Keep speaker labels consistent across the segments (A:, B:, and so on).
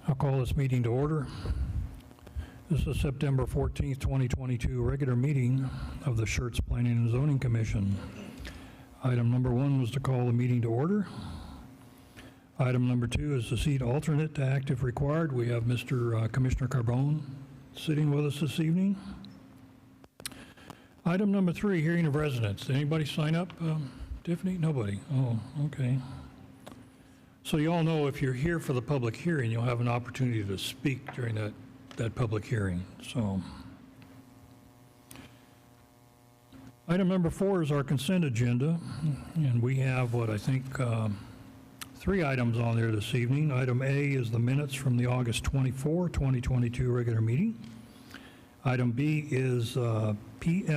A: I'll call this meeting to order. This is September 14th, 2022, regular meeting of the Schertz Planning and Zoning Commission. Item number 1 was to call the meeting to order. Item number 2 is to seat alternate to act if required. We have Mr. Commissioner Carbone sitting with us this evening. Item number 3, hearing of residents. Did anybody sign up? Tiffany? Nobody. Oh, okay. So you all know if you're here for the public hearing, you'll have an opportunity to speak during that public hearing. So, item number 4 is our consent agenda, and we have what I think 3 items on there this evening. Item A is the minutes from the August 24, 2022 regular meeting. Item B is PLFP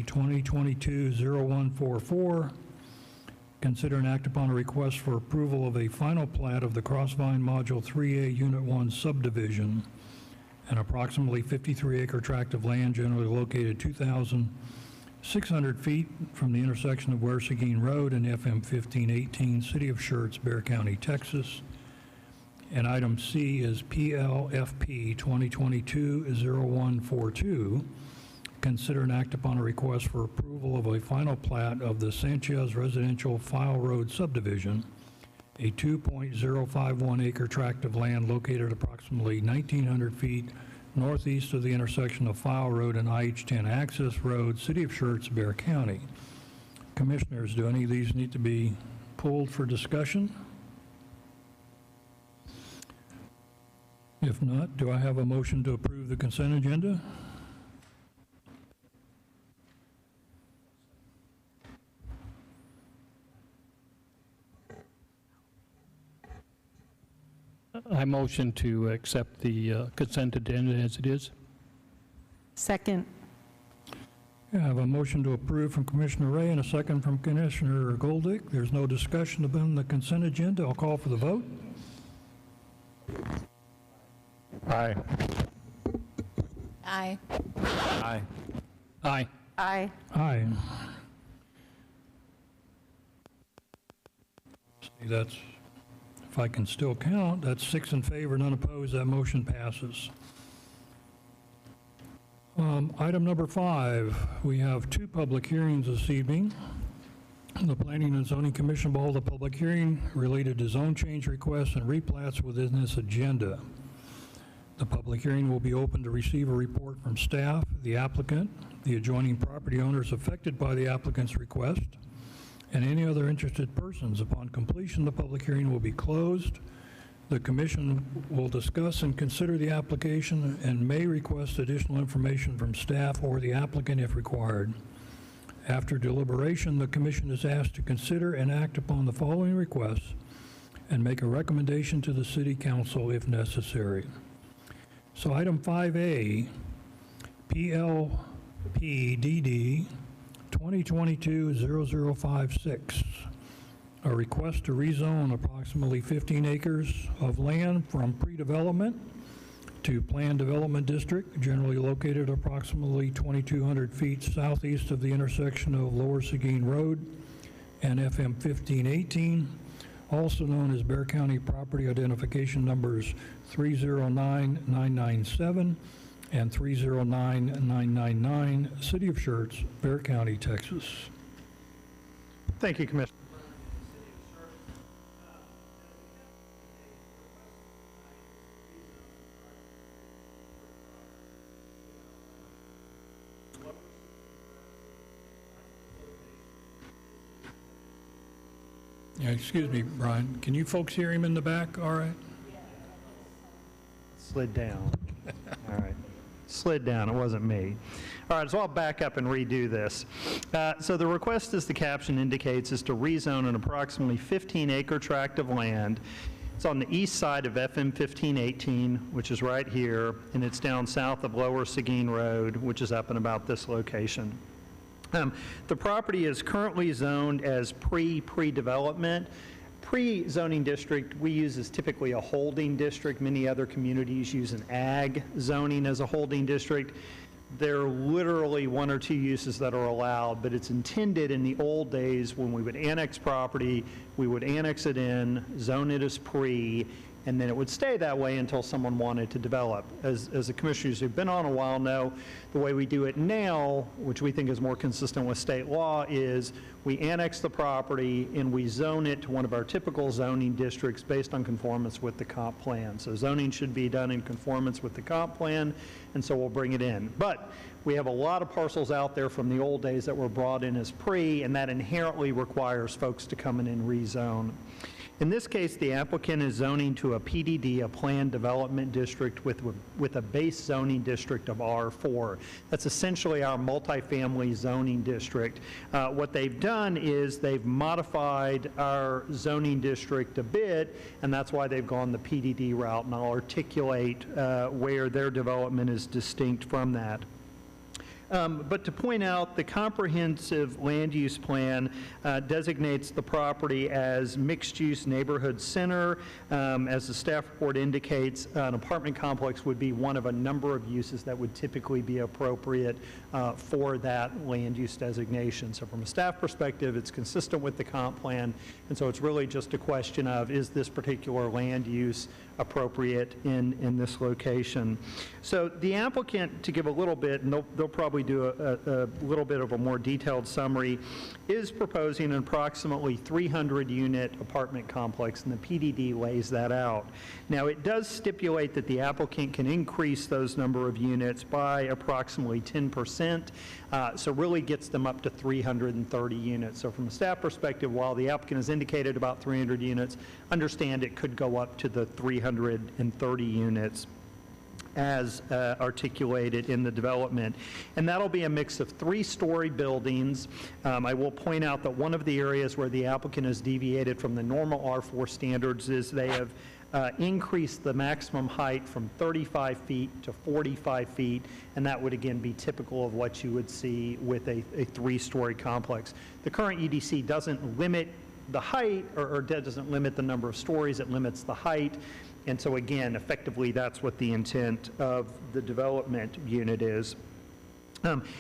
A: 2022-0144. Consider and act upon a request for approval of a final plat of the Crossvine Module 3A Unit 1 subdivision, an approximately 53-acre tract of land generally located 2,600 feet from the intersection of Ware Seguin Road and FM 1518, City of Schertz, Bexar County, Texas. And item C is PLFP 2022-0142. Consider and act upon a request for approval of a final plat of the Sanchez Residential File Road subdivision, a 2.051 acre tract of land located approximately 1,900 feet northeast of the intersection of File Road and IH-10 Access Road, City of Schertz, Bexar County. Commissioners, do any of these need to be pulled for discussion? If not, do I have a motion to approve the consent agenda?
B: I motion to accept the consent agenda as it is.
C: Second.
A: I have a motion to approve from Commissioner Ray and a second from Commissioner Goldick. There's no discussion about the consent agenda. I'll call for the vote.
B: Aye.
C: Aye.
B: Aye. Aye.
C: Aye.
A: Aye. See, that's, if I can still count, that's 6 in favor, none opposed. That motion passes. Item number 5, we have 2 public hearings this evening. The Planning and Zoning Commission will hold a public hearing related to zone change requests and replats within this agenda. The public hearing will be open to receive a report from staff, the applicant, the adjoining property owners affected by the applicant's request, and any other interested persons. Upon completion, the public hearing will be closed. The Commission will discuss and consider the application and may request additional information from staff or the applicant if required. After deliberation, the Commission is asked to consider and act upon the following requests and make a recommendation to the City Council if necessary. So item 5A, PLPDD 2022-0056, a request to rezone approximately 15 acres of land from pre-development to planned development district, generally located approximately 2,200 feet southeast of the intersection of Lower Seguin Road and FM 1518, also known as Bexar County Property Identification Numbers 309997 and 309999, City of Schertz, Bexar County, Texas.
D: Thank you, Commissioner.
A: Yeah, excuse me, Brian. Can you folks hear him in the back? All right.
D: Slid down. All right. Slid down. It wasn't me. All right, so I'll back up and redo this. So the request, as the caption indicates, is to rezone an approximately 15-acre tract of land. It's on the east side of FM 1518, which is right here, and it's down south of Lower Seguin Road, which is up and about this location. The property is currently zoned as pre-development. Pre-zoning district we use is typically a holding district. Many other communities use an ag zoning as a holding district. There are literally 1 or 2 uses that are allowed, but it's intended in the old days when we would annex property, we would annex it in, zone it as pre, and then it would stay that way until someone wanted to develop. As the commissioners who've been on a while know, the way we do it now, which we think is more consistent with state law, is we annex the property and we zone it to one of our typical zoning districts based on conformance with the comp plan. So zoning should be done in conformance with the comp plan, and so we'll bring it in. But we have a lot of parcels out there from the old days that were brought in as pre, and that inherently requires folks to come in and rezone. In this case, the applicant is zoning to a PDD, a planned development district with a base zoning district of R4. That's essentially our multifamily zoning district. What they've done is they've modified our zoning district a bit, and that's why they've gone the PDD route, and I'll articulate where their development is distinct from that. But to point out, the comprehensive land use plan designates the property as mixed-use neighborhood center. As the staff report indicates, an apartment complex would be one of a number of uses that would typically be appropriate for that land use designation. So from a staff perspective, it's consistent with the comp plan, and so it's really just a question of, is this particular land use appropriate in this location? So the applicant, to give a little bit, and they'll probably do a little bit of a more detailed summary, is proposing an approximately 300-unit apartment complex, and the PDD lays that out. Now, it does stipulate that the applicant can increase those number of units by approximately 10%, so really gets them up to 330 units. So from a staff perspective, while the applicant has indicated about 300 units, understand it could go up to the 330 units as articulated in the development. And that'll be a mix of 3-story buildings. I will point out that one of the areas where the applicant has deviated from the normal R4 standards is they have increased the maximum height from 35 feet to 45 feet, and that would again be typical of what you would see with a 3-story complex. The current UDC doesn't limit the height, or doesn't limit the number of stories, it limits the height. And so again, effectively, that's what the intent of the development unit is.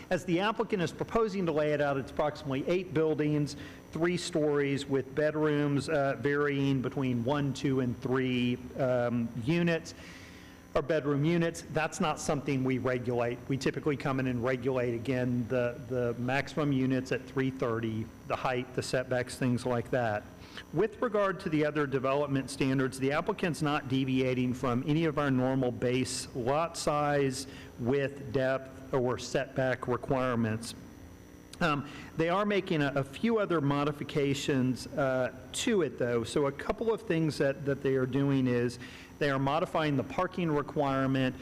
D: As the applicant is proposing to lay it out, it's approximately 8 buildings, 3 stories with bedrooms varying between 1, 2, and 3 units, or bedroom units. That's not something we regulate. We typically come in and regulate, again, the maximum units at 330, the height, the setbacks, things like that. With regard to the other development standards, the applicant's not deviating from any of our normal base lot size, width, depth, or setback requirements. They are making a few other modifications to it, though. So a couple of things that they are doing is they are modifying the parking requirement,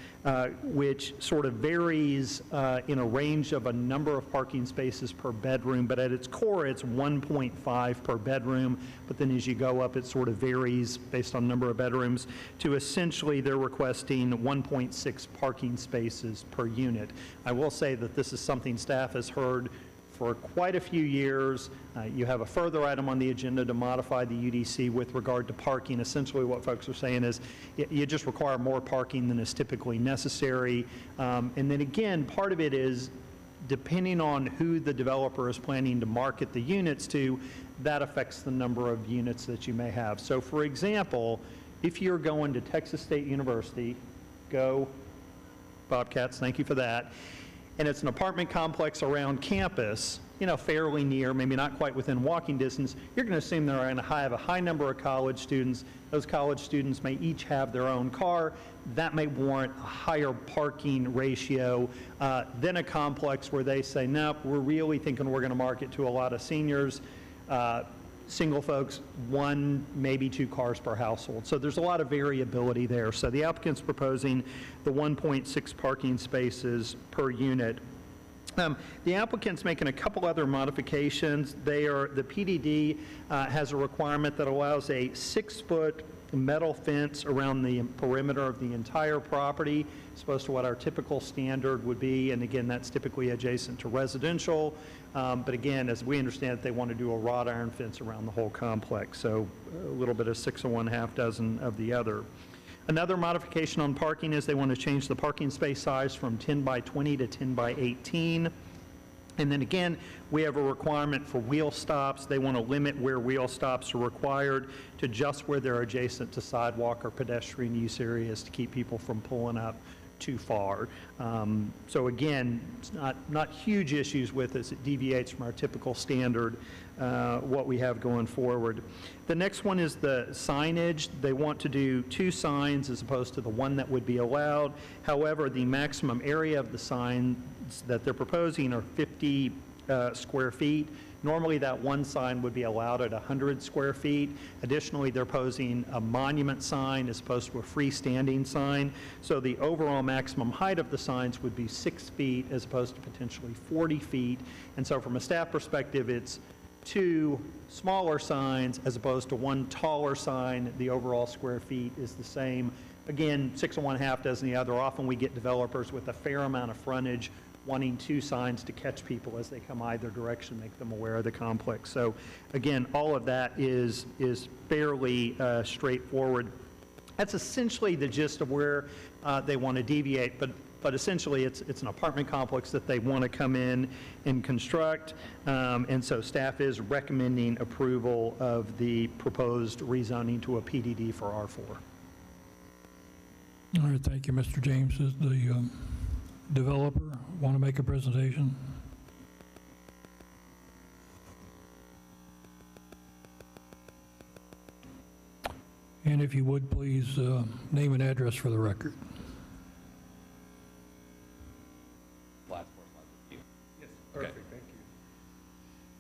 D: which sort of varies in a range of a number of parking spaces per bedroom, but at its core, it's 1.5 per bedroom, but then as you go up, it sort of varies based on number of bedrooms, to essentially they're requesting 1.6 parking spaces per unit. I will say that this is something staff has heard for quite a few years. You have a further item on the agenda to modify the UDC with regard to parking. Essentially what folks are saying is you just require more parking than is typically necessary. And then again, part of it is depending on who the developer is planning to market the units to, that affects the number of units that you may have. So for example, if you're going to Texas State University, go Bobcats, thank you for that, and it's an apartment complex around campus, you know, fairly near, maybe not quite within walking distance, you're going to assume they're going to have a high number of college students. Those college students may each have their own car. That may warrant a higher parking ratio than a complex where they say, nope, we're really thinking we're going to market to a lot of seniors, single folks, 1, maybe 2 cars per household. So there's a lot of variability there. So the applicant's proposing the 1.6 parking spaces per unit. The applicant's making a couple other modifications. The PDD has a requirement that allows a 6-foot metal fence around the perimeter of the entire property, as opposed to what our typical standard would be. And again, that's typically adjacent to residential. But again, as we understand it, they want to do a wrought iron fence around the whole complex. So a little bit of 6 1/2 dozen of the other. Another modification on parking is they want to change the parking space size from 10 by 20 to 10 by 18. And then again, we have a requirement for wheel stops. They want to limit where wheel stops are required to just where they're adjacent to sidewalk or pedestrian use areas to keep people from pulling up too far. So again, it's not huge issues with this. It deviates from our typical standard, what we have going forward. The next one is the signage. They want to do 2 signs as opposed to the one that would be allowed. However, the maximum area of the signs that they're proposing are 50 square feet. Normally, that one sign would be allowed at 100 square feet. Additionally, they're posing a monument sign as opposed to a freestanding sign. So the overall maximum height of the signs would be 6 feet as opposed to potentially 40 feet. And so from a staff perspective, it's 2 smaller signs as opposed to 1 taller sign. The overall square feet is the same. Again, 6 1/2 dozen the other. Often we get developers with a fair amount of frontage wanting 2 signs to catch people as they come either direction, make them aware of the complex. So again, all of that is fairly straightforward. That's essentially the gist of where they want to deviate, but essentially it's an apartment complex that they want to come in and construct, and so staff is recommending approval of the proposed rezoning to a PDD for R4.
A: All right, thank you, Mr. James. Does the developer want to make a presentation? And if you would, please name and address for the record.
E: Perfect, thank you.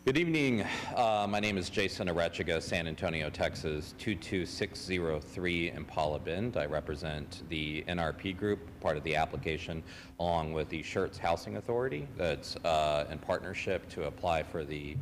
E: Good evening. My name is Jason Arechiga, San Antonio, Texas, 22603 Impala Bend. I represent the NRP group, part of the application, along with the Schertz Housing Authority that's in partnership to apply for the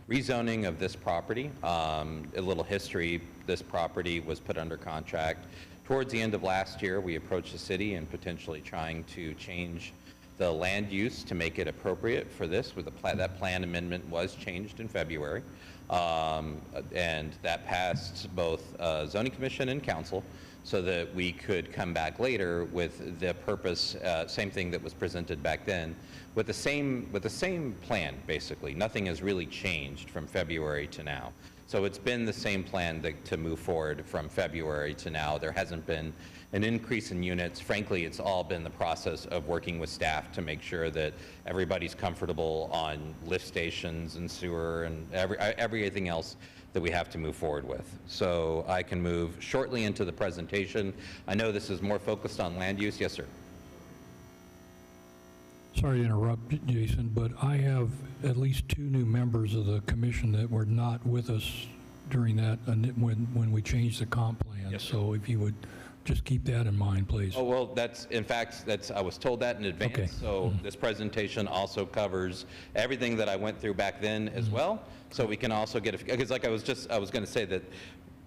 E: rezoning of this property. A little history, this property was put under contract towards the end of last year. We approached the city and potentially trying to change the land use to make it appropriate for this. With that plan amendment was changed in February, and that passed both zoning commission and council, so that we could come back later with the purpose, same thing that was presented back then, with the same plan. Basically, nothing has really changed from February to now. So it's been the same plan to move forward from February to now. There hasn't been an increase in units. Frankly, it's all been the process of working with staff to make sure that everybody's comfortable on lift stations and sewer and everything else that we have to move forward with. So I can move shortly into the presentation. I know this is more focused on land use. Yes, sir.
A: Sorry to interrupt, Jason, but I have at least 2 new members of the commission that were not with us during that, when we changed the comp plan.
E: Yes, sir.
A: So if you would just keep that in mind, please.
E: Oh, well, in fact, I was told that in advance.
A: Okay.
E: So this presentation also covers everything that I went through back then as well. So we can also get, because like I was going to say that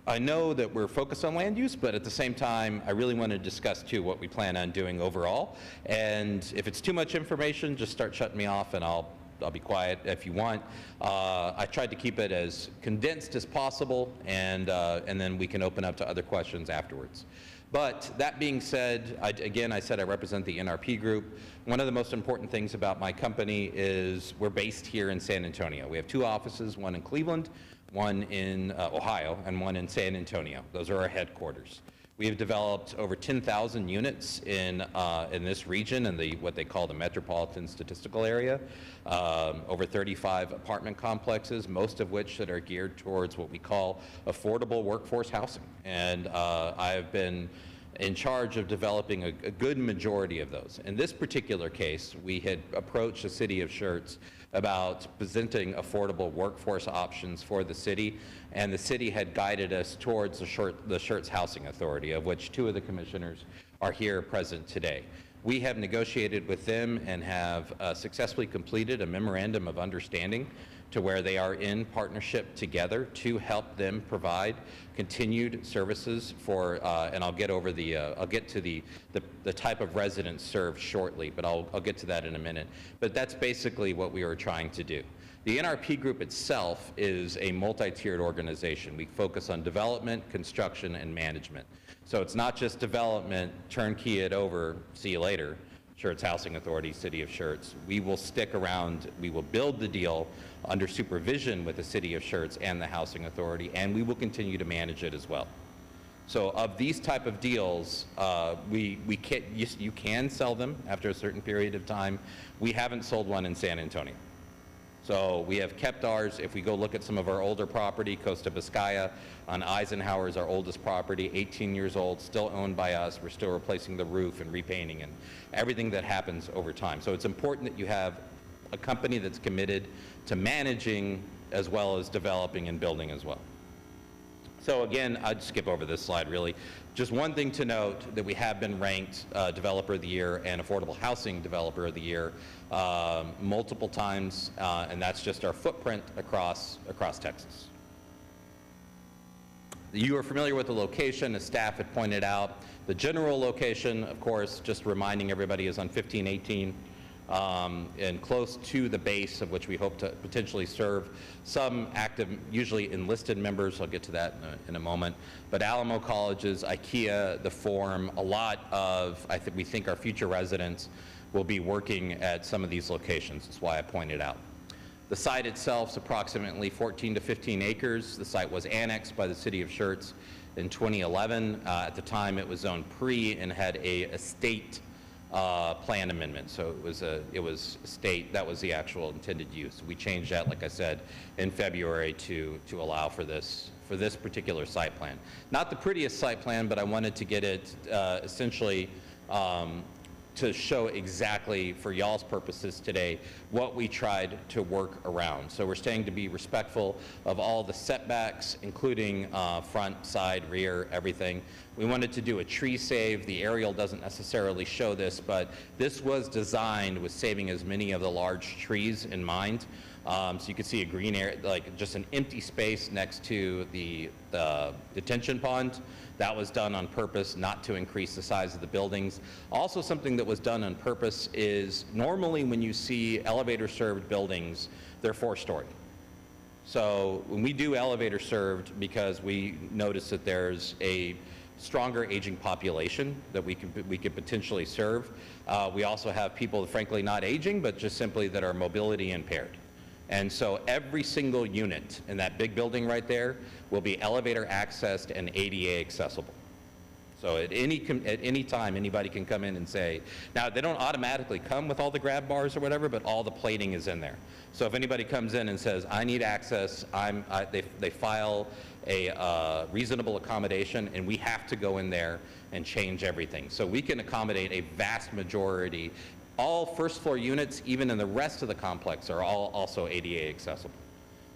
E: I know that we're focused on land use, but at the same time, I really want to discuss too what we plan on doing overall. And if it's too much information, just start shutting me off and I'll be quiet if you want. I tried to keep it as condensed as possible, and then we can open up to other questions afterwards. But that being said, I said I represent the NRP group. One of the most important things about my company is we're based here in San Antonio. We have 2 offices, one in Cleveland, one in Ohio, and one in San Antonio. Those are our headquarters. We have developed over 10,000 units in this region, in what they call the metropolitan statistical area. Over 35 apartment complexes, most of which that are geared towards what we call affordable workforce housing. And I have been in charge of developing a good majority of those. In this particular case, we had approached the city of Schertz about presenting affordable workforce options for the city, and the city had guided us towards the Schertz Housing Authority, of which 2 of the commissioners are here present today. We have negotiated with them and have successfully completed a memorandum of understanding to where they are in partnership together to help them provide continued services for, and I'll get to the type of residents served shortly, but I'll get to that in a minute. But that's basically what we are trying to do. The NRP group itself is a multi-tiered organization. We focus on development, construction, and management. So it's not just development, turnkey it over, see you later. Schertz Housing Authority, City of Schertz. We will stick around, we will build the deal under supervision with the City of Schertz and the Housing Authority, and we will continue to manage it as well. So of these type of deals, you can sell them after a certain period of time. We haven't sold one in San Antonio. So we have kept ours. If we go look at some of our older property, Costa Vizcaya on Eisenhower is our oldest property, 18 years old, still owned by us. We're still replacing the roof and repainting and everything that happens over time. So it's important that you have a company that's committed to managing as well as developing and building as well. So again, I'd skip over this slide really. Just one thing to note, that we have been ranked Developer of the Year and Affordable Housing Developer of the Year multiple times, and that's just our footprint across Texas. You are familiar with the location, as staff had pointed out. The general location, of course, just reminding everybody, is on 1518. And close to the base, of which we hope to potentially serve some active, usually enlisted members. I'll get to that in a moment. But Alamo Colleges, IKEA, the Forum, a lot of, we think our future residents will be working at some of these locations. That's why I pointed out. The site itself is approximately 14 to 15 acres. The site was annexed by the City of Schertz in 2011. At the time, it was zoned pre and had a estate plan amendment, so it was state, that was the actual intended use. We changed that, like I said, in February to allow for this particular site plan. Not the prettiest site plan, but I wanted to get it essentially to show exactly, for y'all's purposes today, what we tried to work around. So we're staying to be respectful of all the setbacks, including front, side, rear, everything. We wanted to do a tree save. The aerial doesn't necessarily show this, but this was designed with saving as many of the large trees in mind. So you can see a green area, like just an empty space next to the detention pond. That was done on purpose, not to increase the size of the buildings. Also, something that was done on purpose is normally when you see elevator-served buildings, they're 4-story. So when we do elevator-served, because we notice that there's a stronger aging population that we could potentially serve. We also have people, frankly, not aging, but just simply that are mobility impaired. And so every single unit in that big building right there will be elevator accessed and ADA accessible. So at any time, anybody can come in and say, now they don't automatically come with all the grab bars or whatever, but all the plating is in there. So if anybody comes in and says, I need access, they file a reasonable accommodation, and we have to go in there and change everything. So we can accommodate a vast majority. All first floor units, even in the rest of the complex, are all also ADA accessible.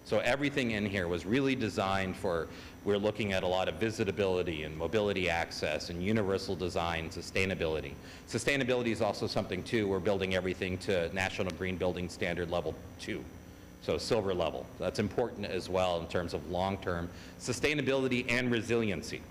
E: So everything in here was really designed for, we're looking at a lot of visitability and mobility access and universal design, sustainability. Sustainability is also something too, we're building everything to National Green Building Standard Level 2. So silver level. That's important as well in terms of long-term sustainability and resiliency.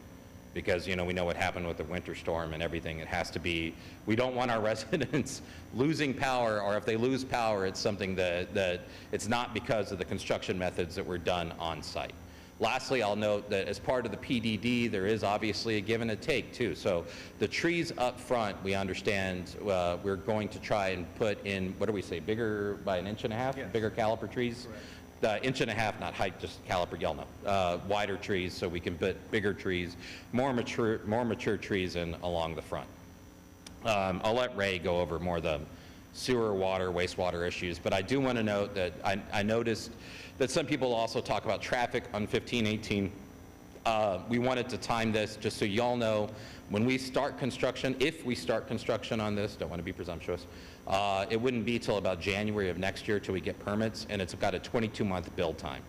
E: Because, you know, we know what happened with the winter storm and everything. It has to be, we don't want our residents losing power, or if they lose power, it's something that it's not because of the construction methods that were done on site. Lastly, I'll note that as part of the PDD, there is obviously a give and a take too. So the trees up front, we understand we're going to try and put in, what do we say, bigger by 1.5 inches? Yes. Bigger caliper trees? Correct. 1.5 inches, not height, just caliper, y'all know. Wider trees, so we can put bigger trees, more mature trees in along the front. I'll let Ray go over more of the sewer, water, wastewater issues, but I do want to note that I noticed that some people also talk about traffic on 1518. We wanted to time this just so y'all know when we start construction, if we start construction on this, don't want to be presumptuous, it wouldn't be till about January of next year till we get permits, and it's got a 22-month build time.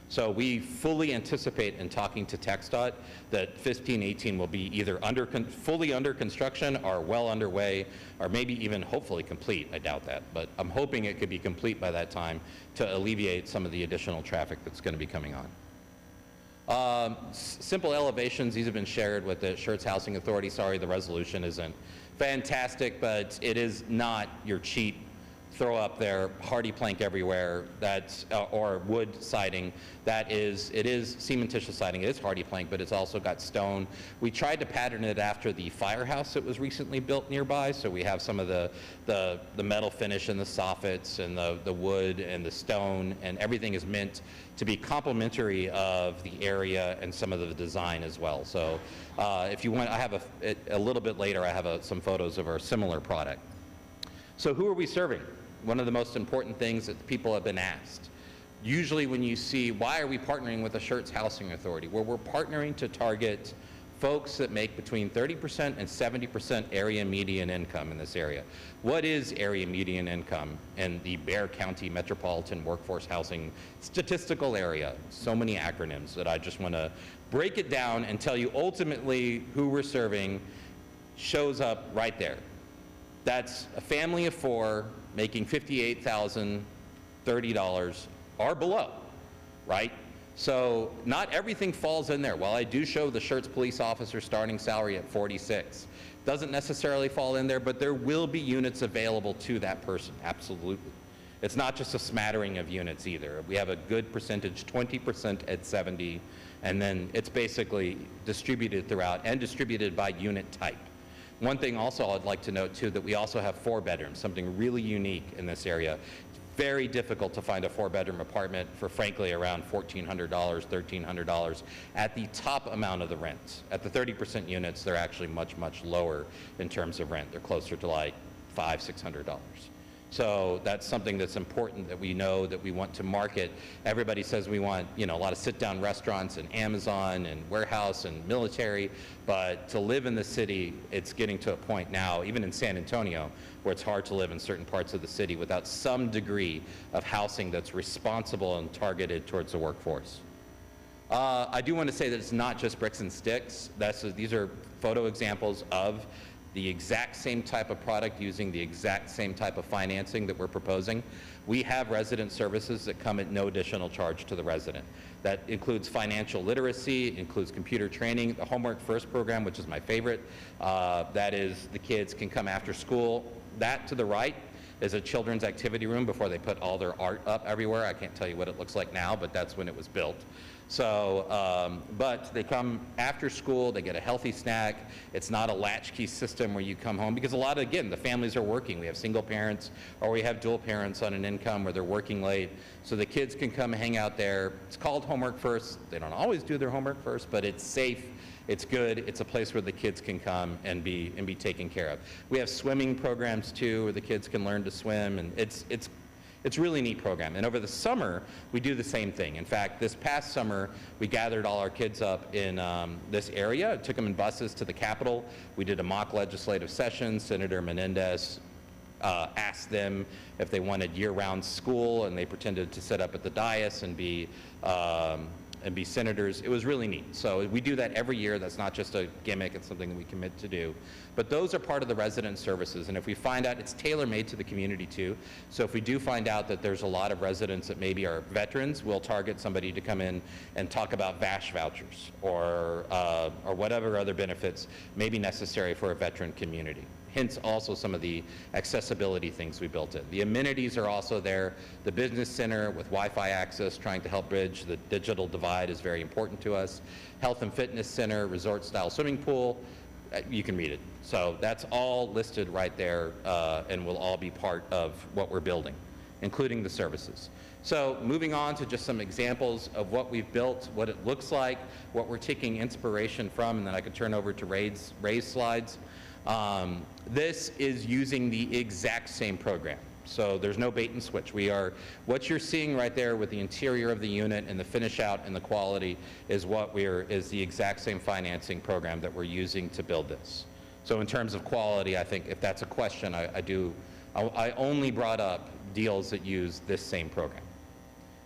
E: So we fully anticipate in talking to TxDOT that 1518 will be either fully under construction or well underway, or maybe even hopefully complete. I doubt that, but I'm hoping it could be complete by that time to alleviate some of the additional traffic that's going to be coming on. Simple elevations, these have been shared with the Schertz Housing Authority. Sorry, the resolution isn't fantastic, but it is not your cheap throw up their hardy plank everywhere, that's, or wood siding, it is cementitious siding, it is hardy plank, but it's also got stone. We tried to pattern it after the firehouse that was recently built nearby, so we have some of the metal finish and the soffits and the wood and the stone, and everything is meant to be complementary of the area and some of the design as well. So if you want, I have a little bit later, I have some photos of our similar product. So who are we serving? One of the most important things that people have been asked. Usually when you see, why are we partnering with the Schertz Housing Authority? Well, we're partnering to target folks that make between 30% and 70% area median income in this area. What is area median income in the Bexar County Metropolitan Workforce Housing Statistical Area? So many acronyms that I just want to break it down and tell you ultimately who we're serving shows up right there. That's a family of 4 making $58,030 or below, right? So not everything falls in there. While I do show the Schertz police officer starting salary at 46, doesn't necessarily fall in there, but there will be units available to that person, absolutely. It's not just a smattering of units either. We have a good percentage, 20% at 70, and then it's basically distributed throughout and distributed by unit type. One thing also I'd like to note too, that we also have 4 bedrooms, something really unique in this area. It's very difficult to find a 4-bedroom apartment for frankly around $1,400, $1,300 at the top amount of the rent. At the 30% units, they're actually much, much lower in terms of rent. They're closer to like $500, $600. So that's something that's important that we know that we want to market. Everybody says we want, you know, a lot of sit-down restaurants and Amazon and warehouse and military, but to live in the city, it's getting to a point now, even in San Antonio, where it's hard to live in certain parts of the city without some degree of housing that's responsible and targeted towards the workforce. I do want to say that it's not just bricks and sticks. These are photo examples of the exact same type of product using the exact same type of financing that we're proposing. We have resident services that come at no additional charge to the resident. That includes financial literacy, includes computer training, the Homework First program, which is my favorite. That is, the kids can come after school. That to the right is a children's activity room before they put all their art up everywhere. I can't tell you what it looks like now, but that's when it was built. So, but they come after school, they get a healthy snack. It's not a latchkey system where you come home, because a lot of, again, the families are working. We have single parents, or we have dual parents on an income where they're working late. So the kids can come hang out there. It's called Homework First. They don't always do their homework first, but it's safe. It's good. It's a place where the kids can come and be taken care of. We have swimming programs too, where the kids can learn to swim, and it's a really neat program. And over the summer, we do the same thing. In fact, this past summer, we gathered all our kids up in this area, took them in buses to the Capitol. We did a mock legislative session. Senator Menendez asked them if they wanted year-round school, and they pretended to sit up at the dais and be senators. It was really neat. So we do that every year. That's not just a gimmick. It's something that we commit to do. But those are part of the resident services. And if we find out, it's tailor-made to the community too. So if we do find out that there's a lot of residents that maybe are veterans, we'll target somebody to come in and talk about VASH vouchers or whatever other benefits may be necessary for a veteran community. Hence also some of the accessibility things we built in. The amenities are also there. The business center with Wi-Fi access, trying to help bridge the digital divide, is very important to us. Health and fitness center, resort style swimming pool, you can read it. So that's all listed right there and will all be part of what we're building, including the services. So moving on to just some examples of what we've built, what it looks like, what we're taking inspiration from, and then I could turn over to Ray's slides. This is using the exact same program. So there's no bait and switch. What you're seeing right there with the interior of the unit and the finish out and the quality is is the exact same financing program that we're using to build this. So in terms of quality, I think if that's a question, I only brought up deals that use this same program.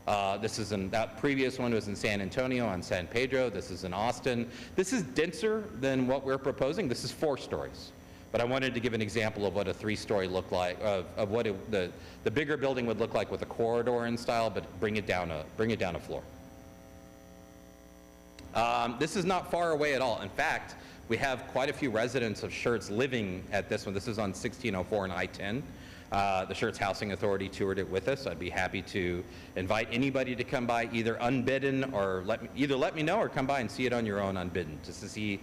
E: That previous one was in San Antonio on San Pedro. This is in Austin. This is denser than what we're proposing. This is 4 stories. But I wanted to give an example of what a 3-story look like, of what the bigger building would look like with a corridor in style, but bring it down a floor. This is not far away at all. In fact, we have quite a few residents of Schertz living at this one. This is on 1604 and I-10. The Schertz Housing Authority toured it with us. I'd be happy to invite anybody to come by, either unbidden or let me know, or come by and see it on your own unbidden, just to see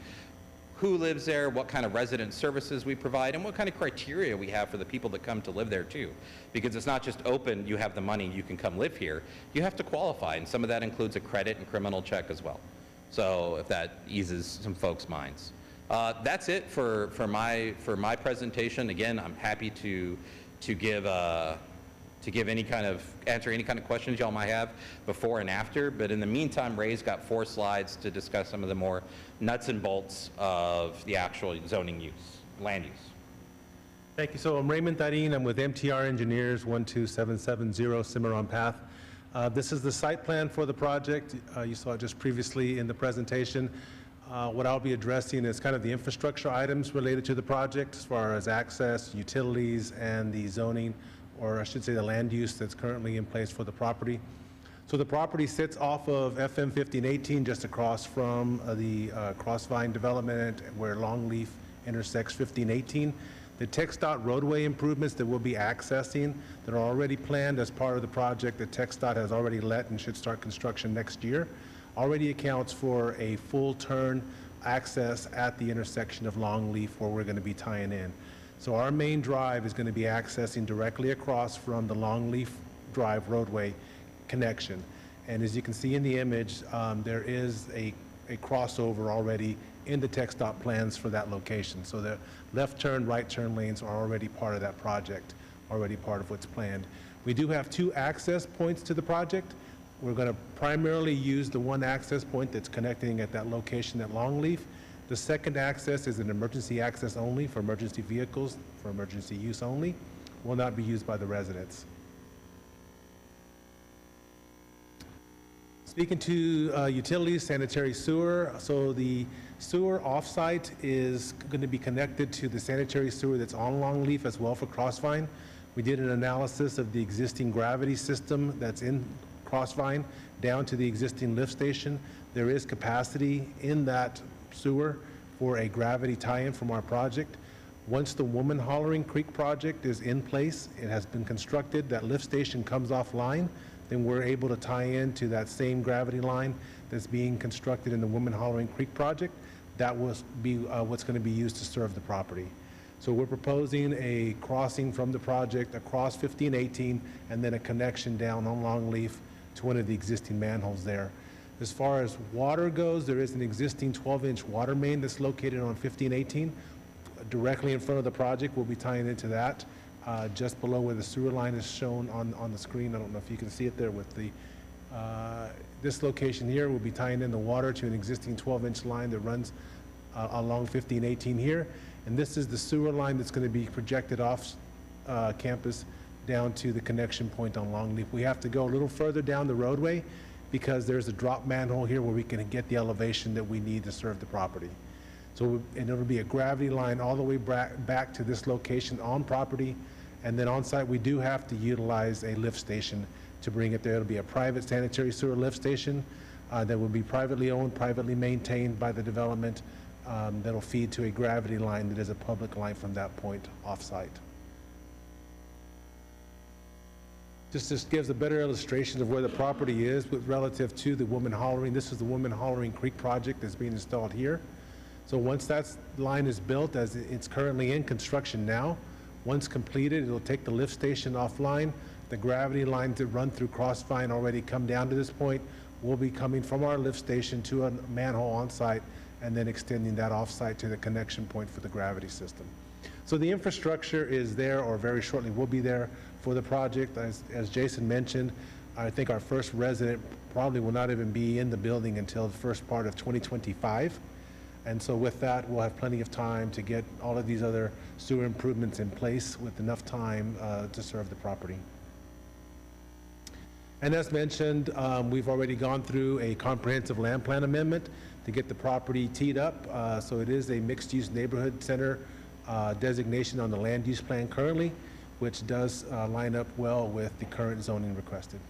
E: who lives there, what kind of resident services we provide, and what kind of criteria we have for the people that come to live there too. Because it's not just open, you have the money, you can come live here. You have to qualify, and some of that includes a credit and criminal check as well. So if that eases some folks' minds. That's it for my presentation. Again, I'm happy to answer any kind of questions y'all might have before and after. But in the meantime, Ray's got 4 slides to discuss some of the more nuts and bolts of the actual zoning use, land use.
F: Thank you. So I'm Raymond Tarin. I'm with MTR Engineers, 12770 Cimarron Path. This is the site plan for the project. You saw it just previously in the presentation. What I'll be addressing is kind of the infrastructure items related to the project, as far as access, utilities, and the zoning, or I should say the land use that's currently in place for the property. So the property sits off of FM 1518, just across from the Crossvine development where Longleaf intersects 1518. The TxDOT roadway improvements that we'll be accessing that are already planned as part of the project that TxDOT has already let and should start construction next year already accounts for a full turn access at the intersection of Longleaf where we're going to be tying in. So our main drive is going to be accessing directly across from the Longleaf Drive roadway connection. And as you can see in the image, there is a crossover already in the TxDOT plans for that location. So the left turn, right turn lanes are already part of that project, already part of what's planned. We do have 2 access points to the project. We're going to primarily use the one access point that's connecting at that location at Longleaf. The second access is an emergency access only for emergency vehicles, for emergency use only, will not be used by the residents. Speaking to utilities, sanitary sewer, so the sewer offsite is going to be connected to the sanitary sewer that's on Longleaf as well for Crossvine. We did an analysis of the existing gravity system that's in Crossvine down to the existing lift station. There is capacity in that sewer for a gravity tie-in from our project. Once the Woman Hollering Creek project is in place, it has been constructed, that lift station comes offline, then we're able to tie in to that same gravity line that's being constructed in the Woman Hollering Creek project. That will be what's going to be used to serve the property. So we're proposing a crossing from the project across 1518 and then a connection down on Longleaf to one of the existing manholes there. As far as water goes, there is an existing 12-inch water main that's located on 1518. Directly in front of the project, we'll be tying into that, just below where the sewer line is shown on the screen. I don't know if you can see it there with the, this location here, we'll be tying in the water to an existing 12-inch line that runs along 1518 here. And this is the sewer line that's going to be projected off campus down to the connection point on Longleaf. We have to go a little further down the roadway because there's a drop manhole here where we can get the elevation that we need to serve the property. So, and it'll be a gravity line all the way back to this location on property. And then on site, we do have to utilize a lift station to bring it there. It'll be a private sanitary sewer lift station that will be privately owned, privately maintained by the development, that'll feed to a gravity line that is a public line from that point off-site. This gives a better illustration of where the property is with relative to the Woman Hollering. This is the Woman Hollering Creek project that's being installed here. So once that line is built, as it's currently in construction now, once completed, it'll take the lift station offline. The gravity lines that run through Crossvine already come down to this point. We'll be coming from our lift station to a manhole on site and then extending that off-site to the connection point for the gravity system. So the infrastructure is there, or very shortly will be there for the project. As Jason mentioned, I think our first resident probably will not even be in the building until the first part of 2025. And so with that, we'll have plenty of time to get all of these other sewer improvements in place with enough time to serve the property. And as mentioned, we've already gone through a comprehensive land plan amendment to get the property teed up. So it is a mixed-use neighborhood center designation on the land use plan currently, which does line up well with the current zoning requested.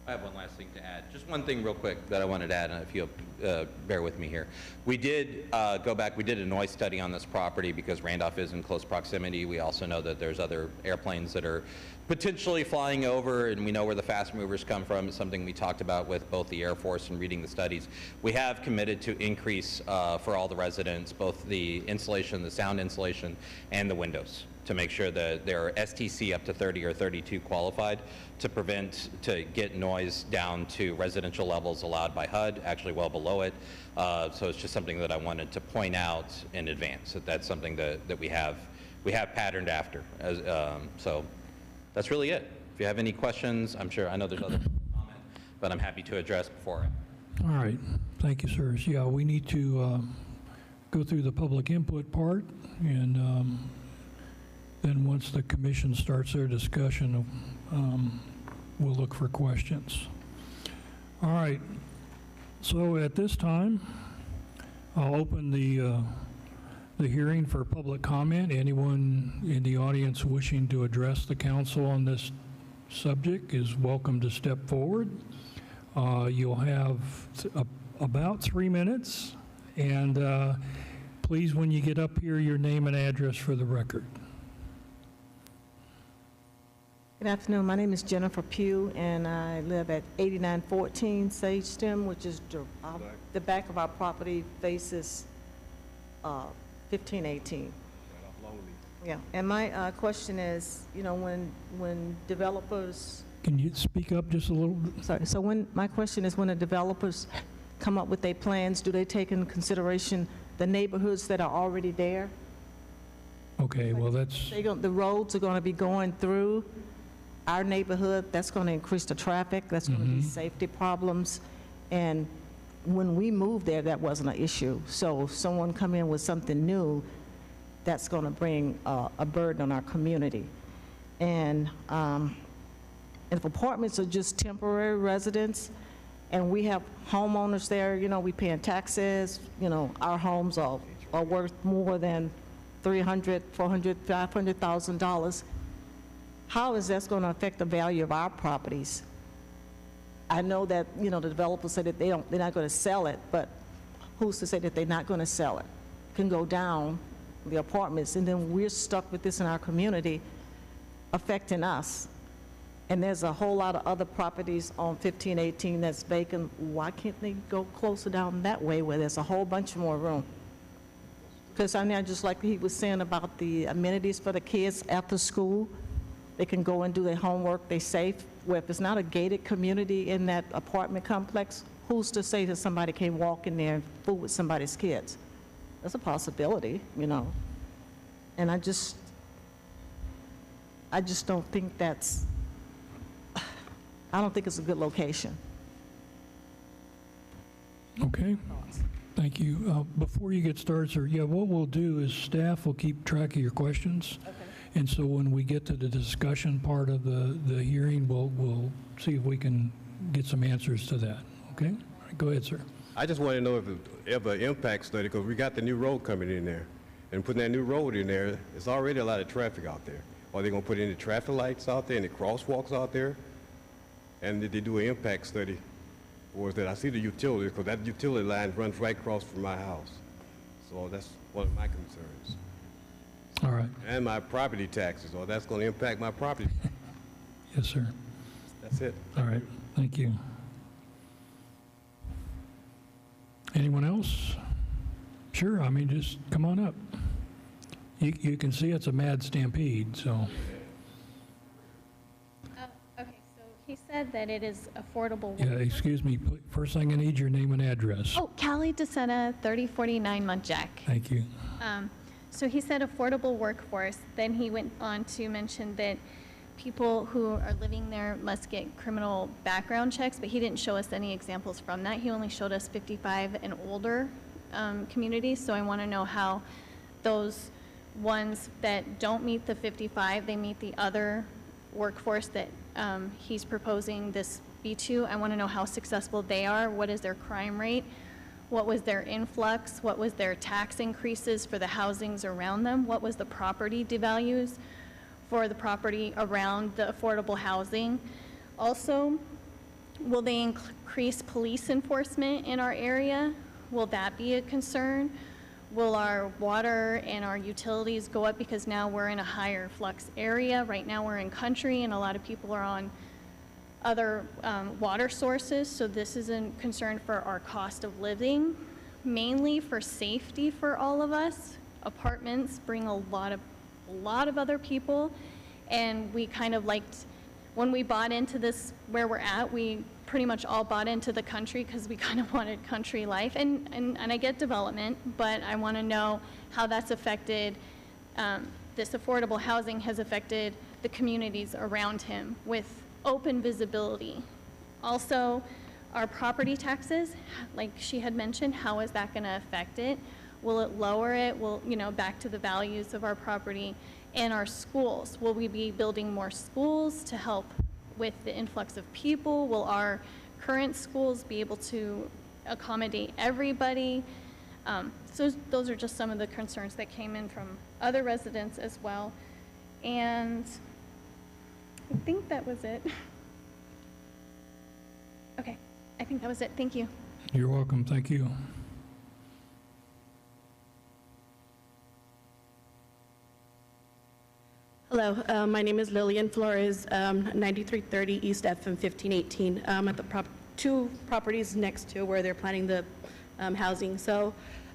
E: I have one last thing to add. Just one thing real quick that I wanted to add, and if you'll bear with me here. We did go back, we did a noise study on this property because Randolph is in close proximity. We also know that there's other airplanes that are potentially flying over, and we know where the fast movers come from. It's something we talked about with both the Air Force and reading the studies. We have committed to increase for all the residents, both the insulation, the sound insulation, and the windows, to make sure that they're STC up to 30 or 32 qualified to get noise down to residential levels allowed by HUD, actually well below it. So it's just something that I wanted to point out in advance, that's something that we have patterned after. So that's really it. If you have any questions, I know there's other comments, but I'm happy to address before.
A: All right, thank you, sir. Yeah, we need to go through the public input part, and then once the commission starts their discussion, we'll look for questions. All right, so at this time, I'll open the hearing for public comment. Anyone in the audience wishing to address the council on this subject is welcome to step forward. You'll have about 3 minutes, and please, when you get up here, your name and address for the record.
C: Good afternoon. My name is Jennifer Pugh, and I live at 8914 Sage Stem, which is the back of our property faces 1518. Yeah, and my question is, when developers...
A: Can you speak up just a little?
C: Sorry. So my question is, when the developers come up with their plans, do they take into consideration the neighborhoods that are already there?
A: Okay, well, that's...
C: The roads are going to be going through our neighborhood. That's going to increase the traffic. That's going to be safety problems. And when we moved there, that wasn't an issue. So if someone come in with something new, that's going to bring a burden on our community. And if apartments are just temporary residents, and we have homeowners there, we paying taxes, our homes are worth more than $300,000, $400,000, $500,000. How is that going to affect the value of our properties? I know that, the developers say that they're not going to sell it, but who's to say that they're not going to sell it? It can go down, the apartments, and then we're stuck with this in our community, affecting us. And there's a whole lot of other properties on 1518 that's vacant. Why can't they go closer down that way where there's a whole bunch more room? Because just like he was saying about the amenities for the kids after school, they can go and do their homework, they're safe. Where if it's not a gated community in that apartment complex, who's to say that somebody can't walk in there and fool with somebody's kids? That's a possibility, And I just don't think I don't think it's a good location.
A: Okay, thank you. Before you get started, sir, what we'll do is staff will keep track of your questions. Okay. And so when we get to the discussion part of the hearing, we'll see if we can get some answers to that. Okay? All right, go ahead, sir.
G: I just want to know if ever impact study, because we got the new road coming in there. And putting that new road in there, there's already a lot of traffic out there. Are they going to put any traffic lights out there, any crosswalks out there? And did they do an impact study? Or is that, I see the utilities, because that utility line runs right across from my house. So that's one of my concerns.
A: All right.
G: And my property taxes, or that's going to impact my property.
A: Yes, sir.
G: That's it.
A: All right, thank you. Anyone else? Sure, just come on up. You can see it's a mad stampede, so.
H: Okay, so he said that it is affordable.
A: Yeah, excuse me, first thing I need your name and address.
H: Oh, Callie DeSena, 3049 Muntjac.
A: Thank you.
H: So he said affordable workforce. Then he went on to mention that people who are living there must get criminal background checks, but he didn't show us any examples from that. He only showed us 55 and older communities. So I want to know how those ones that don't meet the 55, they meet the other workforce that he's proposing this B2. I want to know how successful they are. What is their crime rate? What was their influx? What was their tax increases for the housings around them? What was the property devalues for the property around the affordable housing? Also, Will they increase police enforcement in our area? Will that be a concern? Will our water and our utilities go up because now we're in a higher flux area? Right now we're in country and a lot of people are on other water sources, so this is a concern for our cost of living, mainly for safety for all of us. Apartments bring a lot of other people, and we kind of liked, when we bought into this where we're at, we pretty much all bought into the country because we kind of wanted country life. And I get development, but I want to know how that's affected, this affordable housing has affected the communities around him with open visibility. Also, our property taxes, like she had mentioned, how is that going to affect it? Will it lower it? Will, you know, back to the values of our property? And our schools, will we be building more schools to help with the influx of people? Will our current schools be able to accommodate everybody? So those are just some of the concerns that came in from other residents as well. And I think that was it. Okay, I think that was it. Thank you.
A: You're welcome. Thank you.
I: Hello, my name is Lillian Flores, 9330 East FM 1518. I'm at the two properties next to where they're planning the housing. So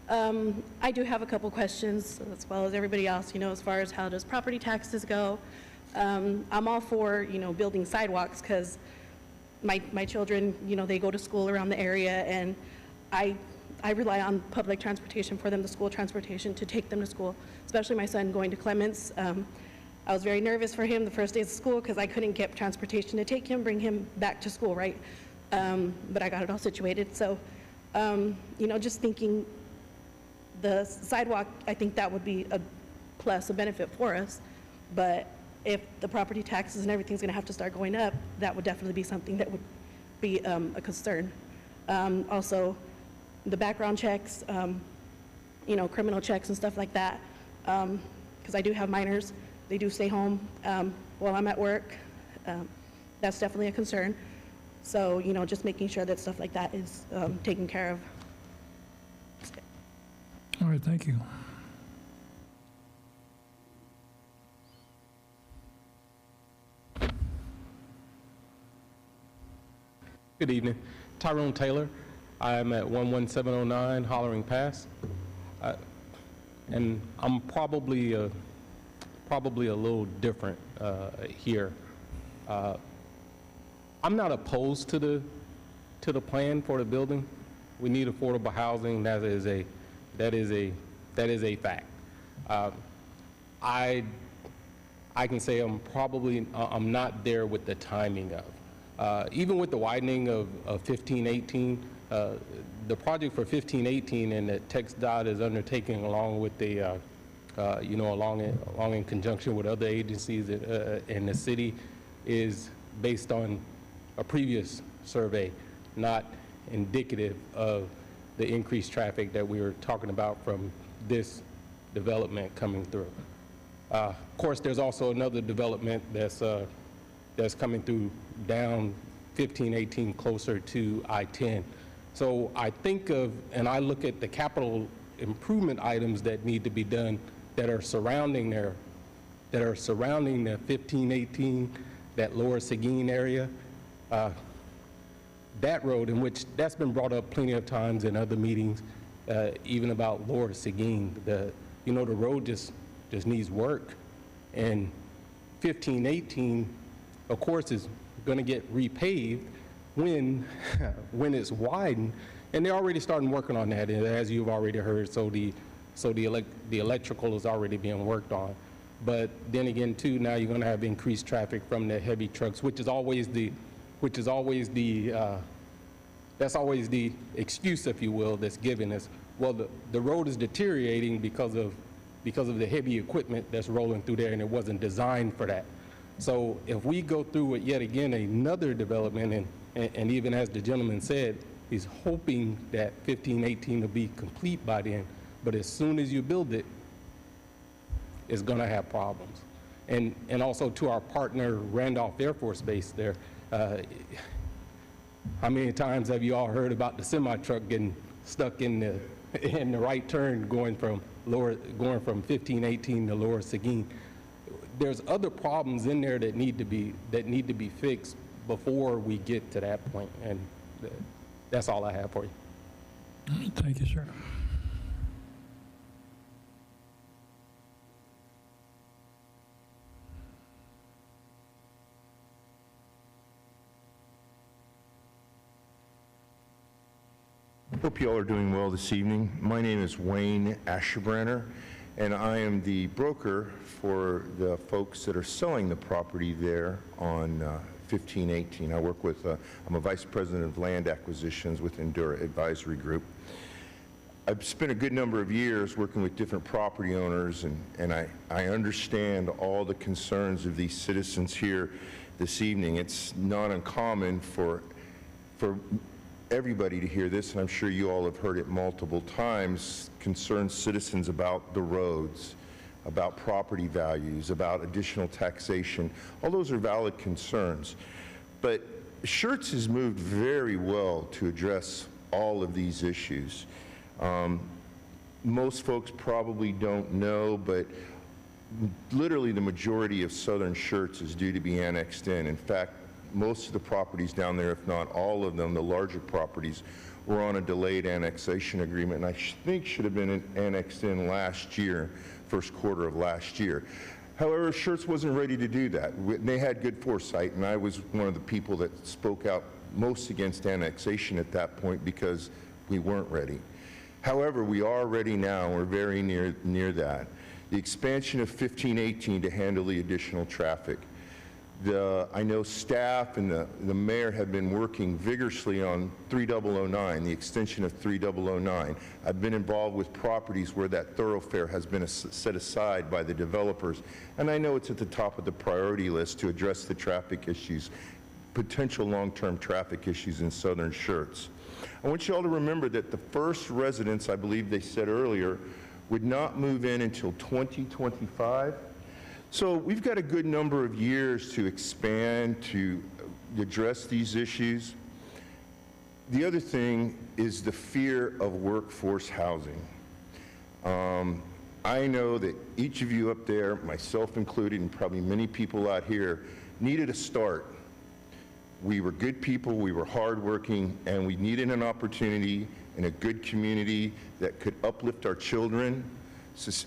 I: I do have a couple questions, as well as everybody else, you know, as far as how does property taxes go. I'm all for, you know, building sidewalks because my children, you know, they go to school around the area, and I rely on public transportation for them, the school transportation, to take them to school, especially my son going to Clements. I was very nervous for him the first days of school because I couldn't get transportation to take him, bring him back to school, right? But I got it all situated. So, you know, just thinking the sidewalk, I think that would be a plus, a benefit for us. But if the property taxes and everything's going to have to start going up, that would definitely be something that would be a concern. Also, the background checks, you know, criminal checks and stuff like that, because I do have minors. They do stay home while I'm at work. That's definitely a concern. So, you know, just making sure that stuff like that is taken care of.
A: All right, thank you.
J: Good evening. Tyrone Taylor. I'm at 11709 Hollering Pass. And I'm probably a little different here. I'm not opposed to the plan for the building. We need affordable housing. That is a fact. I can say I'm not there with the timing of. Even with the widening of 1518, the project for 1518 and that TxDOT is undertaking along with the you know, along in conjunction with other agencies in the city, is based on a previous survey, not indicative of the increased traffic that we were talking about from this development coming through. Of course, there's also another development that's coming through down 1518 closer to I-10. So I think of, and I look at the capital improvement items that need to be done that are surrounding the 1518, that Lower Seguin area, that road, in which that's been brought up plenty of times in other meetings, even about Lower Seguin. You know, the road just needs work, and 1518, of course, is going to get repaved when it's widened, and they're already starting working on that, as you've already heard. So the electrical is already being worked on. But then again, too, now you're going to have increased traffic from the heavy trucks, which is always the excuse, if you will, that's given us. Well, the road is deteriorating because of the heavy equipment that's rolling through there, and it wasn't designed for that. So if we go through with yet again another development, and even as the gentleman said, he's hoping that 1518 will be complete by then. But as soon as you build it, it's going to have problems. And also to our partner, Randolph Air Force Base there, How many times have you all heard about the semi-truck getting stuck in the right turn going from 1518 to Lower Seguin? There's other problems in there that need to be fixed before we get to that point, and that's all I have for you.
A: Thank you, sir.
K: Hope you all are doing well this evening. My name is Wayne Asherbrenner, and I am the broker for the folks that are selling the property there on 1518. I work with, I'm a vice president of land acquisitions with Endura Advisory Group. I've spent a good number of years working with different property owners, and I understand all the concerns of these citizens here this evening. It's not uncommon for everybody to hear this, and I'm sure you all have heard it multiple times, concerned citizens about the roads, about property values, about additional taxation. All those are valid concerns. But Schertz has moved very well to address all of these issues. Most folks probably don't know, but literally the majority of southern Schertz is due to be annexed in. In fact, most of the properties down there, if not all of them, the larger properties, were on a delayed annexation agreement, and I think should have been annexed in last year, first quarter of last year. However, Schertz wasn't ready to do that. They had good foresight, and I was one of the people that spoke out most against annexation at that point because we weren't ready. However, we are ready now, and we're very near that. The expansion of 1518 to handle the additional traffic. I know staff and the mayor have been working vigorously on 3009, the extension of 3009. I've been involved with properties where that thoroughfare has been set aside by the developers, and I know it's at the top of the priority list to address the traffic issues, potential long-term traffic issues in southern Schertz. I want you all to remember that the first residents, I believe they said earlier, would not move in until 2025. So we've got a good number of years to expand, to address these issues. The other thing is the fear of workforce housing. I know that each of you up there, myself included, and probably many people out here, needed a start. We were good people, we were hardworking, and we needed an opportunity in a good community that could uplift our children,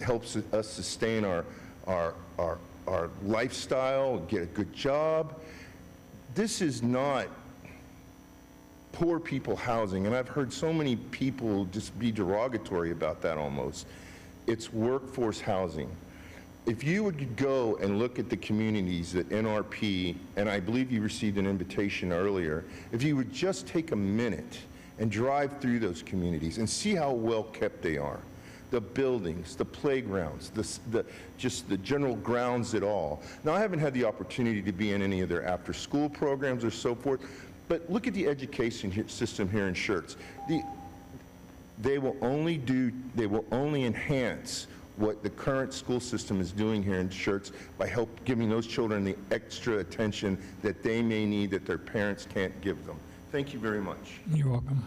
K: helps us sustain our lifestyle, get a good job. This is not poor people housing, and I've heard so many people just be derogatory about that almost. It's workforce housing. If you would go and look at the communities that NRP, and I believe you received an invitation earlier, if you would just take a minute and drive through those communities and see how well kept they are. The buildings, the playgrounds, just the general grounds at all. Now, I haven't had the opportunity to be in any of their after-school programs or so forth, but look at the education system here in Schertz. They will only enhance what the current school system is doing here in Schertz by giving those children the extra attention that they may need that their parents can't give them. Thank you very much.
A: You're welcome.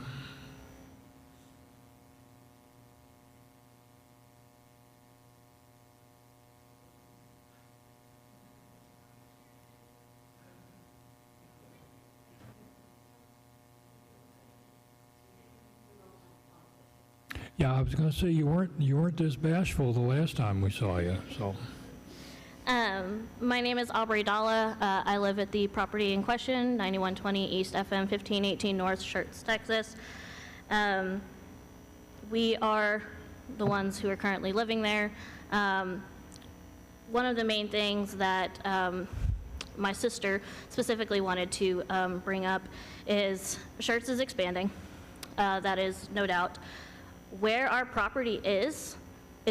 A: Yeah, I was going to say you weren't this bashful the last time we saw you. So,
L: my name is Aubrey Dalla. I live at the property in question, 9120 East FM 1518 North, Schertz, Texas. We are the ones who are currently living there. One of the main things that my sister specifically wanted to bring up is Schertz is expanding. That is no doubt. Where our property is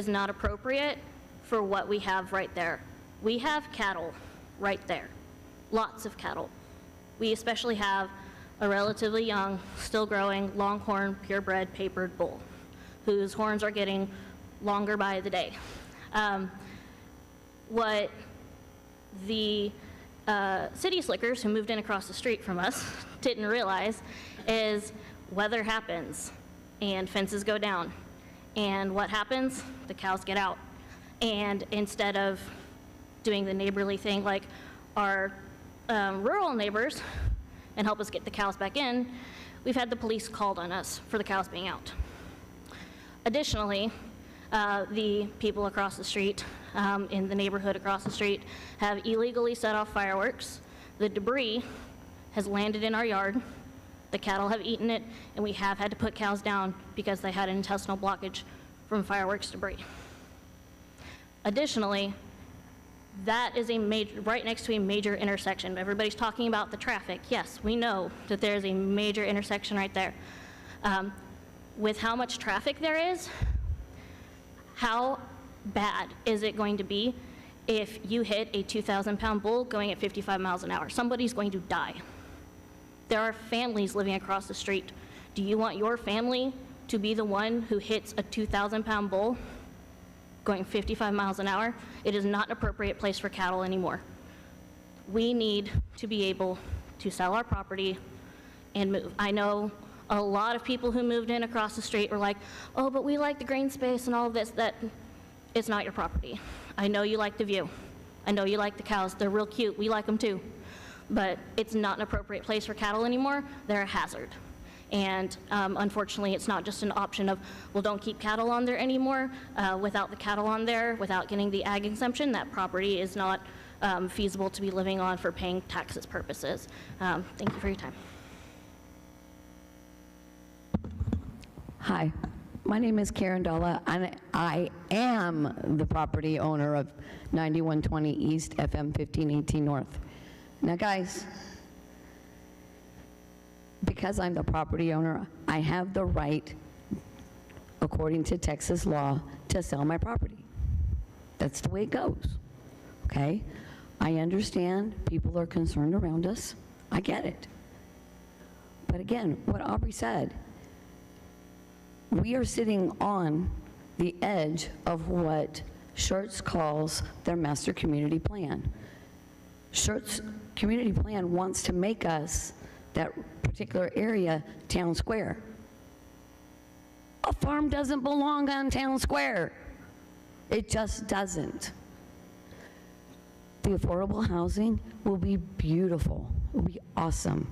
L: not appropriate for what we have right there. We have cattle right there, lots of cattle. We especially have a relatively young, still growing, longhorn, purebred, papered bull, whose horns are getting longer by the day. What the city slickers who moved in across the street from us didn't realize is weather happens and fences go down. And what happens? The cows get out. And instead of doing the neighborly thing like our rural neighbors and help us get the cows back in, we've had the police called on us for the cows being out. Additionally, the people across the street, in the neighborhood across the street, have illegally set off fireworks. The debris has landed in our yard. The cattle have eaten it, and we have had to put cows down because they had an intestinal blockage from fireworks debris. Additionally, that is right next to a major intersection. Everybody's talking about the traffic. Yes, we know that there's a major intersection right there. With how much traffic there is, how bad is it going to be if you hit a 2,000-pound bull going at 55 miles an hour? Somebody's going to die. There are families living across the street. Do you want your family to be the one who hits a 2,000-pound bull going 55 miles an hour? It is not an appropriate place for cattle anymore. We need to be able to sell our property and move. I know a lot of people who moved in across the street were like, oh, but we like the green space and all of this. That it's not your property. I know you like the view. I know you like the cows. They're real cute. We like them too. But it's not an appropriate place for cattle anymore. They're a hazard. And unfortunately, it's not just an option of, well, don't keep cattle on there anymore. Without the cattle on there, without getting the ag exemption, that property is not feasible to be living on for paying taxes purposes. Thank you for your time.
M: Hi, my name is Karen Dalla, and I am the property owner of 9120 East FM 1518 North. Now guys, because I'm the property owner, I have the right, according to Texas law, to sell my property. That's the way it goes, okay? I understand people are concerned around us. I get it. But again, what Aubrey said, we are sitting on the edge of what Schertz calls their master community plan. Schertz community plan wants to make us, that particular area, town square. A farm doesn't belong on town square. It just doesn't. The affordable housing will be beautiful. It will be awesome.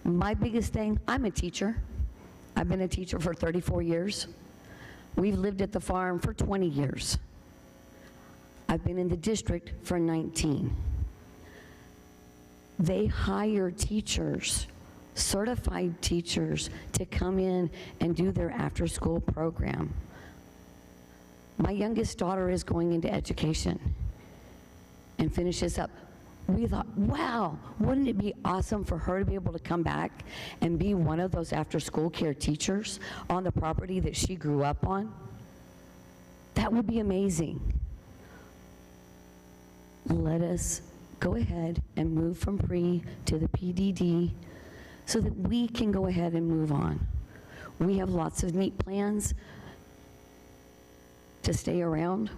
M: My biggest thing, I'm a teacher. I've been a teacher for 34 years. We've lived at the farm for 20 years. I've been in the district for 19. They hire teachers, certified teachers, to come in and do their after-school program. My youngest daughter is going into education and finishes up. We thought, wow, wouldn't it be awesome for her to be able to come back and be one of those after-school care teachers on the property that she grew up on? That would be amazing. Let us go ahead and move from pre to the PDD so that we can go ahead and move on. We have lots of neat plans to stay around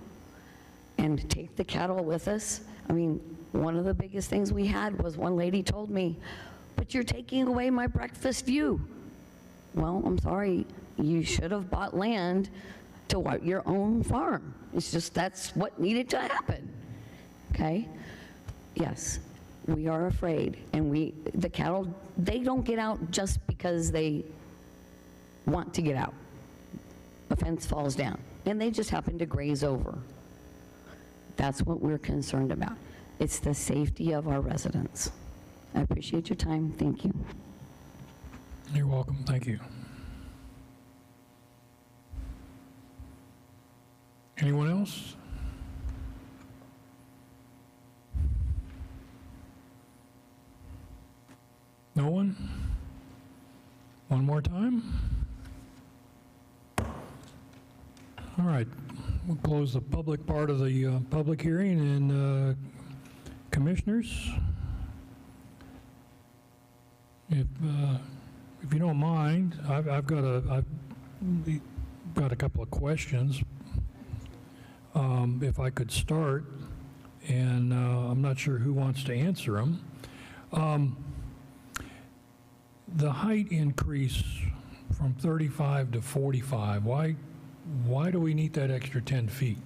M: and take the cattle with us. I mean, one of the biggest things we had was one lady told me, but you're taking away my breakfast view. Well, I'm sorry, you should have bought land to your own farm. It's just, that's what needed to happen, okay? Yes, we are afraid, and the cattle, they don't get out just because they want to get out. A fence falls down, and they just happen to graze over. That's what we're concerned about. It's the safety of our residents. I appreciate your time. Thank you.
A: You're welcome. Thank you. Anyone else? No one? One more time? All right. We'll close the public part of the public hearing, and commissioners, if you don't mind, I've got a couple of questions. If I could start, and I'm not sure who wants to answer them. The height increase from 35 to 45, why do we need that extra 10 feet?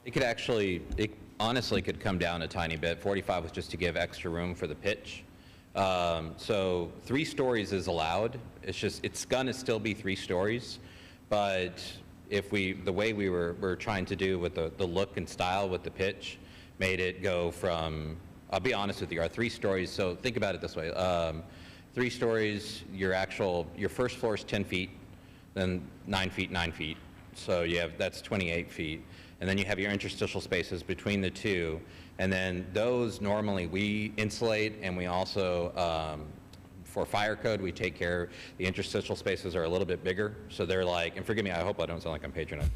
E: It could actually, it honestly could come down a tiny bit. 45 was just to give extra room for the pitch. So 3 stories is allowed. It's just, it's gonna still be 3 stories, but if the way we're trying to do with the look and style with the pitch, made it go from, I'll be honest with you, our 3 stories, so think about it this way. 3 stories, your first floor is 10 feet, then 9 feet, 9 feet. So that's 28 feet. And then you have your interstitial spaces between the 2. And then those normally we insulate, and we also, for fire code, we take care, the interstitial spaces are a little bit bigger. So they're like, and forgive me, I hope I don't sound like I'm patronizing.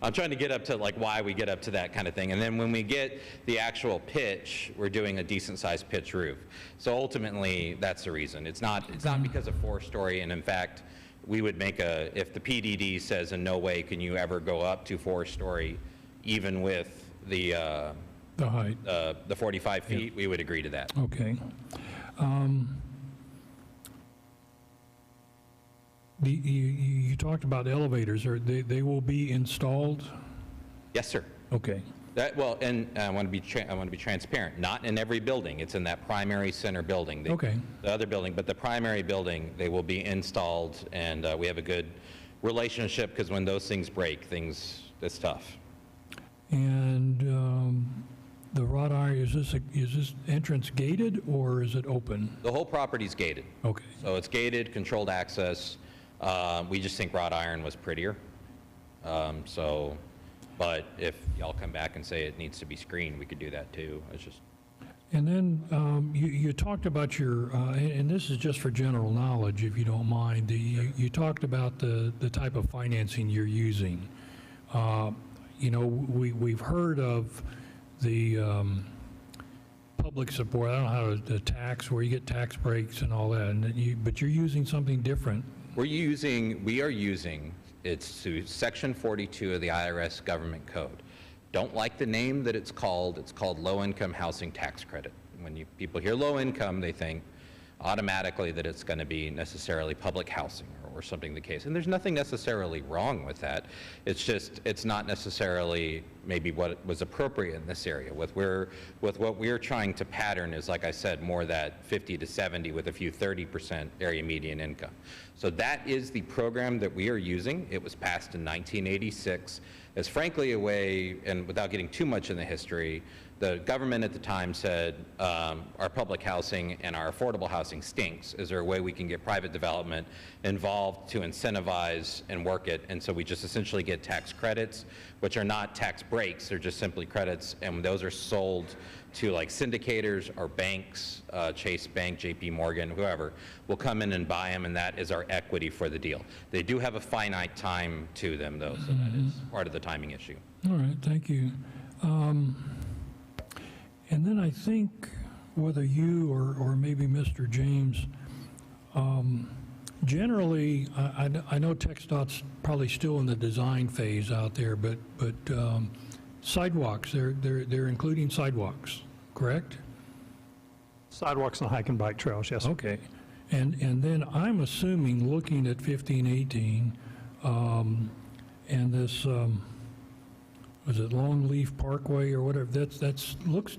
E: I'm trying to get up to like why we get up to that kind of thing. And then when we get the actual pitch, we're doing a decent sized pitch roof. So ultimately, that's the reason. It's not because of 4-story, and in fact, we would make if the PDD says in no way can you ever go up to 4-story, even with the
A: height,
E: the 45 feet, we would agree to that.
A: Okay. You talked about elevators. They will be installed?
E: Yes, sir.
A: Okay.
E: Well, and I want to be transparent. Not in every building. It's in that primary center building.
A: Okay.
E: The other building, but the primary building, they will be installed, and we have a good relationship because when those things break, it's tough.
A: And the wrought iron, is this entrance gated or is it open?
E: The whole property's gated.
A: Okay.
E: So it's gated, controlled access. We just think wrought iron was prettier. But if y'all come back and say it needs to be screened, we could do that too. It's just.
A: And then you talked about your, and this is just for general knowledge, if you don't mind, you talked about the type of financing you're using. You know, we've heard of the public support, I don't know how the tax, where you get tax breaks and all that, but you're using something different.
E: We are using, it's to Section 42 of the IRS Government Code. Don't like the name that it's called Low Income Housing Tax Credit. When people hear low income, they think automatically that it's going to be necessarily public housing or something the case. And there's nothing necessarily wrong with that. It's just, it's not necessarily maybe what was appropriate in this area. With what we're trying to pattern is, like I said, more that 50 to 70 with a few 30% area median income. So that is the program that we are using. It was passed in 1986 as frankly a way, and without getting too much in the history, the government at the time said, our public housing and our affordable housing stinks. Is there a way we can get private development involved to incentivize and work it? And so we just essentially get tax credits, which are not tax breaks, they're just simply credits, and those are sold to like syndicators or banks, Chase Bank, JP Morgan, whoever, will come in and buy them, and that is our equity for the deal. They do have a finite time to them, though, so that is part of the timing issue.
A: All right, thank you. And then I think whether you or maybe Mr. James, generally, I know TxDOT's probably still in the design phase out there, but sidewalks, they're including sidewalks, correct?
D: Sidewalks and hike and bike trails, yes.
A: Okay. And then I'm assuming, looking at 1518, and this, was it Longleaf Parkway or whatever, that's looks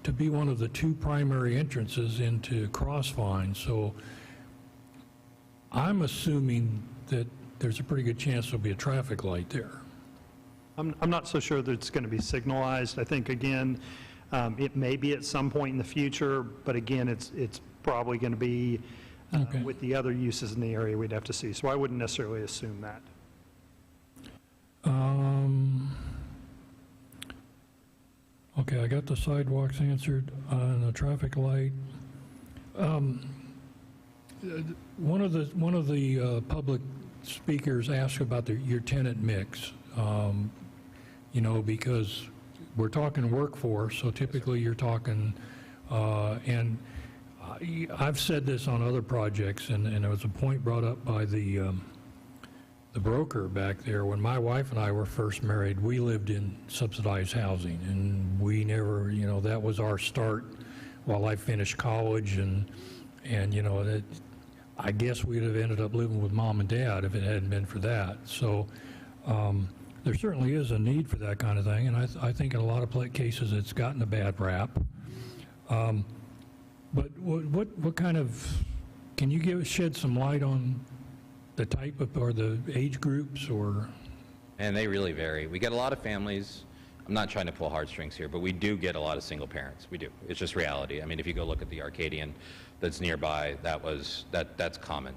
A: to be one of the 2 primary entrances into Crossvine. So I'm assuming that there's a pretty good chance there'll be a traffic light there.
D: I'm not so sure that it's going to be signalized. I think, again, it may be at some point in the future, but again, it's probably going to be with the other uses in the area we'd have to see. So I wouldn't necessarily assume that.
A: Okay, I got the sidewalks answered, and the traffic light. One of the public speakers asked about your tenant mix. You know, because we're talking workforce, so typically you're talking, and I've said this on other projects, and there was a point brought up by the the broker back there, when my wife and I were first married, we lived in subsidized housing, and we never, you know, that was our start while I finished college, and you know, that, I guess we'd have ended up living with mom and dad if it hadn't been for that. So there certainly is a need for that kind of thing, and I think in a lot of cases it's gotten a bad rap. But what kind of, can you shed some light on the type of, or the age groups, or?
E: And they really vary. We get a lot of families. I'm not trying to pull heartstrings here, but we do get a lot of single parents. We do. It's just reality. I mean, if you go look at the Arcadian that's nearby, that's common.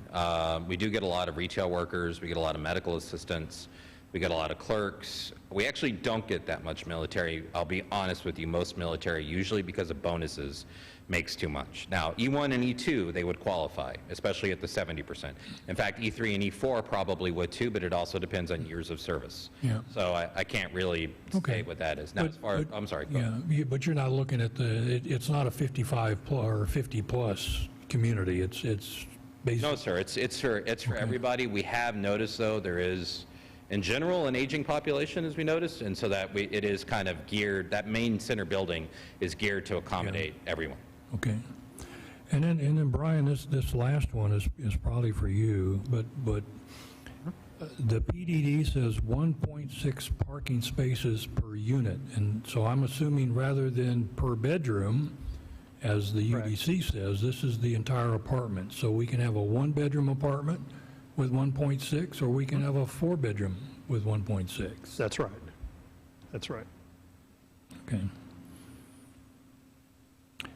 E: We do get a lot of retail workers. We get a lot of medical assistants. We get a lot of clerks. We actually don't get that much military. I'll be honest with you, most military, usually because of bonuses, makes too much. Now, E1 and E2, they would qualify, especially at the 70%. In fact, E3 and E4 probably would too, but it also depends on years of service.
A: Yeah.
E: So I can't really say what that is. Now, as far as, I'm sorry. Go ahead.
A: Yeah, but you're not looking at it's not a 55 plus or 50 plus community. It's basically.
E: No, sir. It's for everybody. We have noticed, though, there is, in general, an aging population, as we noticed, and so that it is kind of geared, that main center building is geared to accommodate everyone.
A: Okay. And then Brian, this last one is probably for you, but the PDD says 1.6 parking spaces per unit, and so I'm assuming rather than per bedroom, as the UDC says, this is the entire apartment. So we can have a one-bedroom apartment with 1.6, or we can have a four-bedroom with 1.6.
D: That's right. That's right.
A: Okay.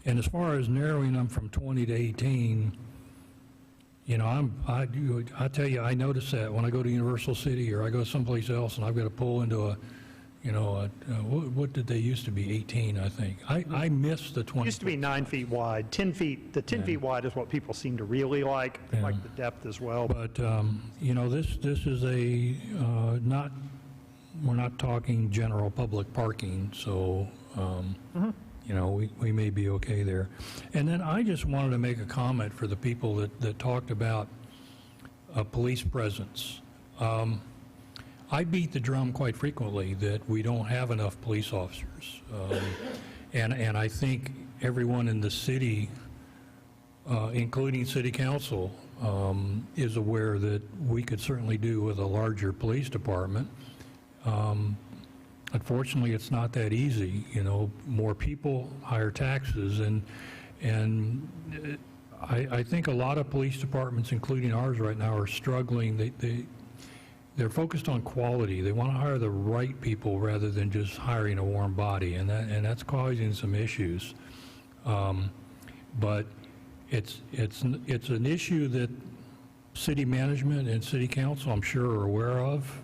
A: And as far as narrowing them from 20 to 18, you know, I tell you, I notice that when I go to Universal City or I go someplace else and I've got to pull into what did they used to be, 18, I think. I miss the 20.
D: It used to be 9 feet wide. 10 feet, the 10 feet wide is what people seem to really like. They like the depth as well.
A: But, you know, this is a, we're not talking general public parking, so, you know, we may be okay there. And then I just wanted to make a comment for the people that talked about police presence. I beat the drum quite frequently that we don't have enough police officers. And I think everyone in the city, including city council, is aware that we could certainly do with a larger police department. Unfortunately, it's not that easy. You know, more people, higher taxes, and I think a lot of police departments, including ours right now, are struggling. They're focused on quality. They want to hire the right people rather than just hiring a warm body, and that's causing some issues. But it's an issue that city management and city council, I'm sure, are aware of.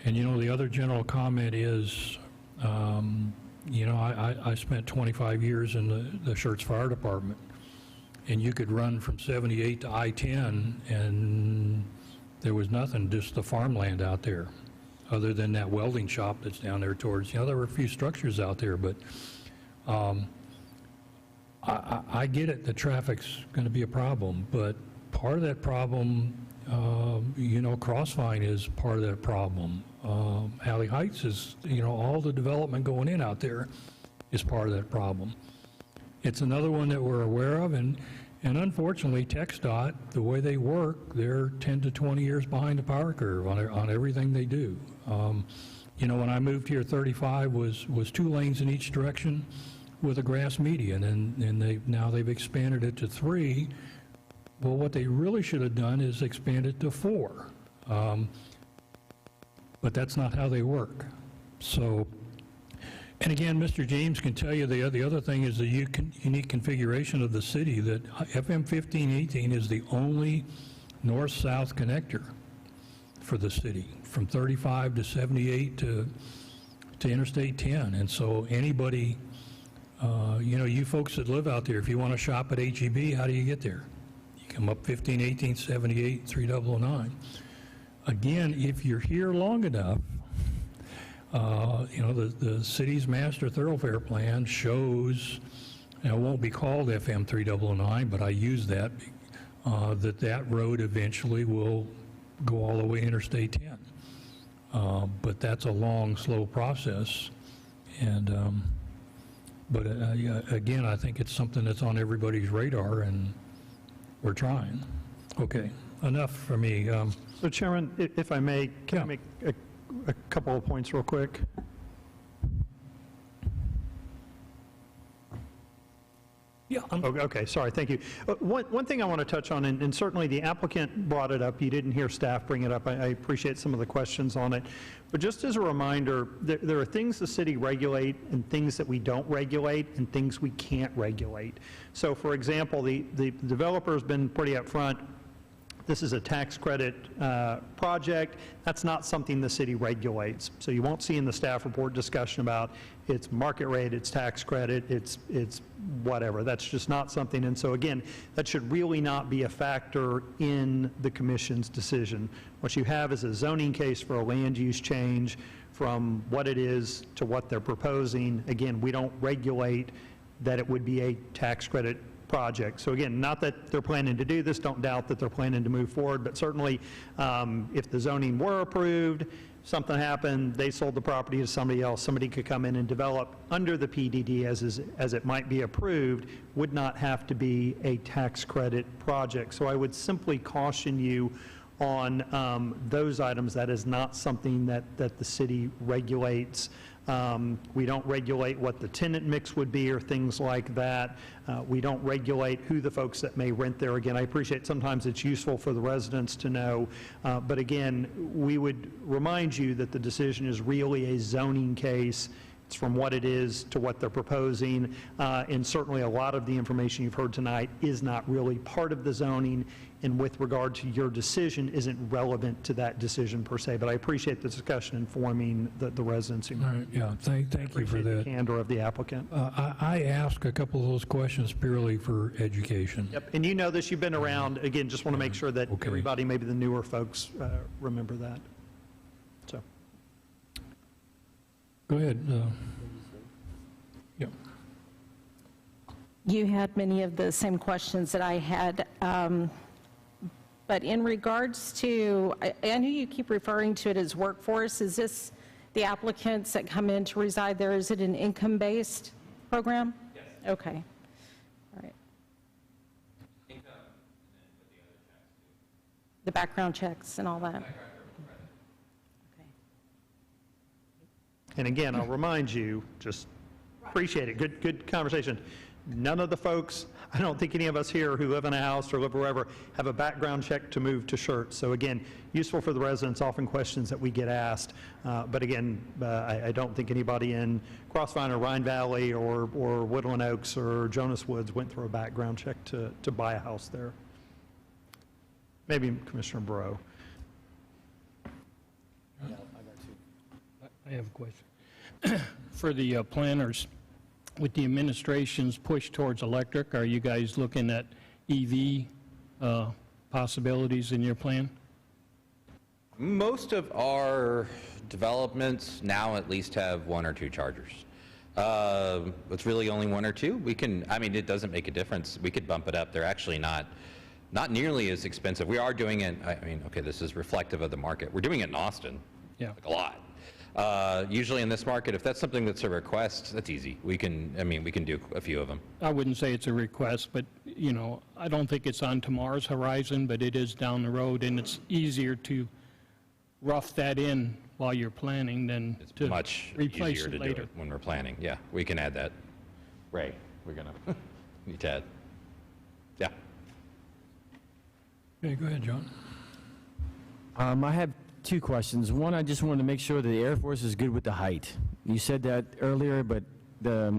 A: And you know, the other general comment is, you know, I spent 25 years in the Schertz Fire Department. And you could run from 78 to I-10, and there was nothing, just the farmland out there, other than that welding shop that's down there towards, you know, there were a few structures out there, but I get it, the traffic's going to be a problem, but part of that problem, you know, Crossvine is part of that problem. Alley Heights is, you know, all the development going in out there is part of that problem. It's another one that we're aware of, and unfortunately, TxDOT, the way they work, they're 10 to 20 years behind the power curve on everything they do. You know, when I moved here, 35 was 2 lanes in each direction with a grass median, and now they've expanded it to 3. Well, what they really should have done is expand it to 4. But that's not how they work. So. And again, Mr. James can tell you the other thing is the unique configuration of the city, that FM 1518 is the only north-south connector for the city, from 35 to 78 to Interstate 10. And so anybody, you know, you folks that live out there, if you want to shop at H-E-B, how do you get there? You come up 1518, 78, 3009. Again, if you're here long enough, you know, the city's master thoroughfare plan shows, and it won't be called FM 3009, but I use that that road eventually will go all the way Interstate 10. But that's a long, slow process. And, yeah, again, I think it's something that's on everybody's radar, and we're trying. Okay, enough for me.
D: So Chairman, if I may, can
A: Yeah.
D: I make a couple of points real quick?
A: Yeah,
D: Okay, sorry, thank you. One thing I want to touch on, and certainly the applicant brought it up, you didn't hear staff bring it up, I appreciate some of the questions on it, but just as a reminder, there are things the city regulate and things that we don't regulate and things we can't regulate. So for example, the developer's been pretty upfront. This is a tax credit project. That's not something the city regulates. So you won't see in the staff report discussion about its market rate, its tax credit, it's whatever. That's just not something. And so again, that should really not be a factor in the commission's decision. What you have is a zoning case for a land use change from what it is to what they're proposing. Again, we don't regulate that it would be a tax credit project. So again, not that they're planning to do this, don't doubt that they're planning to move forward, but certainly if the zoning were approved, something happened, they sold the property to somebody else, somebody could come in and develop under the PDD as it might be approved, would not have to be a tax credit project. So I would simply caution you on those items. That is not something that the city regulates. We don't regulate what the tenant mix would be or things like that. We don't regulate who the folks that may rent there. Again, I appreciate sometimes it's useful for the residents to know, but again, we would remind you that the decision is really a zoning case. It's from what it is to what they're proposing, and certainly a lot of the information you've heard tonight is not really part of the zoning, and with regard to your decision isn't relevant to that decision per se, but I appreciate the discussion informing the residents.
A: all right, yeah, thank you for
D: The
A: that.
D: candor of the applicant.
A: I ask a couple of those questions purely for education.
D: Yep, and you know this, you've been around, again, just want to make sure that
A: Okay.
D: everybody, maybe the newer folks, remember that. So.
A: Go ahead. Yeah.
N: You had many of the same questions that I had, but in regards to, I know you keep referring to it as workforce. Is this the applicants that come in to reside there? Is it an income-based program? Yes. Okay. All right. Income, and then with the other checks too. The background checks and all that? Okay.
D: And again, I'll remind you, just appreciate it, good conversation. None of the folks, I don't think any of us here who live in a house or live wherever have a background check to move to Schertz. So again, useful for the residents, often questions that we get asked. But again, I don't think anybody in Crossvine or Rhine Valley or Woodland Oaks or Jonas Woods went through a background check to buy a house there. Maybe Commissioner Breaux.
B: I have a question. For the planners, with the administration's push towards electric, are you guys looking at EV possibilities in your plan?
E: Most of our developments now at least have one or two chargers. It's really only one or two. We can, I mean, it doesn't make a difference. We could bump it up. They're actually not nearly as expensive. We are doing it, I mean, okay, this is reflective of the market. We're doing it in Austin.
B: Yeah.
E: Like a lot. Usually in this market, if that's something that's a request, that's easy. We can do a few of them.
B: I wouldn't say it's a request, but, you know, I don't think it's on tomorrow's horizon, but it is down the road, and it's easier to rough that in while you're planning than
E: It's
B: to
E: much
B: replace
E: easier
B: it
E: to do
B: later.
E: it when we're planning. Yeah, we can add that. Ray, we're gonna need to add. Yeah.
A: Okay, go ahead, John.
O: I have two questions. One, I just wanted to make sure that the Air Force is good with the height. You said that earlier, but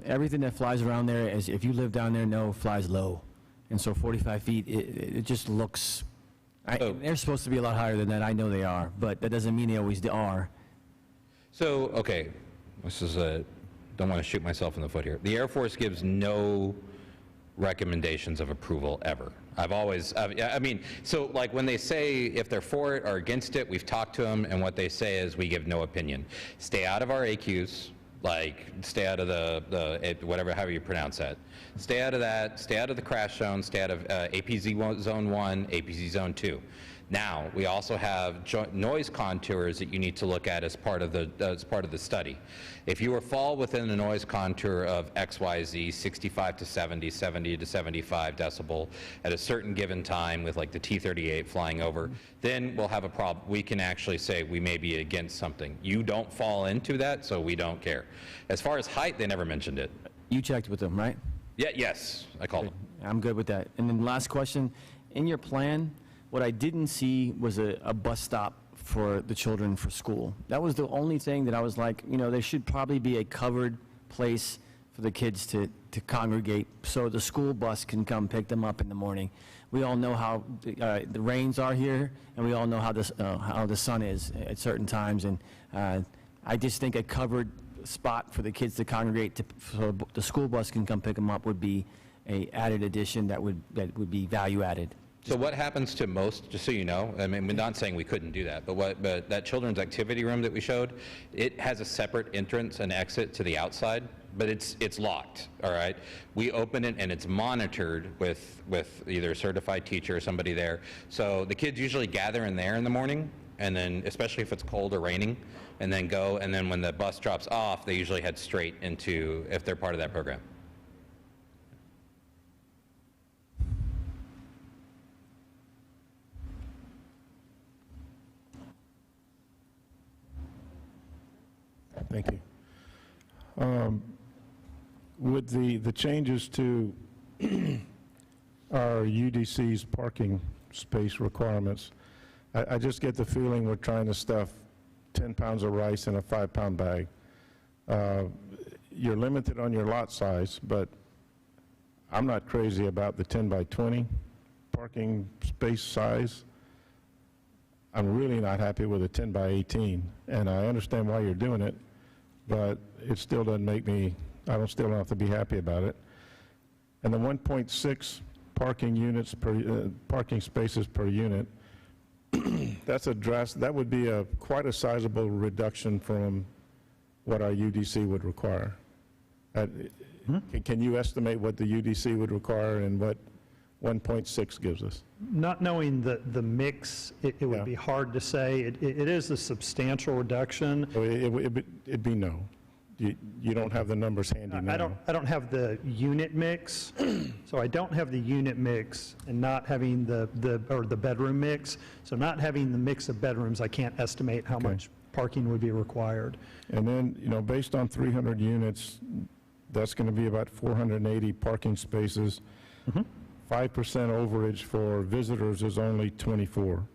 O: everything that flies around there, as if you live down there, flies low. And so 45 feet, it just looks, they're supposed to be a lot higher than that. I know they are, but that doesn't mean they always are.
E: So, okay, this is don't want to shoot myself in the foot here. The Air Force gives no recommendations of approval ever. I mean, so like when they say if they're for it or against it, we've talked to them, and what they say is we give no opinion. Stay out of our AQs. Like, stay out of whatever, however you pronounce that. Stay out of that, stay out of the crash zone, stay out of APZ Zone 1, APZ Zone 2. Now, we also have noise contours that you need to look at as part of the study. If you fall within a noise contour of XYZ, 65 to 70, 70 to 75 decibel at a certain given time with like the T-38 flying over, then we'll have a problem. We can actually say we may be against something. You don't fall into that, so we don't care. As far as height, they never mentioned it.
O: You checked with them, right?
E: Yeah, yes, I called them.
O: I'm good with that. And then last question, in your plan, what I didn't see was a bus stop for the children for school. That was the only thing that I was like, you know, there should probably be a covered place for the kids to congregate so the school bus can come pick them up in the morning. We all know how the rains are here, and we all know how the sun is at certain times, and I just think a covered spot for the kids to congregate so the school bus can come pick them up would be a added addition that would be value added.
E: So what happens to most, just so you know, I mean, we're not saying we couldn't do that, but that children's activity room that we showed, it has a separate entrance and exit to the outside, but it's locked, all right? We open it and it's monitored with either a certified teacher or somebody there. So the kids usually gather in there in the morning, and then, especially if it's cold or raining, and then go, and then when the bus drops off, they usually head straight into, if they're part of that program.
P: Thank you. With the changes to our UDC's parking space requirements, I just get the feeling we're trying to stuff 10 pounds of rice in a 5-pound bag. You're limited on your lot size, but I'm not crazy about the 10 by 20 parking space size. I'm really not happy with a 10 by 18, and I understand why you're doing it, but it still doesn't make me, still don't have to be happy about it. And the 1.6 parking units per, parking spaces per unit, that would be quite a sizable reduction from what our UDC would require. Can you estimate what the UDC would require and what 1.6 gives us?
D: Not knowing the mix, it would be hard to say. It is a substantial reduction.
P: So it'd be no. You don't have the numbers handy now.
D: I don't have the unit mix, so I don't have the unit mix and not having the bedroom mix. So not having the mix of bedrooms, I can't estimate how much parking would be required.
P: And then, based on 300 units, that's going to be about 480 parking spaces. 5% overage for visitors is only 24.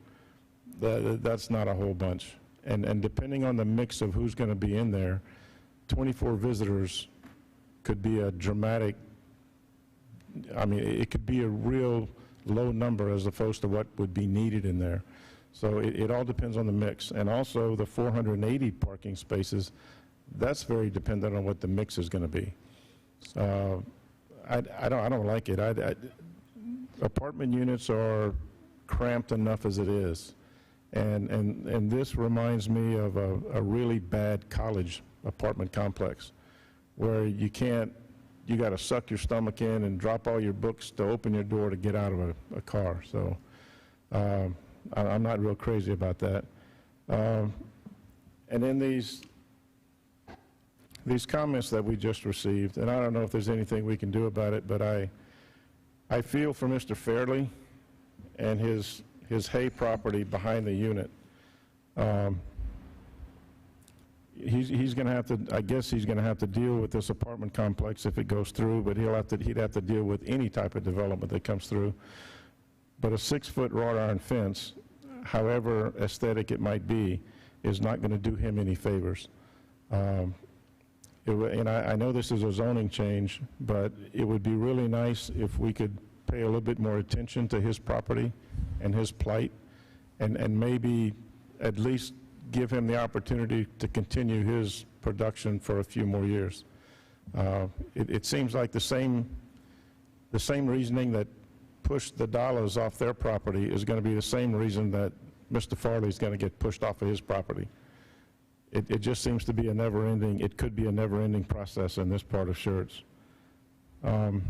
P: That's not a whole bunch. And depending on the mix of who's going to be in there, 24 visitors could be a dramatic, it could be a real low number as opposed to what would be needed in there. So it all depends on the mix. And also the 480 parking spaces, that's very dependent on what the mix is going to be. I don't like it. Apartment units are cramped enough as it is. And this reminds me of a really bad college apartment complex where you got to suck your stomach in and drop all your books to open your door to get out of a car. So I'm not real crazy about that. And then these comments that we just received, and I don't know if there's anything we can do about it, but I feel for Mr. Fairley and his hay property behind the unit. He's going to have to, I guess he's going to have to deal with this apartment complex if it goes through, but he'd have to deal with any type of development that comes through. But a 6-foot wrought iron fence, however aesthetic it might be, is not going to do him any favors. And I know this is a zoning change, but it would be really nice if we could pay a little bit more attention to his property and his plight, and maybe at least give him the opportunity to continue his production for a few more years. It seems like the same reasoning that pushed the dollars off their property is going to be the same reason that Mr. Farley's going to get pushed off of his property. it just seems to be a never-ending, it could be a never-ending process in this part of Schertz. The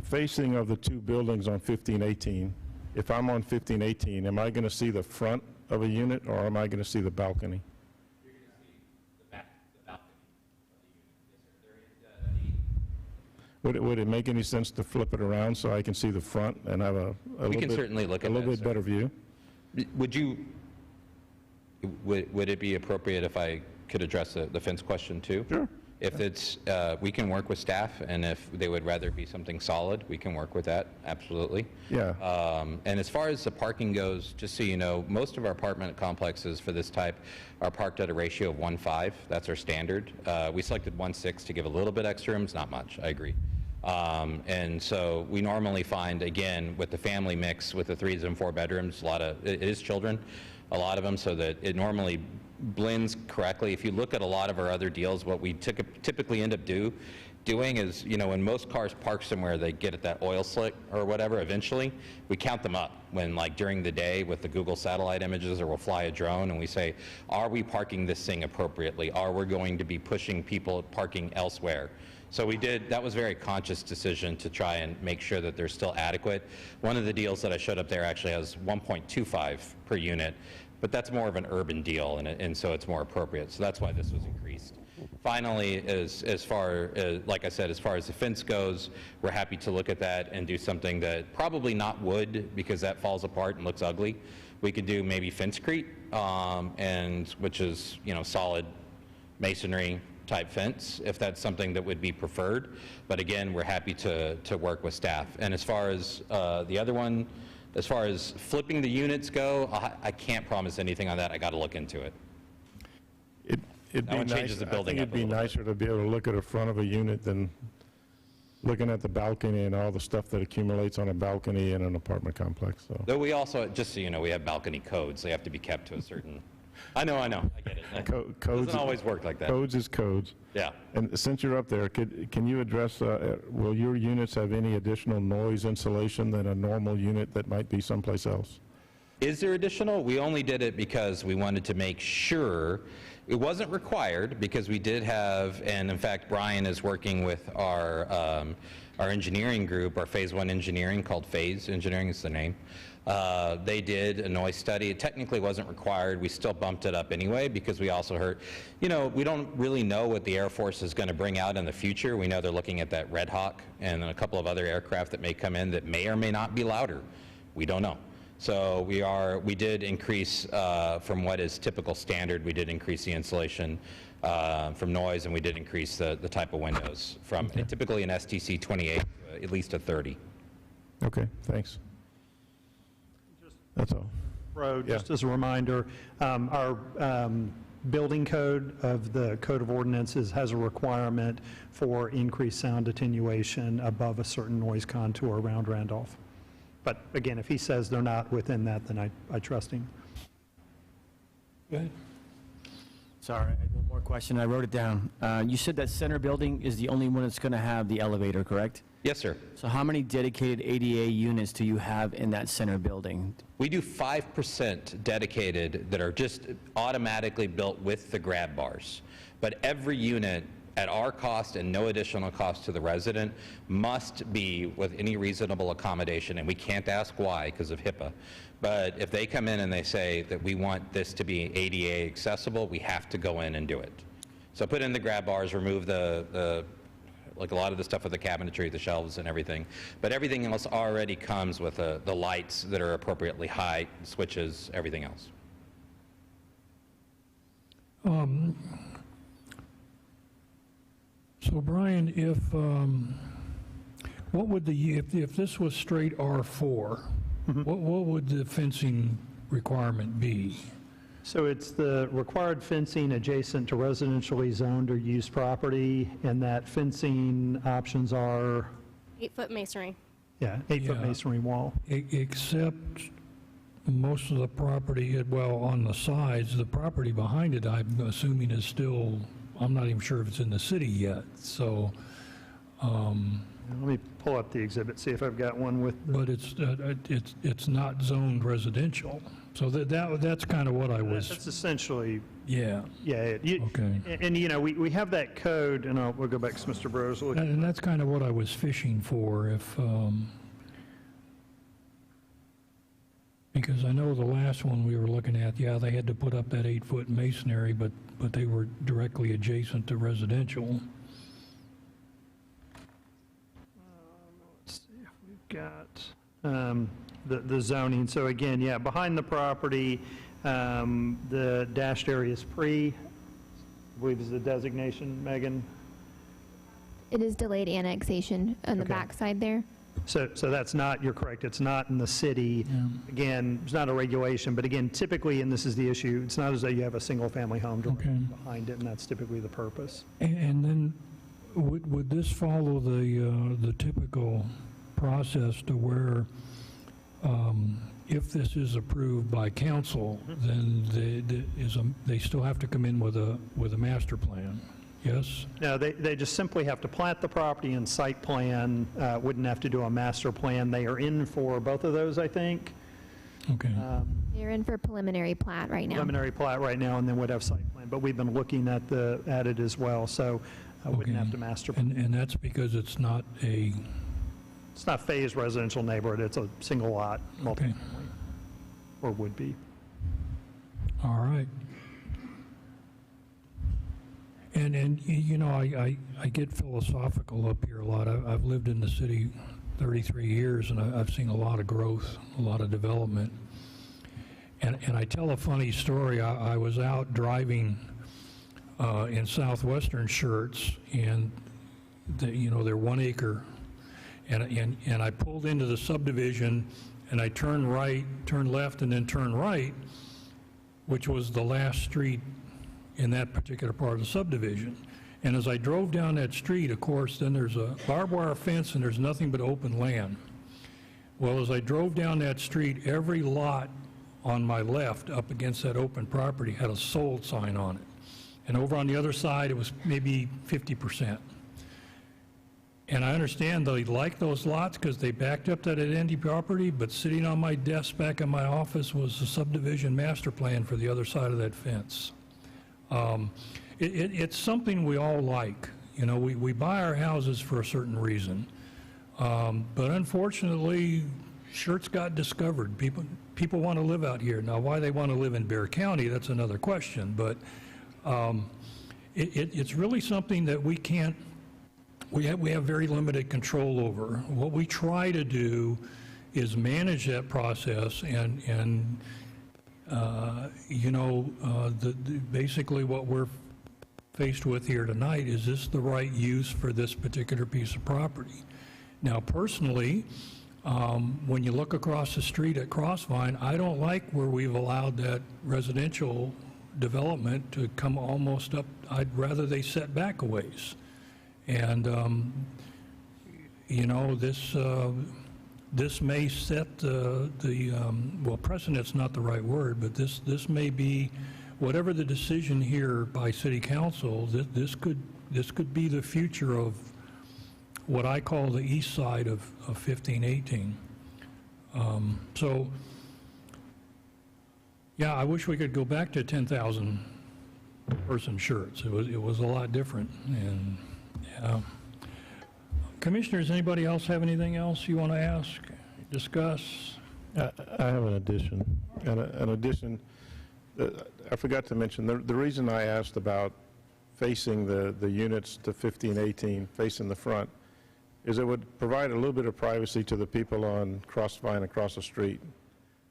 P: facing of the two buildings on 1518, if I'm on 1518, am I going to see the front of a unit, or am I going to see the balcony?
E: You're going to see the balcony of the unit.
P: Would it make any sense to flip it around so I can see the front and have a
E: We can certainly look at
P: a little
E: that,
P: bit
E: sir.
P: better view?
E: Would it be appropriate if I could address the fence question too?
P: Sure.
E: If it's, we can work with staff, and if they would rather be something solid, we can work with that, absolutely.
P: Yeah.
E: And as far as the parking goes, just so you know, most of our apartment complexes for this type are parked at a ratio of 1:5. That's our standard. We selected 1:6 to give a little bit extra room. It's not much, I agree. And so we normally find, again, with the family mix, with the 3s and 4 bedrooms, it is children, a lot of them, so that it normally blends correctly. If you look at a lot of our other deals, what we typically end up doing is, when most cars park somewhere, they get at that oil slick or whatever eventually, we count them up when, like, during the day with the Google satellite images, or we'll fly a drone and we say, are we parking this thing appropriately? Are we going to be pushing people parking elsewhere? So that was a very conscious decision to try and make sure that they're still adequate. One of the deals that I showed up there actually has 1.25 per unit, but that's more of an urban deal, and so it's more appropriate. So that's why this was increased. Finally, as far as, like I said, as far as the fence goes, we're happy to look at that and do something that probably not wood, because that falls apart and looks ugly. We could do maybe fencecrete, which is, solid masonry type fence, if that's something that would be preferred. But again, we're happy to work with staff. And as far as the other one, as far as flipping the units go, I can't promise anything on that. I got to look into it.
P: It'd
E: That
P: be
E: one
P: nice.
E: changes the
P: I
E: building
P: think
E: up a
P: it'd be
E: little
P: nicer to be able to look at the front of a unit than looking at the balcony and all the stuff that accumulates on a balcony in an apartment complex. So.
E: Though we also, just so you know, we have balcony codes. They have to be kept to a certain. I know, I get it.
P: Codes
E: doesn't always work like that.
P: Codes is codes.
E: Yeah.
P: And since you're up there, can you address, will your units have any additional noise insulation than a normal unit that might be someplace else?
E: Is there additional? We only did it because we wanted to make sure. It wasn't required, because we did have, and in fact, Brian is working with our engineering group, our Phase 1 engineering, called Phase Engineering is the name. They did a noise study. It technically wasn't required. We still bumped it up anyway, because we also heard, we don't really know what the Air Force is going to bring out in the future. We know they're looking at that Red Hawk and a couple of other aircraft that may come in that may or may not be louder. We don't know. So we did increase from what is typical standard. We did increase the insulation from noise, and we did increase the type of windows from typically an STC 28 to at least a 30.
P: Okay, thanks. That's all.
Q: Road, just as a reminder, our building code of the Code of Ordinances has a requirement for increased sound attenuation above a certain noise contour around Randolph. But again, if he says they're not within that, then I trust him.
A: Go ahead.
O: Sorry, I had one more question. I wrote it down. You said that center building is the only one that's going to have the elevator, correct?
E: Yes, sir.
O: So how many dedicated ADA units do you have in that center building?
E: We do 5% dedicated that are just automatically built with the grab bars. But every unit, at our cost and no additional cost to the resident, must be with any reasonable accommodation, and we can't ask why because of HIPAA. But if they come in and they say that we want this to be ADA accessible, we have to go in and do it. So put in the grab bars, remove like a lot of the stuff with the cabinetry, the shelves and everything. But everything else already comes with the lights that are appropriately high, switches, everything else.
A: So Brian, what would if this was straight R4, what would the fencing requirement be?
Q: So it's the required fencing adjacent to residentially zoned or used property, and that fencing options are?
L: 8-foot masonry.
Q: Yeah, 8-foot masonry wall.
A: Except most of the property, well, on the sides, the property behind it, I'm assuming is still, I'm not even sure if it's in the city yet, so.
Q: Let me pull up the exhibit, see if I've got one with,
A: But it's not zoned residential. So that's kind of what I was,
Q: that's essentially,
A: yeah.
Q: yeah.
A: Okay.
Q: And, you know, we have that code, and we'll go back to Mr. Bros.
A: And that's kind of what I was fishing for, if, because I know the last one we were looking at, yeah, they had to put up that 8-foot masonry, but they were directly adjacent to residential.
Q: Let's see if we've got the zoning. So again, yeah, behind the property, the dashed area is I believe is the designation, Megan?
R: It is delayed annexation on the
Q: Okay.
R: backside there.
Q: So that's not, you're correct, it's not in the city. Again, it's not a regulation, but again, typically, and this is the issue, it's not as though you have a single-family home directly behind it, and that's typically the purpose.
A: And then, would this follow the typical process to where, if this is approved by council, then they still have to come in with a master plan? Yes?
Q: No, they just simply have to plat the property and site plan, wouldn't have to do a master plan. They are in for both of those, I think.
A: Okay.
R: They're in for preliminary plat right now.
Q: Preliminary plat right now, and then would have site plan. But we've been looking at it as well, so I wouldn't have to master plan.
A: And that's because it's not a...
Q: It's not phased residential neighborhood, it's a single lot, multifamily, or would be.
A: All right. And you know, I get philosophical up here a lot. I've lived in the city 33 years, and I've seen a lot of growth, a lot of development. And I tell a funny story. I was out driving in southwestern Schertz, and they're 1 acre, and I pulled into the subdivision, and I turned left, and then turned right, which was the last street in that particular part of the subdivision. And as I drove down that street, of course, then there's a barbed wire fence and there's nothing but open land. Well, as I drove down that street, every lot on my left up against that open property had a sold sign on it. And over on the other side, it was maybe 50%. And I understand they like those lots because they backed up to that empty property, but sitting on my desk back in my office was the subdivision master plan for the other side of that fence. It's something we all like. You know, we buy our houses for a certain reason. But unfortunately, Schertz got discovered. People want to live out here. Now, why they want to live in Bear County, that's another question. But it's really something that we can't, we have very limited control over. What we try to do is manage that process and basically what we're faced with here tonight is this the right use for this particular piece of property? Now, personally, when you look across the street at Crossvine, I don't like where we've allowed that residential development to come almost up. I'd rather they set back a ways. And, this may set well, precedent's not the right word, but this may be, whatever the decision here by City Council, this could be the future of what I call the east side of 1518. So, yeah, I wish we could go back to 10,000 person Schertz. It was a lot different, and yeah. Commissioners, anybody else have anything else you want to ask, discuss?
P: I have an addition. An addition, I forgot to mention, the reason I asked about facing the units to 1518, facing the front, is it would provide a little bit of privacy to the people on Crossvine across the street.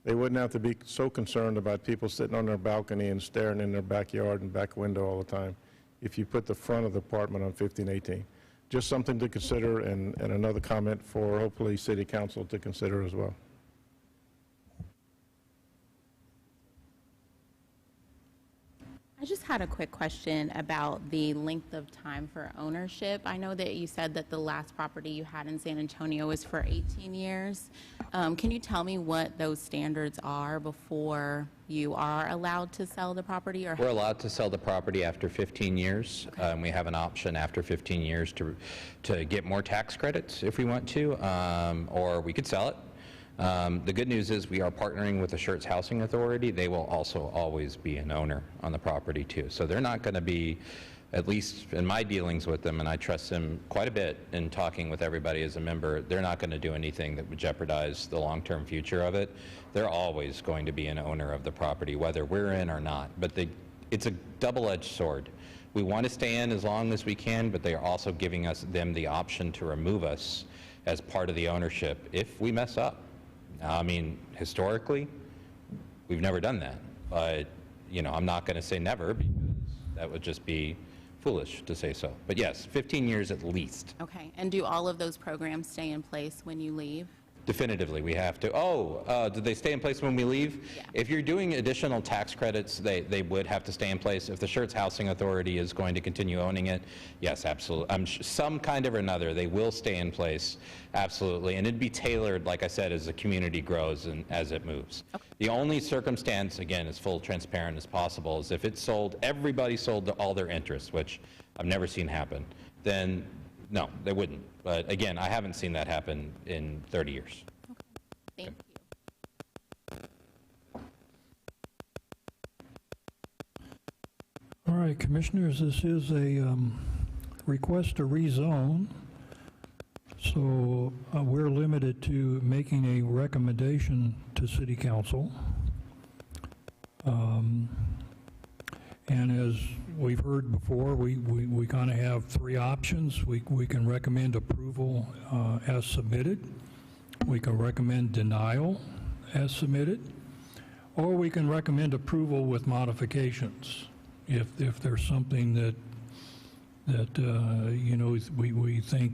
P: They wouldn't have to be so concerned about people sitting on their balcony and staring in their backyard and back window all the time if you put the front of the apartment on 1518. Just something to consider, and another comment for hopefully City Council to consider as well.
S: I just had a quick question about the length of time for ownership. I know that you said that the last property you had in San Antonio was for 18 years. Can you tell me what those standards are before you are allowed to sell the property? Or
E: We're allowed to sell the property after 15 years. We have an option after 15 years to get more tax credits if we want to, or we could sell it. The good news is we are partnering with the Schertz Housing Authority. They will also always be an owner on the property too. So they're not going to be, at least in my dealings with them, and I trust them quite a bit in talking with everybody as a member, they're not going to do anything that would jeopardize the long-term future of it. They're always going to be an owner of the property, whether we're in or not. But it's a double-edged sword. We want to stay in as long as we can, but they are also giving them the option to remove us as part of the ownership if we mess up. Now, I mean, historically, we've never done that. But, you know, I'm not going to say never because that would just be foolish to say so. But yes, 15 years at least.
S: Okay, and do all of those programs stay in place when you leave?
E: Definitively, we have to. Do they stay in place when we leave?
S: Yeah.
E: If you're doing additional tax credits, they would have to stay in place. If the Schertz Housing Authority is going to continue owning it, yes, absolutely. Some kind of or another, they will stay in place, absolutely. And it'd be tailored, like I said, as the community grows and as it moves. Okay. The only circumstance, again, as full transparent as possible, is if it's sold, everybody sold all their interests, which I've never seen happen, then no, they wouldn't. But again, I haven't seen that happen in 30 years.
S: Thank you.
A: All right, Commissioners, this is a request to rezone. So we're limited to making a recommendation to City Council. And as we've heard before, we kind of have three options. We can recommend approval as submitted. We can recommend denial as submitted. Or we can recommend approval with modifications if there's something that you know, we think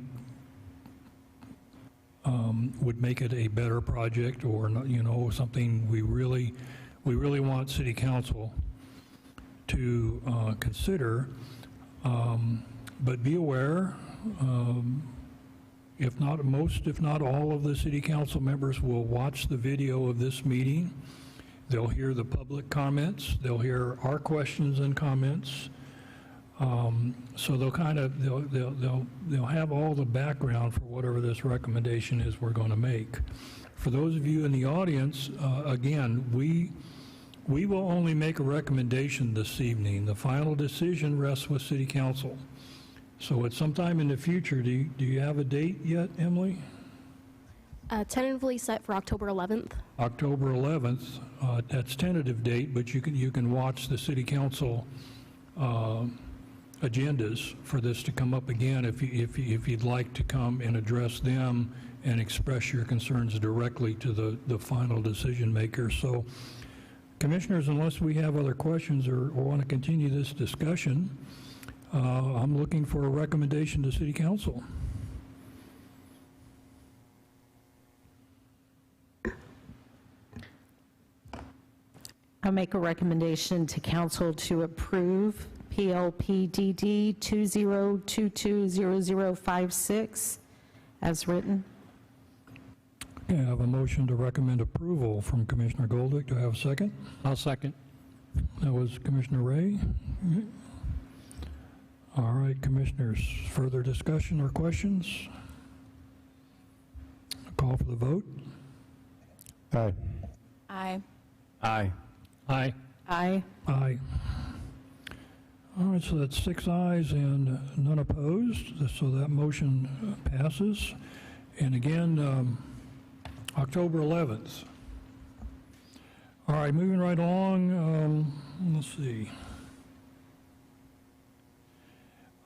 A: would make it a better project, or you know, something we really want City Council to consider. But be aware, if not all of the City Council members will watch the video of this meeting. They'll hear the public comments. They'll hear our questions and comments. So they'll have all the background for whatever this recommendation is we're going to make. For those of you in the audience, again, we will only make a recommendation this evening. The final decision rests with City Council. So at some time in the future, do you have a date yet, Emily?
T: Tentatively set for October 11th.
A: October 11th, that's tentative date, but you can watch the City Council agendas for this to come up again if you'd like to come and address them and express your concerns directly to the final decision maker. So, Commissioners, unless we have other questions or want to continue this discussion, I'm looking for a recommendation to City Council.
N: I'll make a recommendation to council to approve PLPDD 20220056 as written.
A: Okay, I have a motion to recommend approval from Commissioner Goldick. Do I have a second?
B: I'll second.
A: That was Commissioner Ray. All right, Commissioners, further discussion or questions? Call for the vote.
P: Aye.
S: Aye.
O: Aye.
B: Aye.
N: Aye.
A: Aye. All right, so that's 6 ayes and none opposed, so that motion passes. And again, October 11th. All right, moving right along, let's see.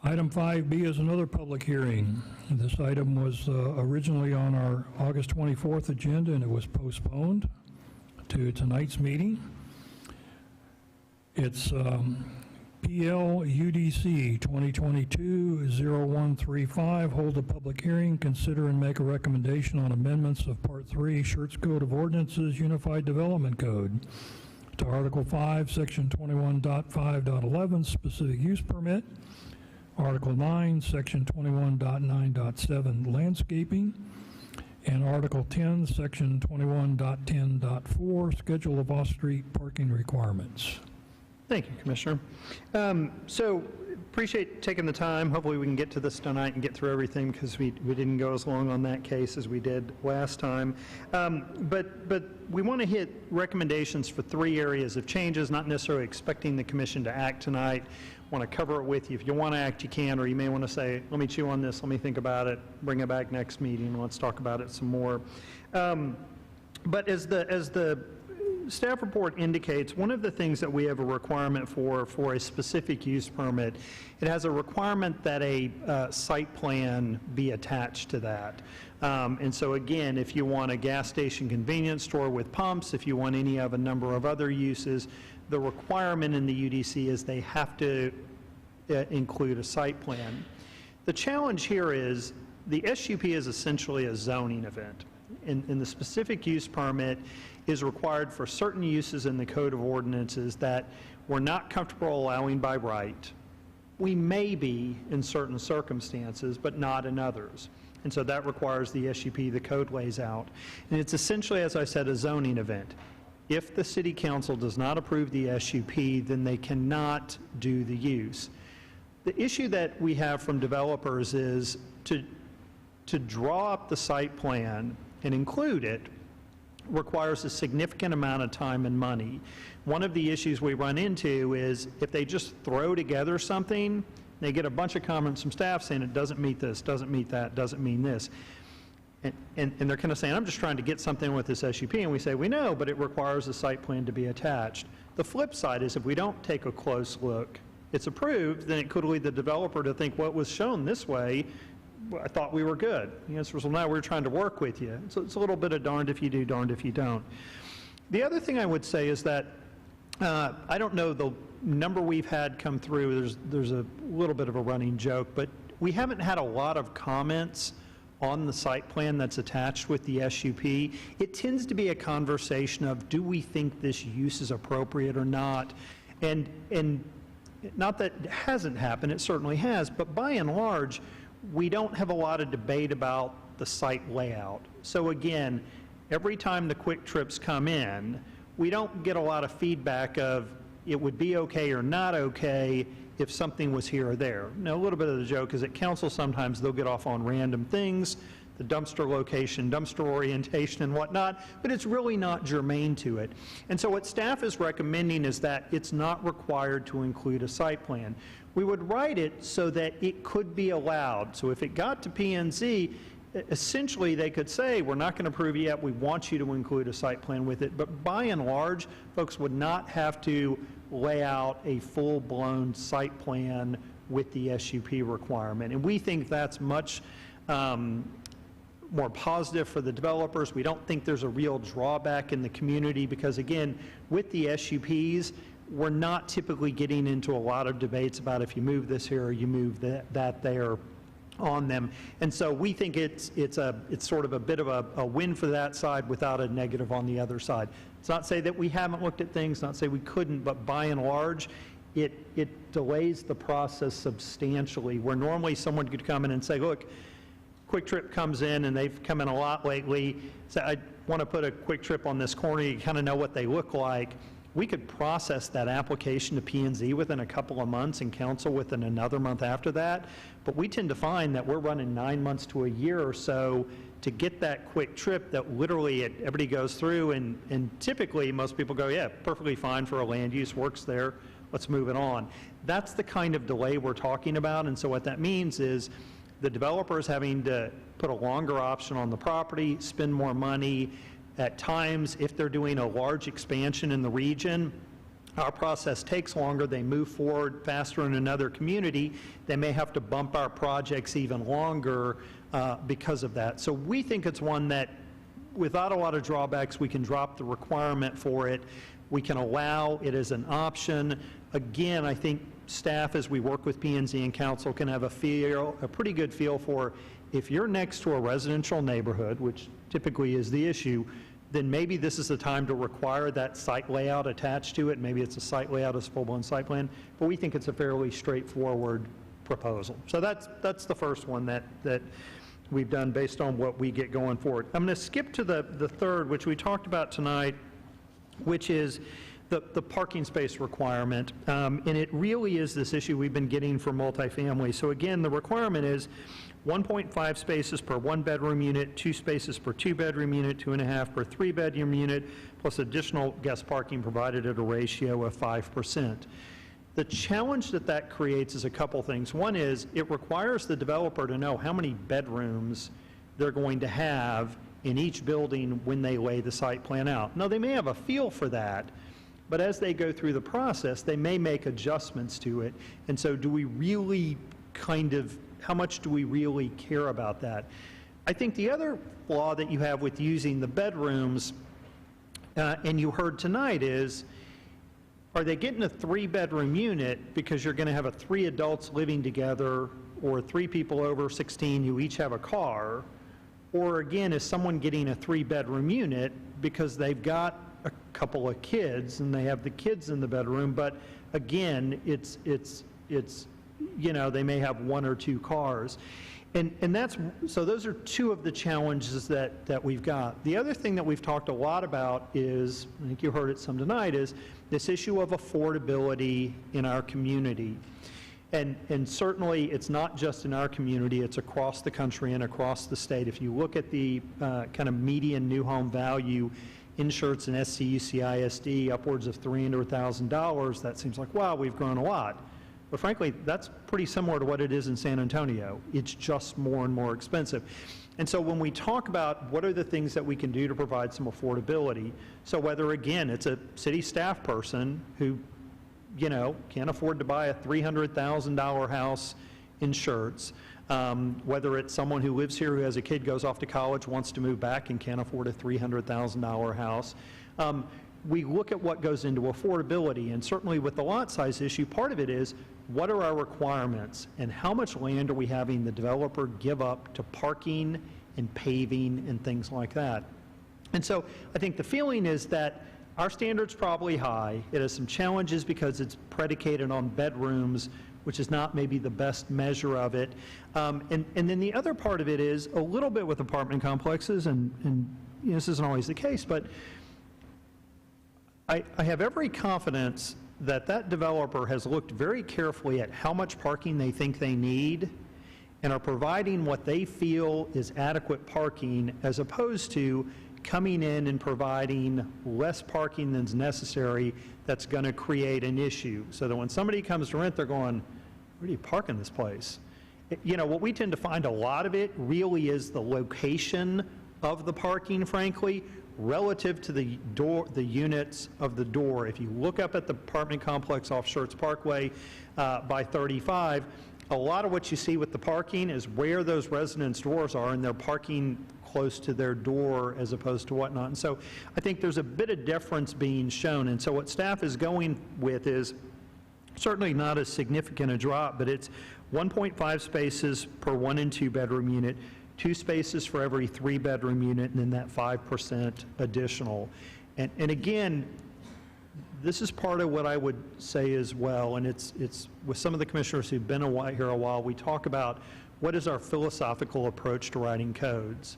A: Item 5B is another public hearing. This item was originally on our August 24th agenda, and it was postponed to tonight's meeting. It's PLUDC 2022-0135, hold a public hearing, consider and make a recommendation on amendments of Part 3, Schertz Code of Ordinances, Unified Development Code, to Article 5, Section 21.5.11, Specific Use Permit, Article 9, Section 21.9.7, Landscaping, And Article 10, Section 21.10.4, Schedule of off-street parking requirements.
Q: Thank you, Commissioner. So appreciate taking the time. Hopefully we can get to this tonight and get through everything because we didn't go as long on that case as we did last time. But we want to hit recommendations for 3 areas of changes, not necessarily expecting the commission to act tonight. Want to cover it with you. If you want to act, you can, or you may want to say, let me chew on this, let me think about it, bring it back next meeting, let's talk about it some more. But as the staff report indicates, one of the things that we have a requirement for a specific use permit, it has a requirement that a site plan be attached to that. And so again, if you want a gas station convenience store with pumps, if you want any of a number of other uses, the requirement in the UDC is they have to include a site plan. The challenge here is the SUP is essentially a zoning event. And the specific use permit is required for certain uses in the Code of Ordinances that we're not comfortable allowing by right. We may be in certain circumstances, but not in others. And so that requires the SUP the code lays out. And it's essentially, as I said, a zoning event. If the City Council does not approve the SUP, then they cannot do the use. The issue that we have from developers is to draw up the site plan and include it requires a significant amount of time and money. One of the issues we run into is if they just throw together something, they get a bunch of comments from staff saying it doesn't meet this, doesn't meet that, doesn't mean this. And they're kind of saying, I'm just trying to get something with this SUP. And we say, we know, but it requires a site plan to be attached. The flip side is if we don't take a close look, it's approved, then it could lead the developer to think, well, it was shown this way, I thought we were good. The answer is, well, no, we're trying to work with you. So it's a little bit of darned if you do, darned if you don't. The other thing I would say is that I don't know the number we've had come through. There's a little bit of a running joke, but we haven't had a lot of comments on the site plan that's attached with the SUP. It tends to be a conversation of, do we think this use is appropriate or not? And not that it hasn't happened, it certainly has, but by and large, we don't have a lot of debate about the site layout. So again, every time the quick trips come in, we don't get a lot of feedback of it would be okay or not okay if something was here or there. Now, a little bit of the joke is at council sometimes they'll get off on random things, the dumpster location, dumpster orientation and whatnot, but it's really not germane to it. And so what staff is recommending is that it's not required to include a site plan. We would write it so that it could be allowed. So if it got to P&Z, essentially they could say, we're not going to approve it yet, we want you to include a site plan with it. But by and large, folks would not have to lay out a full-blown site plan with the SUP requirement. And we think that's much more positive for the developers. We don't think there's a real drawback in the community because, again, with the SUPs, we're not typically getting into a lot of debates about if you move this here or you move that there on them. And so we think it's sort of a bit of a win for that side without a negative on the other side. It's not to say that we haven't looked at things, not to say we couldn't, but by and large, it delays the process substantially, where normally someone could come in and say, look, Quick Trip comes in, and they've come in a lot lately, say, I want to put a Quick Trip on this corner, you kind of know what they look like. We could process that application to P&Z within a couple of months and council within another month after that, but we tend to find that we're running 9 months to a year or so to get that Quick Trip that literally everybody goes through, and typically most people go, yeah, perfectly fine for a land use, works there, let's move it on. That's the kind of delay we're talking about, and so what that means is the developer is having to put a longer option on the property, spend more money. At times, if they're doing a large expansion in the region, our process takes longer, they move forward faster in another community, they may have to bump our projects even longer because of that. So we think it's one that, without a lot of drawbacks, we can drop the requirement for it. We can allow it as an option. Again, I think staff, as we work with P&Z and council, can have a pretty good feel for if you're next to a residential neighborhood, which typically is the issue, then maybe this is the time to require that site layout attached to it. Maybe it's a site layout as a full-blown site plan, but we think it's a fairly straightforward proposal. So that's the first one that we've done based on what we get going forward. I'm going to skip to the third, which we talked about tonight, which is the parking space requirement. And it really is this issue we've been getting for multifamily. So again, the requirement is 1.5 spaces per one-bedroom unit, 2 spaces per two-bedroom unit, 2.5 per three-bedroom unit, plus additional guest parking provided at a ratio of 5%. The challenge that creates is a couple things. One is it requires the developer to know how many bedrooms they're going to have in each building when they lay the site plan out. Now, they may have a feel for that, but as they go through the process, they may make adjustments to it. And so do we really how much do we really care about that? I think the other flaw that you have with using the bedrooms, and you heard tonight, is are they getting a 3-bedroom unit because you're going to have 3 adults living together or 3 people over 16 who each have a car? Or again, is someone getting a 3-bedroom unit because they've got a couple of kids and they have the kids in the bedroom, but again, it's they may have 1 or 2 cars. And so those are 2 of the challenges that we've got. The other thing that we've talked a lot about is, I think you heard it some tonight, is this issue of affordability in our community. And certainly it's not just in our community, it's across the country and across the state. If you look at the kind of median new home value in Schertz and SCUCISD, upwards of $300,000, that seems like, wow, we've grown a lot. But frankly, that's pretty similar to what it is in San Antonio. It's just more and more expensive. And so when we talk about what are the things that we can do to provide some affordability, so whether, again, it's a city staff person who, can't afford to buy a $300,000 house in Schertz, whether it's someone who lives here who has a kid, goes off to college, wants to move back and can't afford a $300,000 house, we look at what goes into affordability, and certainly with the lot size issue, part of it is what are our requirements and how much land are we having the developer give up to parking and paving and things like that. And so I think the feeling is that our standard's probably high. It has some challenges because it's predicated on bedrooms, which is not maybe the best measure of it. And then the other part of it is a little bit with apartment complexes, and this isn't always the case, but I have every confidence that developer has looked very carefully at how much parking they think they need and are providing what they feel is adequate parking, as opposed to coming in and providing less parking than's necessary that's going to create an issue. So that when somebody comes to rent, they're going, where do you park in this place? What we tend to find a lot of it really is the location of the parking, frankly, relative to the units of the door. If you look up at the apartment complex off Schertz Parkway by 35, a lot of what you see with the parking is where those residents' doors are, and they're parking close to their door as opposed to whatnot. And so I think there's a bit of difference being shown. And so what staff is going with is certainly not as significant a drop, but it's 1.5 spaces per 1 and 2 bedroom unit, 2 spaces for every 3-bedroom unit, and then that 5% additional. And again, this is part of what I would say as well, and it's with some of the commissioners who've been here a while, we talk about what is our philosophical approach to writing codes.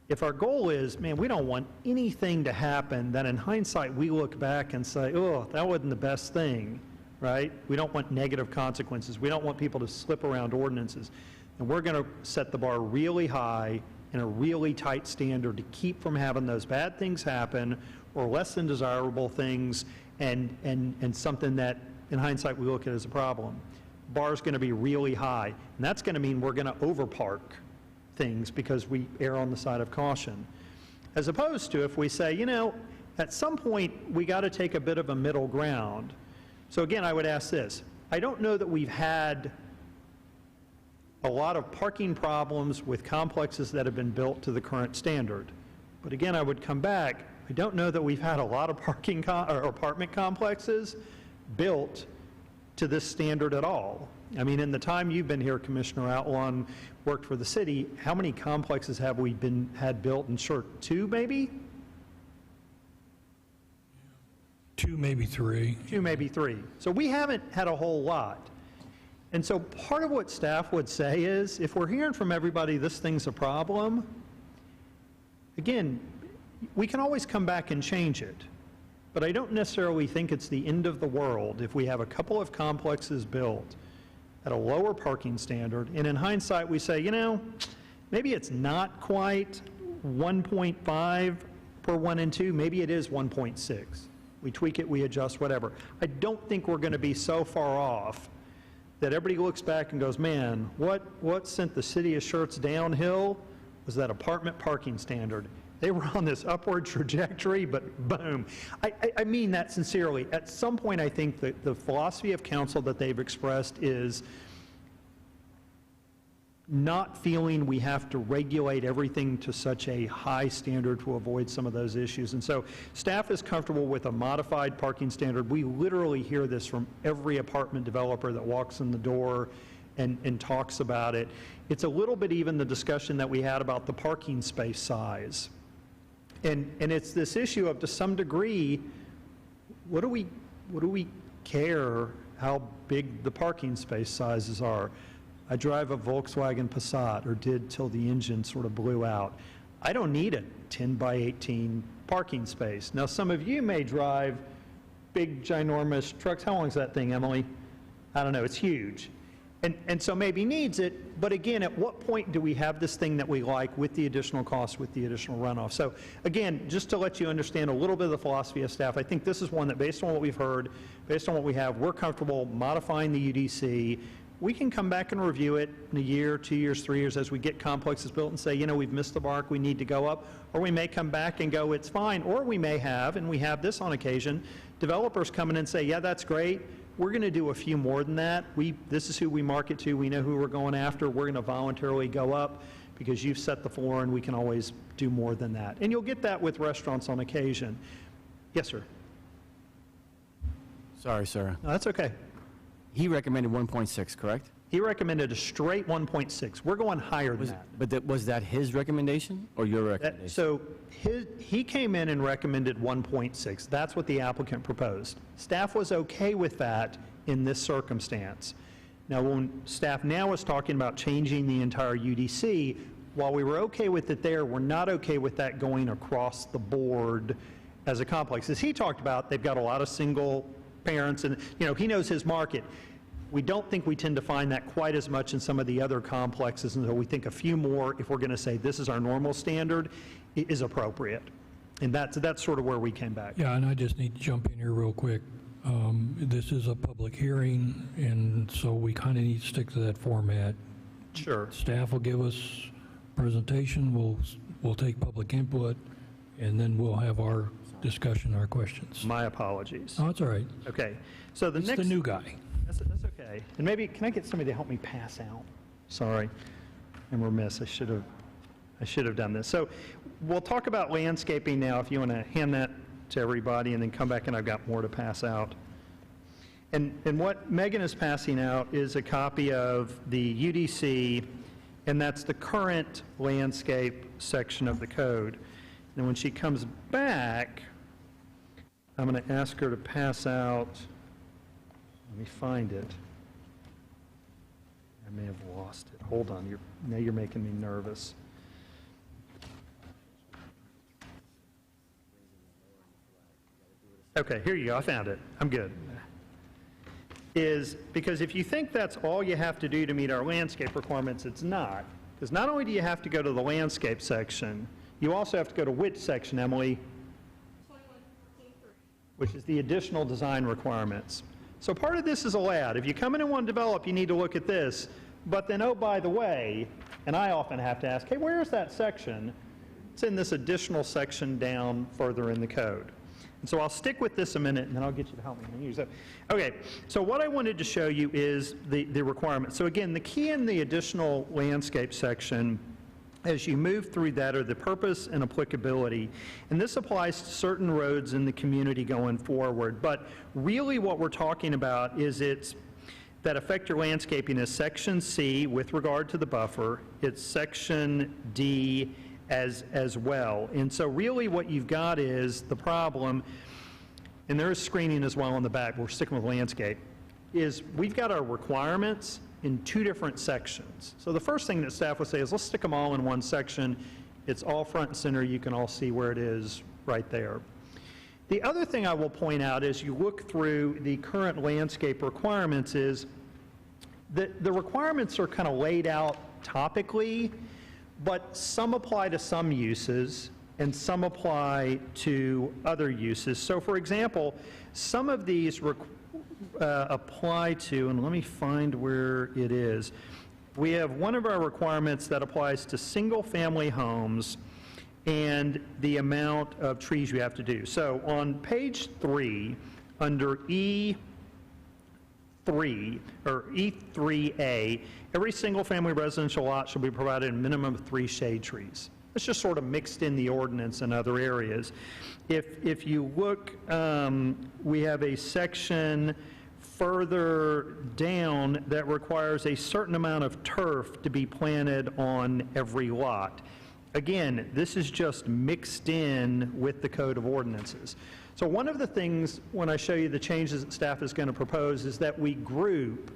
Q: If our goal is, man, we don't want anything to happen, then in hindsight we look back and say, oh, that wasn't the best thing, right? We don't want negative consequences. We don't want people to slip around ordinances. And we're going to set the bar really high and a really tight standard to keep from having those bad things happen or less than desirable things and something that in hindsight we look at as a problem. Bar's going to be really high, and that's going to mean we're going to overpark things because we err on the side of caution. As opposed to if we say, at some point we got to take a bit of a middle ground. So again, I would ask this. I don't know that we've had a lot of parking problems with complexes that have been built to the current standard. But again, I would come back, I don't know that we've had a lot of parking or apartment complexes built to this standard at all. I mean, in the time you've been here, Commissioner Outlaw, worked for the city, how many complexes have we had built in Schertz? 2 maybe?
A: 2, maybe 3.
Q: 2, maybe 3. So we haven't had a whole lot. And so part of what staff would say is, if we're hearing from everybody this thing's a problem, again, we can always come back and change it. But I don't necessarily think it's the end of the world if we have a couple of complexes built at a lower parking standard, and in hindsight we say, you know, maybe it's not quite 1.5 per 1 and 2, maybe it is 1.6. We tweak it, we adjust, whatever. I don't think we're going to be so far off that everybody looks back and goes, man, what sent the city of Schertz downhill was that apartment parking standard. They were on this upward trajectory, but boom. I mean that sincerely. At some point, I think that the philosophy of council that they've expressed is not feeling we have to regulate everything to such a high standard to avoid some of those issues. And so staff is comfortable with a modified parking standard. We literally hear this from every apartment developer that walks in the door and talks about it. It's a little bit even the discussion that we had about the parking space size. And it's this issue of, to some degree, what do we care how big the parking space sizes are? I drive a Volkswagen Passat, or did till the engine sort of blew out. I don't need a 10 by 18 parking space. Now, some of you may drive big, ginormous trucks. How long is that thing, Emily? I don't know. It's huge. And so maybe needs it, but again, at what point do we have this thing that we like with the additional cost, with the additional runoff? So again, just to let you understand a little bit of the philosophy of staff, I think this is one that, based on what we've heard, based on what we have, we're comfortable modifying the UDC. We can come back and review it in a year, 2 years, 3 years as we get complexes built and say, you know, we've missed the mark, we need to go up. Or we may come back and go, it's fine. Or we may have, and we have this on occasion, developers come in and say, yeah, that's great. We're going to do a few more than that. This is who we market to. We know who we're going after. We're going to voluntarily go up because you've set the floor, and we can always do more than that. And you'll get that with restaurants on occasion. Yes, sir.
O: Sorry, sir.
Q: No, that's okay.
O: He recommended 1.6, correct?
Q: He recommended a straight 1.6. We're going higher than that.
O: But was that his recommendation or your recommendation?
Q: So he came in and recommended 1.6. That's what the applicant proposed. Staff was okay with that in this circumstance. Now, when staff now is talking about changing the entire UDC, while we were okay with it there, we're not okay with that going across the board as a complex. As he talked about, they've got a lot of single parents, and you know, he knows his market. We don't think we tend to find that quite as much in some of the other complexes, and so we think a few more, if we're going to say this is our normal standard, is appropriate. And that's sort of where we came back.
A: Yeah, and I just need to jump in here real quick. This is a public hearing, and so we kind of need to stick to that format.
Q: Sure.
A: Staff will give us presentation, we'll take public input, and then we'll have our discussion, our questions.
Q: My apologies.
A: Oh, that's all right.
Q: Okay. So the
A: It's
Q: next...
A: the new guy.
Q: That's okay. And maybe, can I get somebody to help me pass out? Sorry, I'm remiss. I should have done this. So we'll talk about landscaping now, if you want to hand that to everybody, and then come back and I've got more to pass out. And what Megan is passing out is a copy of the UDC, and that's the current landscape section of the code. And when she comes back, I'm going to ask her to pass out... Let me find it. I may have lost it. Hold on. Now you're making me nervous. Okay, here you go. I found it. I'm good. Is because if you think that's all you have to do to meet our landscape requirements, it's not. Because not only do you have to go to the landscape section, you also have to go to which section, Emily? Which is the additional design requirements. So part of this is allowed. If you come in and want to develop, you need to look at this. But then, oh, by the way, and I often have to ask, hey, where is that section? It's in this additional section down further in the code. And so I'll stick with this a minute, and then I'll get you to help me use it. Okay, so what I wanted to show you is the requirements. So again, the key in the additional landscape section, as you move through that, are the purpose and applicability. And this applies to certain roads in the community going forward. But really what we're talking about is it's that affect your landscaping is Section C with regard to the buffer. It's Section D as well. And so really what you've got is the problem, and there is screening as well on the back. We're sticking with landscape. is we've got our requirements in two different sections. So the first thing that staff would say is let's stick them all in one section. It's all front and center. You can all see where it is right there. The other thing I will point out as you look through the current landscape requirements is that the requirements are kind of laid out topically, but some apply to some uses and some apply to other uses. So for example, some of these apply to, and let me find where it is. We have one of our requirements that applies to single-family homes and the amount of trees you have to do. So on page 3, under E3, or E3A, every single-family residential lot shall be provided a minimum of 3 shade trees. It's just sort of mixed in the ordinance in other areas. If you look, we have a section further down that requires a certain amount of turf to be planted on every lot. Again, this is just mixed in with the Code of Ordinances. So one of the things when I show you the changes that staff is going to propose is that we group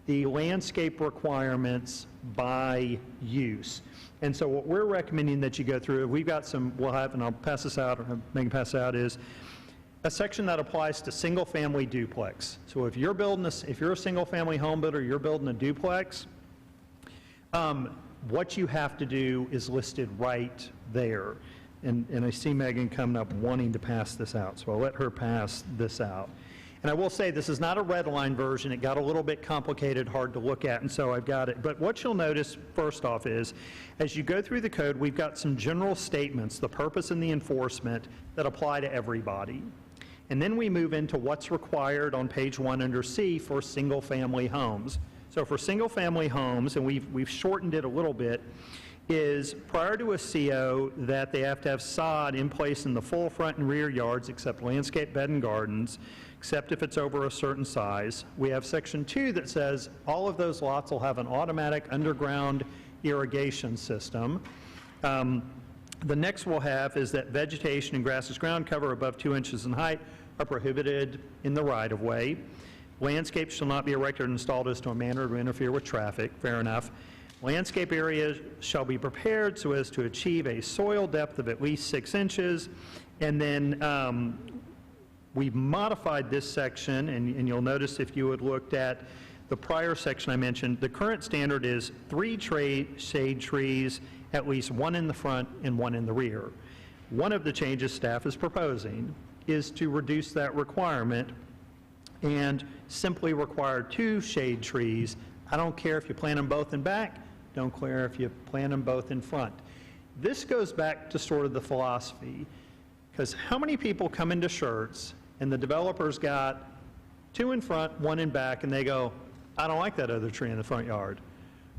Q: the landscape requirements by use. And so what we're recommending that you go through, we've got some, we'll have, and I'll pass this out, or have Megan pass it out, is a section that applies to single-family duplex. So if you're building if you're a single-family home builder, you're building a duplex, what you have to do is listed right there. And I see Megan coming up wanting to pass this out, so I'll let her pass this out. And I will say this is not a red line version. It got a little bit complicated, hard to look at, and so I've got it. But what you'll notice first off is, as you go through the code, we've got some general statements, the purpose and the enforcement, that apply to everybody. And then we move into what's required on page 1 under C for single-family homes. So for single-family homes, and we've shortened it a little bit, is prior to a CO that they have to have sod in place in the full front and rear yards except landscape bed and gardens, except if it's over a certain size. We have section 2 that says all of those lots will have an automatic underground irrigation system. The next we'll have is that vegetation and grasses ground cover above 2 inches in height are prohibited in the right-of-way. Landscapes shall not be erected or installed as to a manner to interfere with traffic. Fair enough. Landscape areas shall be prepared so as to achieve a soil depth of at least 6 inches. And then we've modified this section, and you'll notice if you had looked at the prior section I mentioned, the current standard is 3 shade trees, at least 1 in the front and 1 in the rear. One of the changes staff is proposing is to reduce that requirement and simply require 2 shade trees. I don't care if you plant them both in back, don't care if you plant them both in front. This goes back to sort of the philosophy, because how many people come into Schertz and the developer's got 2 in front, 1 in back, and they go, I don't like that other tree in the front yard,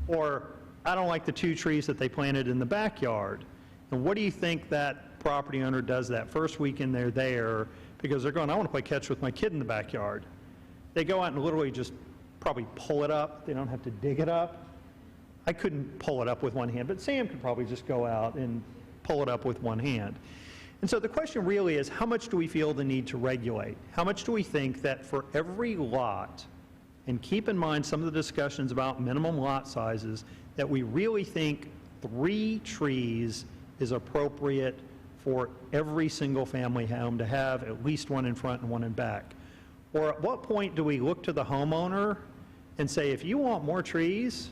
Q: or I don't like the 2 trees that they planted in the backyard. And what do you think that property owner does that first weekend they're there, because they're going, I want to play catch with my kid in the backyard? They go out and literally just probably pull it up. They don't have to dig it up. I couldn't pull it up with one hand, but Sam could probably just go out and pull it up with one hand. And so the question really is, how much do we feel the need to regulate? How much do we think that for every lot, and keep in mind some of the discussions about minimum lot sizes, that we really think 3 trees is appropriate for every single family home to have at least 1 in front and 1 in back? Or at what point do we look to the homeowner and say, if you want more trees,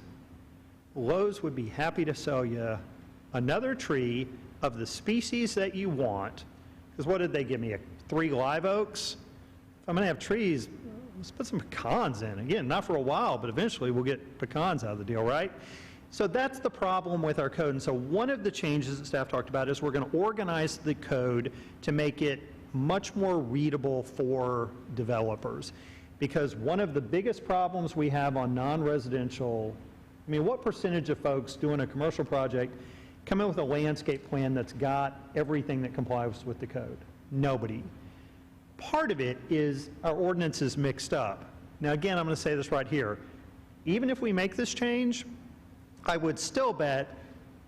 Q: Lowe's would be happy to sell you another tree of the species that you want? Because what did they give me, 3 live oaks? If I'm going to have trees, let's put some pecans in. Again, not for a while, but eventually we'll get pecans out of the deal, right? So that's the problem with our code. And so one of the changes that staff talked about is we're going to organize the code to make it much more readable for developers. Because one of the biggest problems we have on non-residential, I mean, what percentage of folks doing a commercial project come in with a landscape plan that's got everything that complies with the code? Nobody. Part of it is our ordinance is mixed up. Now again, I'm going to say this right here. Even if we make this change, I would still bet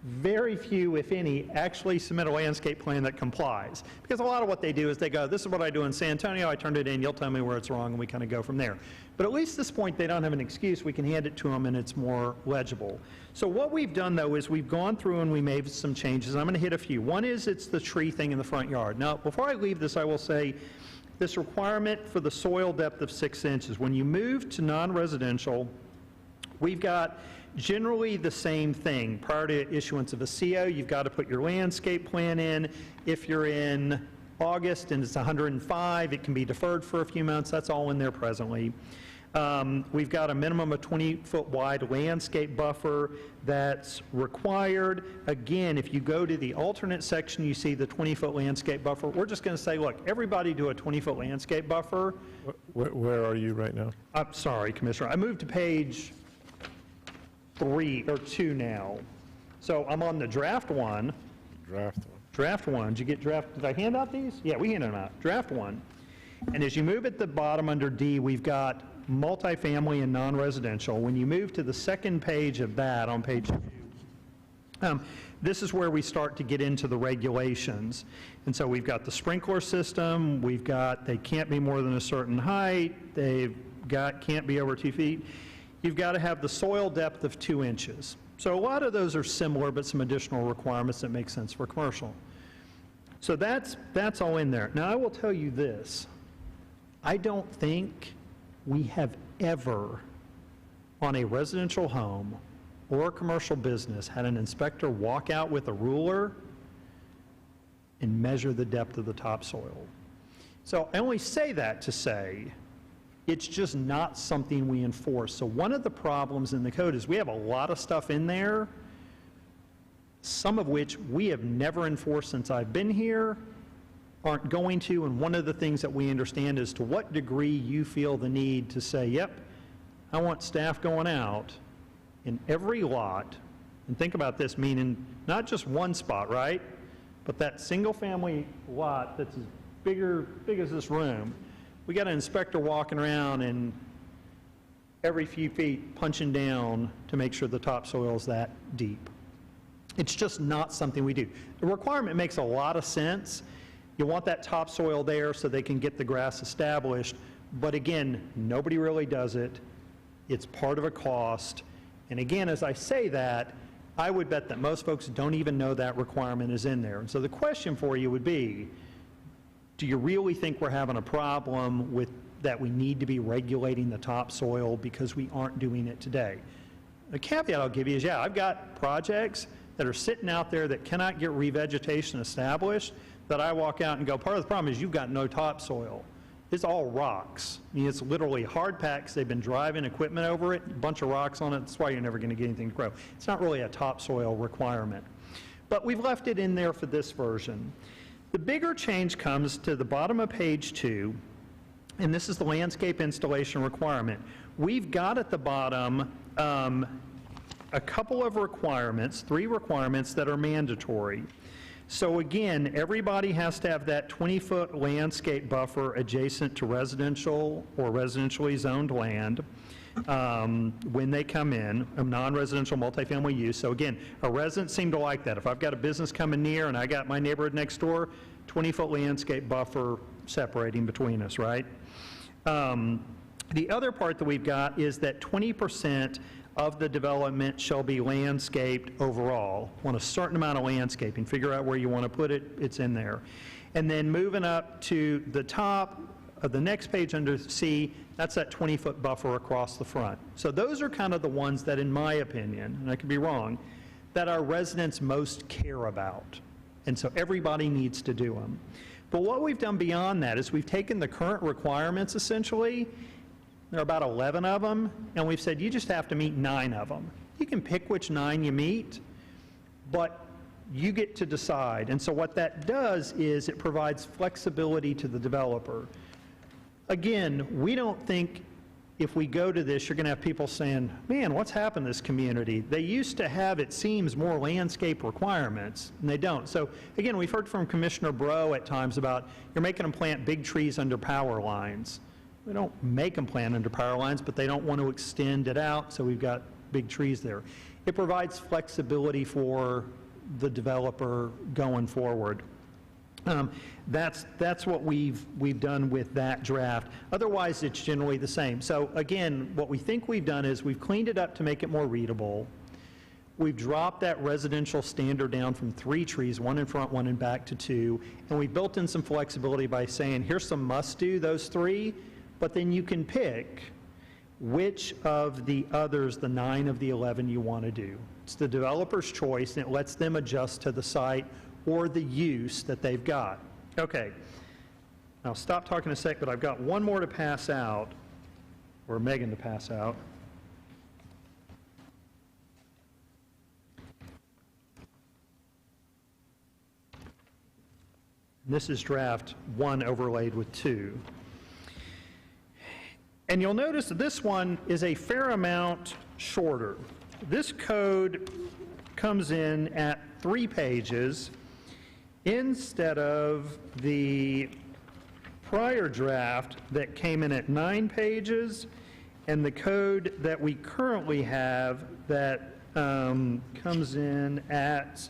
Q: very few, if any, actually submit a landscape plan that complies. Because a lot of what they do is they go, this is what I do in San Antonio, I turned it in, you'll tell me where it's wrong, and we kind of go from there. But at least at this point, they don't have an excuse. We can hand it to them, and it's more legible. So what we've done, though, is we've gone through and we made some changes. I'm going to hit a few. One is it's the tree thing in the front yard. Now, before I leave this, I will say this requirement for the soil depth of 6 inches. When you move to non-residential, we've got generally the same thing. Prior to issuance of a CO, you've got to put your landscape plan in. If you're in August and it's 105, it can be deferred for a few months. That's all in there presently. We've got a minimum of 20-foot wide landscape buffer that's required. Again, if you go to the alternate section, you see the 20-foot landscape buffer. We're just going to say, look, everybody do a 20-foot landscape buffer.
P: Where are you right now?
Q: I'm sorry, Commissioner. I moved to page 3 or 2 now. So I'm on the draft one. Draft one. Did you get draft? Did I hand out these? Yeah, we handed them out. Draft one. And as you move at the bottom under D, we've got multifamily and non-residential. When you move to the second page of that on page 2, this is where we start to get into the regulations. And so we've got the sprinkler system. We've got they can't be more than a certain height. They've got can't be over 2 feet. You've got to have the soil depth of 2 inches. So a lot of those are similar, but some additional requirements that make sense for commercial. So that's all in there. Now, I will tell you this. I don't think we have ever, on a residential home or a commercial business, had an inspector walk out with a ruler and measure the depth of the topsoil. So I only say that to say it's just not something we enforce. So one of the problems in the code is we have a lot of stuff in there, some of which we have never enforced since I've been here, aren't going to, and one of the things that we understand is to what degree you feel the need to say, yep, I want staff going out in every lot, and think about this, meaning not just one spot, right, but that single-family lot that's as big as this room. We got an inspector walking around and every few feet punching down to make sure the topsoil is that deep. It's just not something we do. The requirement makes a lot of sense. You want that topsoil there so they can get the grass established, but again, nobody really does it. It's part of a cost. And again, as I say that, I would bet that most folks don't even know that requirement is in there. And so the question for you would be, do you really think we're having a problem with that we need to be regulating the topsoil because we aren't doing it today? The caveat I'll give you is, yeah, I've got projects that are sitting out there that cannot get revegetation established that I walk out and go, part of the problem is you've got no topsoil. It's all rocks. I mean, it's literally hard packs. They've been driving equipment over it, a bunch of rocks on it. That's why you're never going to get anything to grow. It's not really a topsoil requirement. But we've left it in there for this version. The bigger change comes to the bottom of page 2, and this is the landscape installation requirement. We've got at the bottom a couple of requirements, 3 requirements that are mandatory. So again, everybody has to have that 20-foot landscape buffer adjacent to residential or residentially zoned land when they come in, a non-residential multifamily use. So again, a resident seemed to like that. If I've got a business coming near and I got my neighborhood next door, 20-foot landscape buffer separating between us, right? The other part that we've got is that 20% of the development shall be landscaped overall. Want a certain amount of landscaping. Figure out where you want to put it. It's in there. And then moving up to the top of the next page under C, that's that 20-foot buffer across the front. So those are kind of the ones that, in my opinion, and I could be wrong, that our residents most care about. And so everybody needs to do them. But what we've done beyond that is we've taken the current requirements, essentially, there are about 11 of them, and we've said you just have to meet 9 of them. You can pick which 9 you meet, but you get to decide. And so what that does is it provides flexibility to the developer. Again, we don't think if we go to this, you're going to have people saying, man, what's happened to this community? They used to have, it seems, more landscape requirements, and they don't. So again, we've heard from Commissioner Bro at times about you're making them plant big trees under power lines. We don't make them plant under power lines, but they don't want to extend it out, so we've got big trees there. It provides flexibility for the developer going forward. That's what we've done with that draft. Otherwise, it's generally the same. So again, what we think we've done is we've cleaned it up to make it more readable. We've dropped that residential standard down from 3 trees, 1 in front, 1 in back, to 2, and we built in some flexibility by saying, here's some must-do, those 3, but then you can pick which of the others, the 9 of the 11, you want to do. It's the developer's choice, and it lets them adjust to the site or the use that they've got. Okay, I'll stop talking a sec, but I've got one more to pass out, or Megan to pass out. This is draft 1 overlaid with 2. And you'll notice that this one is a fair amount shorter. This code comes in at 3 pages instead of the prior draft that came in at 9 pages, and the code that we currently have that comes in at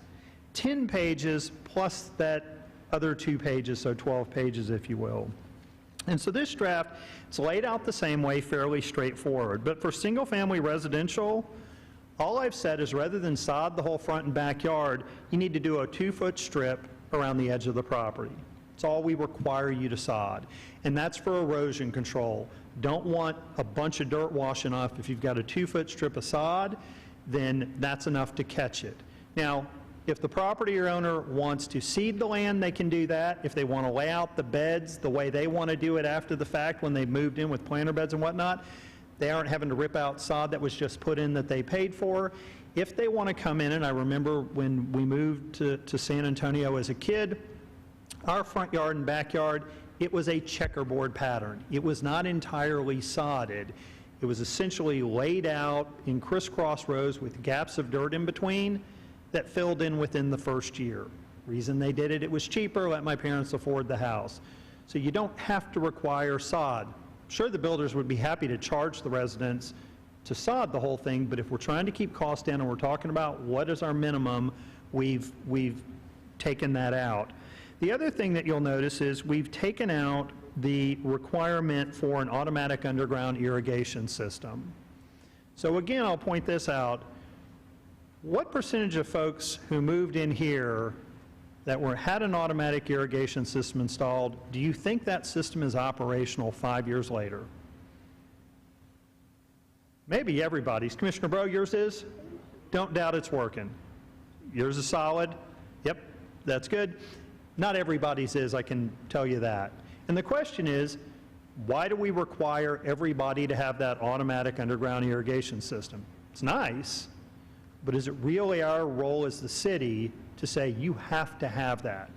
Q: 10 pages plus that other 2 pages, so 12 pages, if you will. And so this draft, it's laid out the same way, fairly straightforward. But for single-family residential, all I've said is rather than sod the whole front and backyard, you need to do a 2-foot strip around the edge of the property. It's all we require you to sod. And that's for erosion control. Don't want a bunch of dirt washing off. If you've got a 2-foot strip of sod, then that's enough to catch it. Now, if the property owner wants to seed the land, they can do that. If they want to lay out the beds the way they want to do it after the fact when they've moved in with planter beds and whatnot, they aren't having to rip out sod that was just put in that they paid for. If they want to come in, and I remember when we moved to San Antonio as a kid, our front yard and backyard, it was a checkerboard pattern. It was not entirely sodded. It was essentially laid out in crisscross rows with gaps of dirt in between that filled in within the first year. Reason they did it, it was cheaper, let my parents afford the house. So you don't have to require sod. Sure, the builders would be happy to charge the residents to sod the whole thing, but if we're trying to keep costs down and we're talking about what is our minimum, we've taken that out. The other thing that you'll notice is we've taken out the requirement for an automatic underground irrigation system. So again, I'll point this out. What percentage of folks who moved in here that had an automatic irrigation system installed, do you think that system is operational 5 years later? Maybe everybody's. Commissioner Bro, yours is? Don't doubt it's working. Yours is solid? Yep, that's good. Not everybody's is, I can tell you that. And the question is, why do we require everybody to have that automatic underground irrigation system? It's nice, but is it really our role as the city to say you have to have that?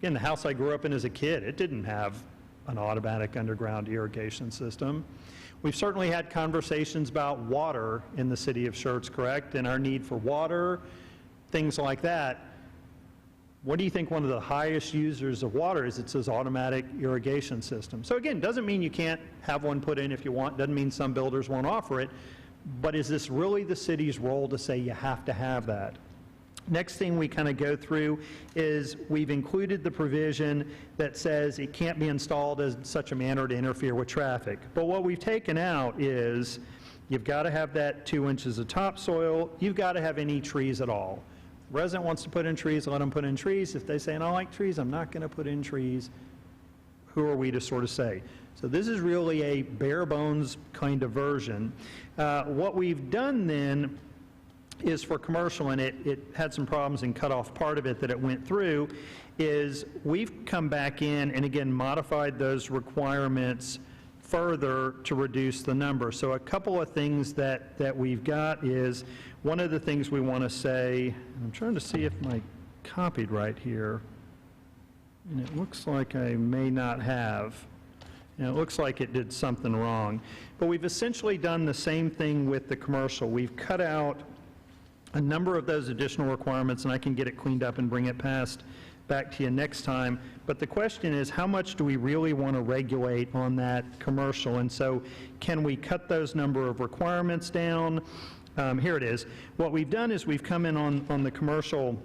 Q: Again, the house I grew up in as a kid, it didn't have an automatic underground irrigation system. We've certainly had conversations about water in the city of Schertz, correct? And our need for water, things like that. What do you think one of the highest users of water is? It's this automatic irrigation system. So again, doesn't mean you can't have one put in if you want, doesn't mean some builders won't offer it, but is this really the city's role to say you have to have that? Next thing we kind of go through is we've included the provision that says it can't be installed in such a manner to interfere with traffic. But what we've taken out is you've got to have that 2 inches of topsoil, you've got to have any trees at all. The resident wants to put in trees, let them put in trees. If they say, I don't like trees, I'm not going to put in trees, who are we to sort of say? So this is really a bare bones kind of version. What we've done then is for commercial, and it had some problems and cut off part of it that it went through, is we've come back in and again modified those requirements further to reduce the number. So a couple of things that we've got is, one of the things we want to say, I'm trying to see if I copied right here, and it looks like I may not have. And it looks like it did something wrong. But we've essentially done the same thing with the commercial. We've cut out a number of those additional requirements, and I can get it cleaned up and bring it back to you next time. But the question is, how much do we really want to regulate on that commercial? And so can we cut those number of requirements down? Here it is. What we've done is we've come in on the commercial.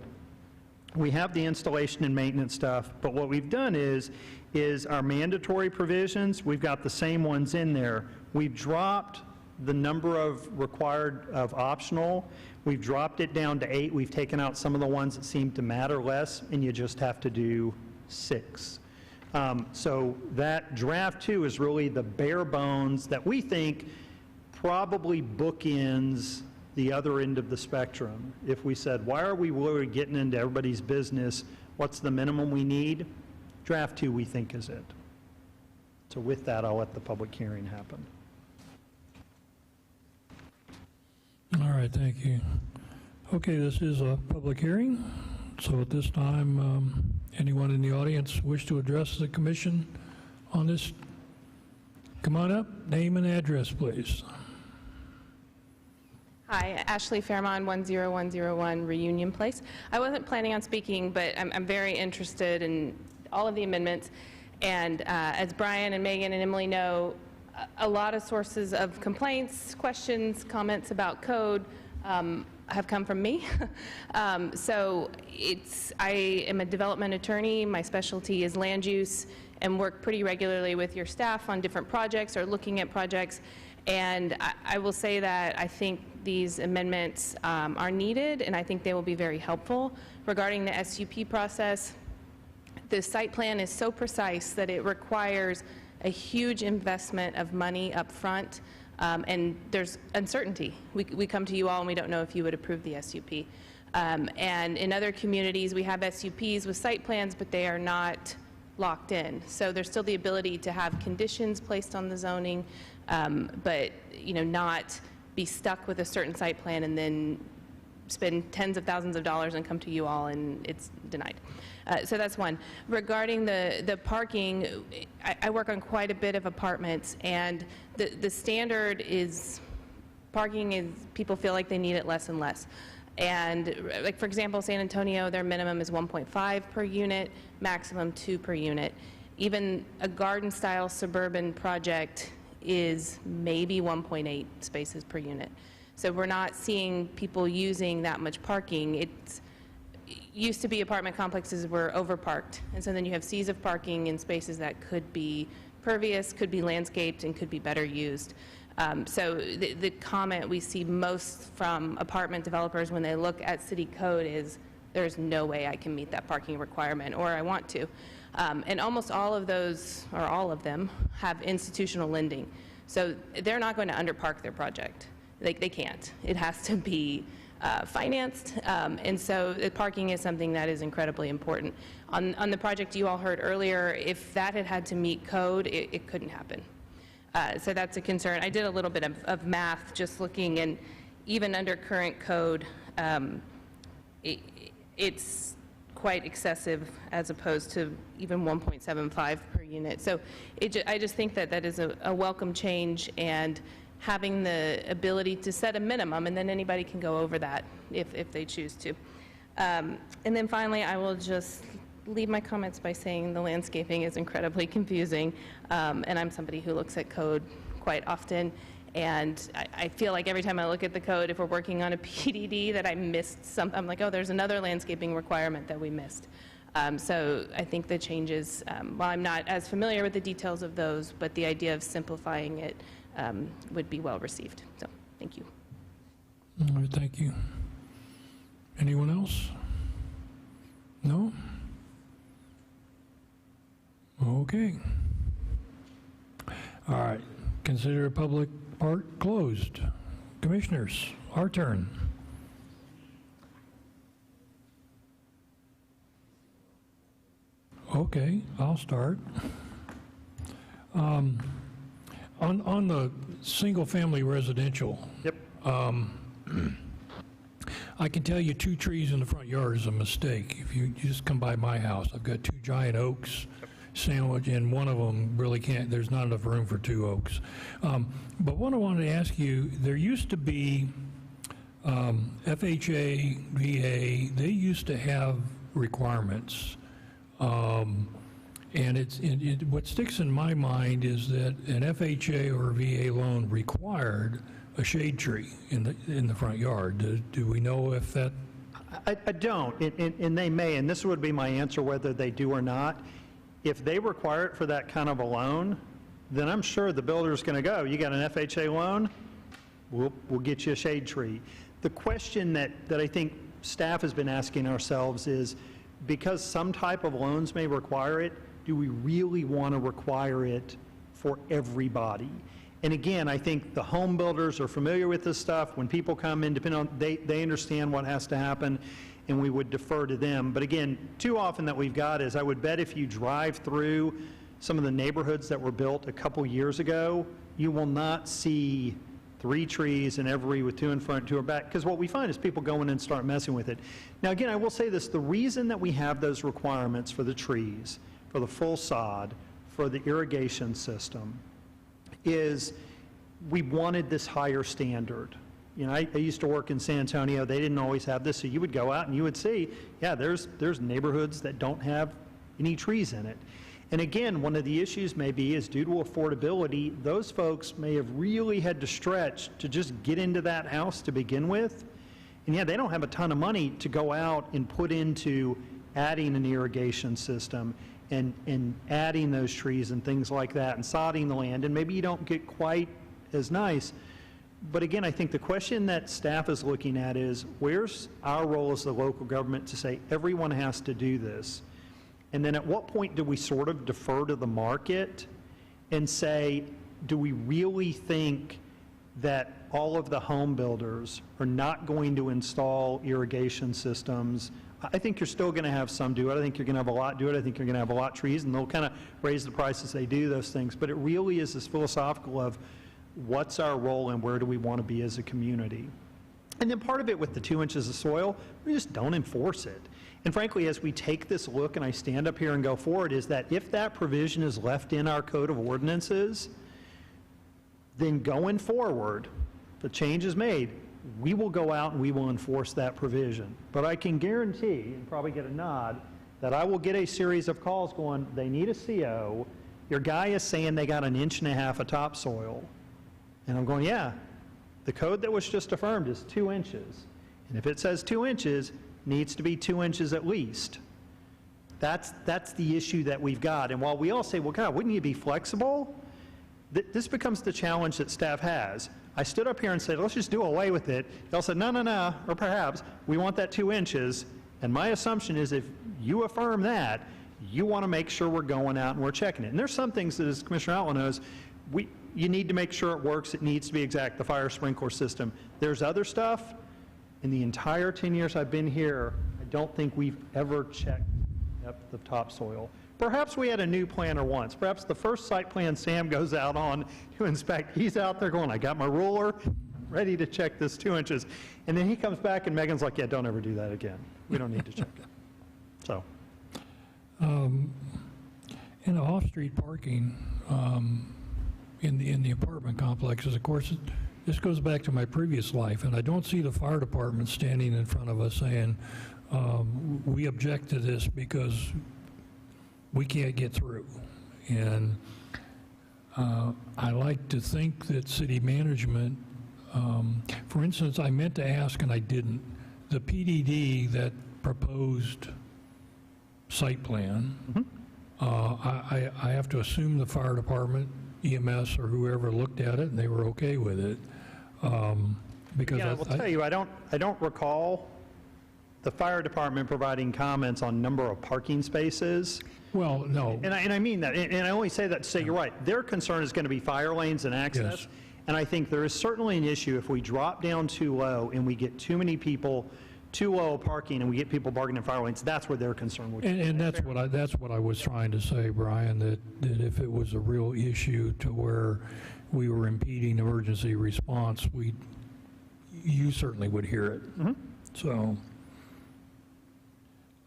Q: We have the installation and maintenance stuff, but what we've done is our mandatory provisions, we've got the same ones in there. We've dropped the number of required of optional. We've dropped it down to 8. We've taken out some of the ones that seem to matter less, and you just have to do 6. So that draft 2 is really the bare bones that we think probably bookends the other end of the spectrum. If we said, why are we really getting into everybody's business? What's the minimum we need? Draft 2, we think, is it. So with that, I'll let the public hearing happen.
A: All right, thank you. Okay, this is a public hearing. So at this time, anyone in the audience wish to address the commission on this? Come on up, name and address, please.
U: Hi, Ashley Fairmont, 10101 Reunion Place. I wasn't planning on speaking, but I'm very interested in all of the amendments. And as Brian and Megan and Emily know, a lot of sources of complaints, questions, comments about code have come from me. So I am a development attorney. My specialty is land use and work pretty regularly with your staff on different projects or looking at projects. And I will say that I think these amendments are needed, and I think they will be very helpful. Regarding the SUP process, the site plan is so precise that it requires a huge investment of money up front, and there's uncertainty. We come to you all and we don't know if you would approve the SUP. And in other communities, we have SUPs with site plans, but they are not locked in. So there's still the ability to have conditions placed on the zoning, but not be stuck with a certain site plan and then spend tens of thousands of dollars and come to you all and it's denied. So that's one. Regarding the parking, I work on quite a bit of apartments, and the standard is parking is people feel like they need it less and less. And like, for example, San Antonio, their minimum is 1.5 per unit, maximum 2 per unit. Even a garden-style suburban project is maybe 1.8 spaces per unit. So we're not seeing people using that much parking. It used to be apartment complexes were overparked, and so then you have seas of parking in spaces that could be pervious, could be landscaped, and could be better used. So the comment we see most from apartment developers when they look at city code is, there's no way I can meet that parking requirement, or I want to. And almost all of those, or all of them, have institutional lending. So they're not going to underpark their project. They can't. It has to be financed. And so the parking is something that is incredibly important. On the project you all heard earlier, if that had to meet code, it couldn't happen. So that's a concern. I did a little bit of math just looking, and even under current code, it's quite excessive as opposed to even 1.75 per unit. So I just think that is a welcome change, and having the ability to set a minimum, and then anybody can go over that if they choose to. And then finally, I will just leave my comments by saying the landscaping is incredibly confusing, and I'm somebody who looks at code quite often, and I feel like every time I look at the code, if we're working on a PDD, that I missed something. I'm like, oh, there's another landscaping requirement that we missed. So I think the changes, while I'm not as familiar with the details of those, but the idea of simplifying it would be well received. So thank you.
A: All right, thank you. Anyone else? No? Okay. All right. Consider public part closed. Commissioners, our turn. Okay, I'll start. On the single-family residential.
Q: Yep.
A: I can tell you 2 trees in the front yard is a mistake. If you just come by my house, I've got 2 giant oaks sandwich, and one of them really can't, there's not enough room for 2 oaks. But what I wanted to ask you, there used to be FHA, VA, they used to have requirements. And what sticks in my mind is that an FHA or VA loan required a shade tree in the front yard. Do we know if that?
Q: I don't, and they may, and this would be my answer whether they do or not. If they require it for that kind of a loan, then I'm sure the builder's going to go, you got an FHA loan? We'll get you a shade tree. The question that I think staff has been asking ourselves is, because some type of loans may require it, do we really want to require it for everybody? And again, I think the home builders are familiar with this stuff. When people come in, depending on, they understand what has to happen, and we would defer to them. But again, too often that we've got is, I would bet if you drive through some of the neighborhoods that were built a couple years ago, you will not see 3 trees in every with 2 in front, 2 in back, because what we find is people go in and start messing with it. Now again, I will say this, the reason that we have those requirements for the trees, for the full sod, for the irrigation system, is we wanted this higher standard. You know, I used to work in San Antonio. They didn't always have this, so you would go out and you would see, yeah, there's neighborhoods that don't have any trees in it. And again, one of the issues may be is due to affordability, those folks may have really had to stretch to just get into that house to begin with. And yeah, they don't have a ton of money to go out and put into adding an irrigation system and adding those trees and things like that and sodding the land, and maybe you don't get quite as nice. But again, I think the question that staff is looking at is, where's our role as the local government to say everyone has to do this? And then at what point do we sort of defer to the market and say, do we really think that all of the home builders are not going to install irrigation systems? I think you're still going to have some do it. I think you're going to have a lot do it. I think you're going to have a lot of trees, and they'll kind of raise the price as they do those things. But it really is this philosophical of what's our role and where do we want to be as a community. And then part of it with the 2 inches of soil, we just don't enforce it. And frankly, as we take this look and I stand up here and go forward, is that if that provision is left in our code of ordinances, then going forward, if the change is made, we will go out and we will enforce that provision. But I can guarantee, and probably get a nod, that I will get a series of calls going, they need a CO, your guy is saying they got 1.5 inches of topsoil. And I'm going, yeah, the code that was just affirmed is 2 inches. And if it says 2 inches, needs to be 2 inches at least. That's the issue that we've got. And while we all say, well, God, wouldn't you be flexible? This becomes the challenge that staff has. I stood up here and said, let's just do away with it. They all said, no, or perhaps, we want that 2 inches. And my assumption is if you affirm that, you want to make sure we're going out and we're checking it. And there's some things that, as Commissioner Outlaw knows, you need to make sure it works. It needs to be exact, the fire sprinkler system. There's other stuff. In the entire 10 years I've been here, I don't think we've ever checked depth of topsoil. Perhaps we had a new planner once. Perhaps the first site plan Sam goes out on to inspect, he's out there going, I got my ruler, ready to check this 2 inches. And then he comes back and Megan's like, yeah, don't ever do that again. We don't need to check it. So.
A: In the off-street parking, in the apartment complexes, of course, this goes back to my previous life, and I don't see the fire department standing in front of us saying, we object to this because we can't get through. And I like to think that city management, for instance, I meant to ask and I didn't, the PDD that proposed site plan, I have to assume the fire department, EMS, or whoever looked at it and they were okay with it. Because
Q: yeah, I will tell you, I don't recall the fire department providing comments on number of parking spaces.
A: Well, no.
Q: And I mean that, and I only say that to say you're right. Their concern is going to be fire lanes and access.
A: Yes.
Q: And I think there is certainly an issue if we drop down too low and we get too many people, too low parking, and we get people parking in fire lanes. That's where their concern would be.
A: And that's what I was trying to say, Brian, that if it was a real issue to where we were impeding emergency response, you certainly would hear it.
Q: Mm-hmm.
A: So,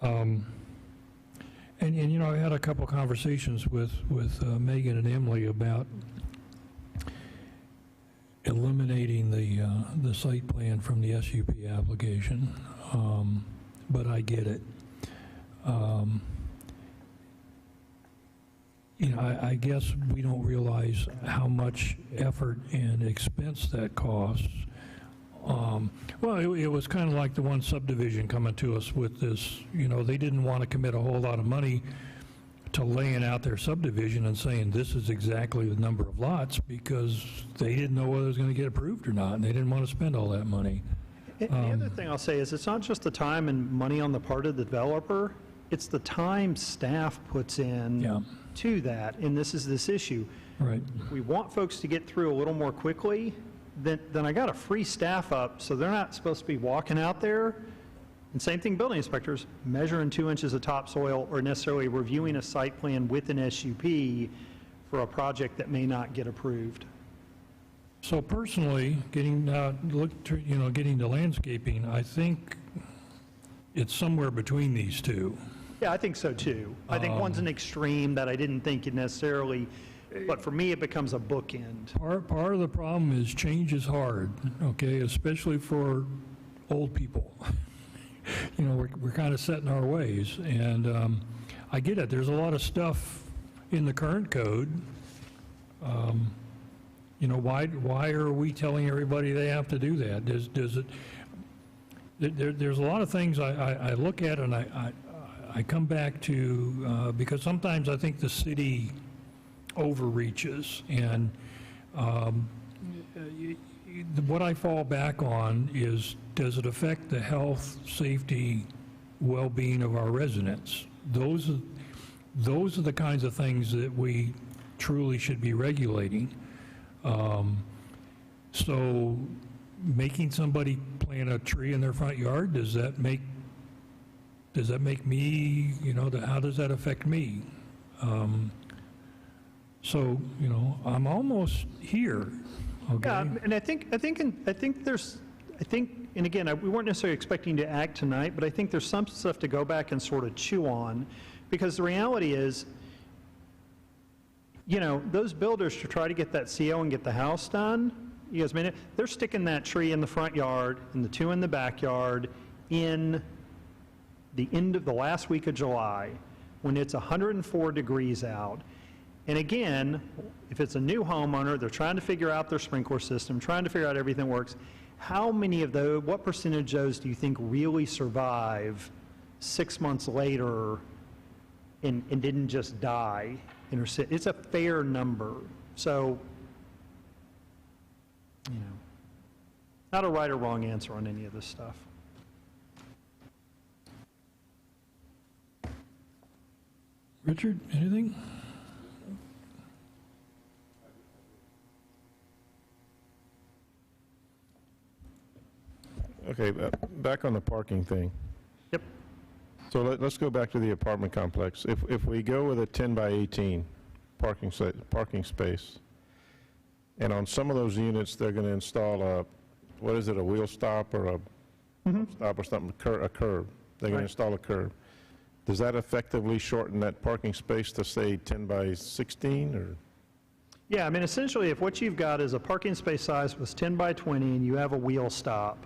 A: and you know, I had a couple conversations with Megan and Emily about eliminating the site plan from the SUP application, but I get it. you know, I guess we don't realize how much effort and expense that costs. Well, it was kind of like the one subdivision coming to us with this, you know, they didn't want to commit a whole lot of money to laying out their subdivision and saying this is exactly the number of lots because they didn't know whether it was going to get approved or not, and they didn't want to spend all that money.
Q: The other thing I'll say is it's not just the time and money on the part of the developer, it's the time staff puts in to that, and this is this issue.
A: Right.
Q: We want folks to get through a little more quickly, then I got to free staff up so they're not supposed to be walking out there. And same thing, building inspectors, measuring 2 inches of topsoil or necessarily reviewing a site plan with an SUP for a project that may not get approved.
A: So personally, getting getting to landscaping, I think it's somewhere between these two.
Q: Yeah, I think so too. I think one's an extreme that I didn't think it necessarily, but for me it becomes a bookend.
A: Part of the problem is change is hard, okay, especially for old people. You know, we're kind of set in our ways, and I get it. There's a lot of stuff in the current code. You know, why are we telling everybody they have to do that? There's a lot of things I look at and I come back to, because sometimes I think the city overreaches, and what I fall back on is, does it affect the health, safety, well-being of our residents? Those are the kinds of things that we truly should be regulating. So making somebody plant a tree in their front yard, does that make me, you know, how does that affect me? So, you know, I'm almost here, okay?
Q: Yeah, and I think, and again, we weren't necessarily expecting to act tonight, but I think there's some stuff to go back and sort of chew on, because the reality is, you know, those builders to try to get that CO and get the house done, you guys mean it, they're sticking that tree in the front yard and the two in the backyard in the end of the last week of July when it's 104 degrees out. And again, if it's a new homeowner, they're trying to figure out their sprinkler system, trying to figure out everything works. How many of those, what percentage of those do you think really survive 6 months later and didn't just die? It's a fair number. So, you know, not a right or wrong answer on any of this stuff.
A: Richard, anything?
P: Okay, back on the parking thing.
Q: Yep.
P: So let's go back to the apartment complex. If we go with a 10 by 18 parking space, and on some of those units, they're going to install a wheel stop or a stop or something, a curb. They're going to install a curb. Does that effectively shorten that parking space to, say, 10 by 16, or?
Q: Yeah, I mean, essentially, if what you've got is a parking space size was 10 by 20 and you have a wheel stop,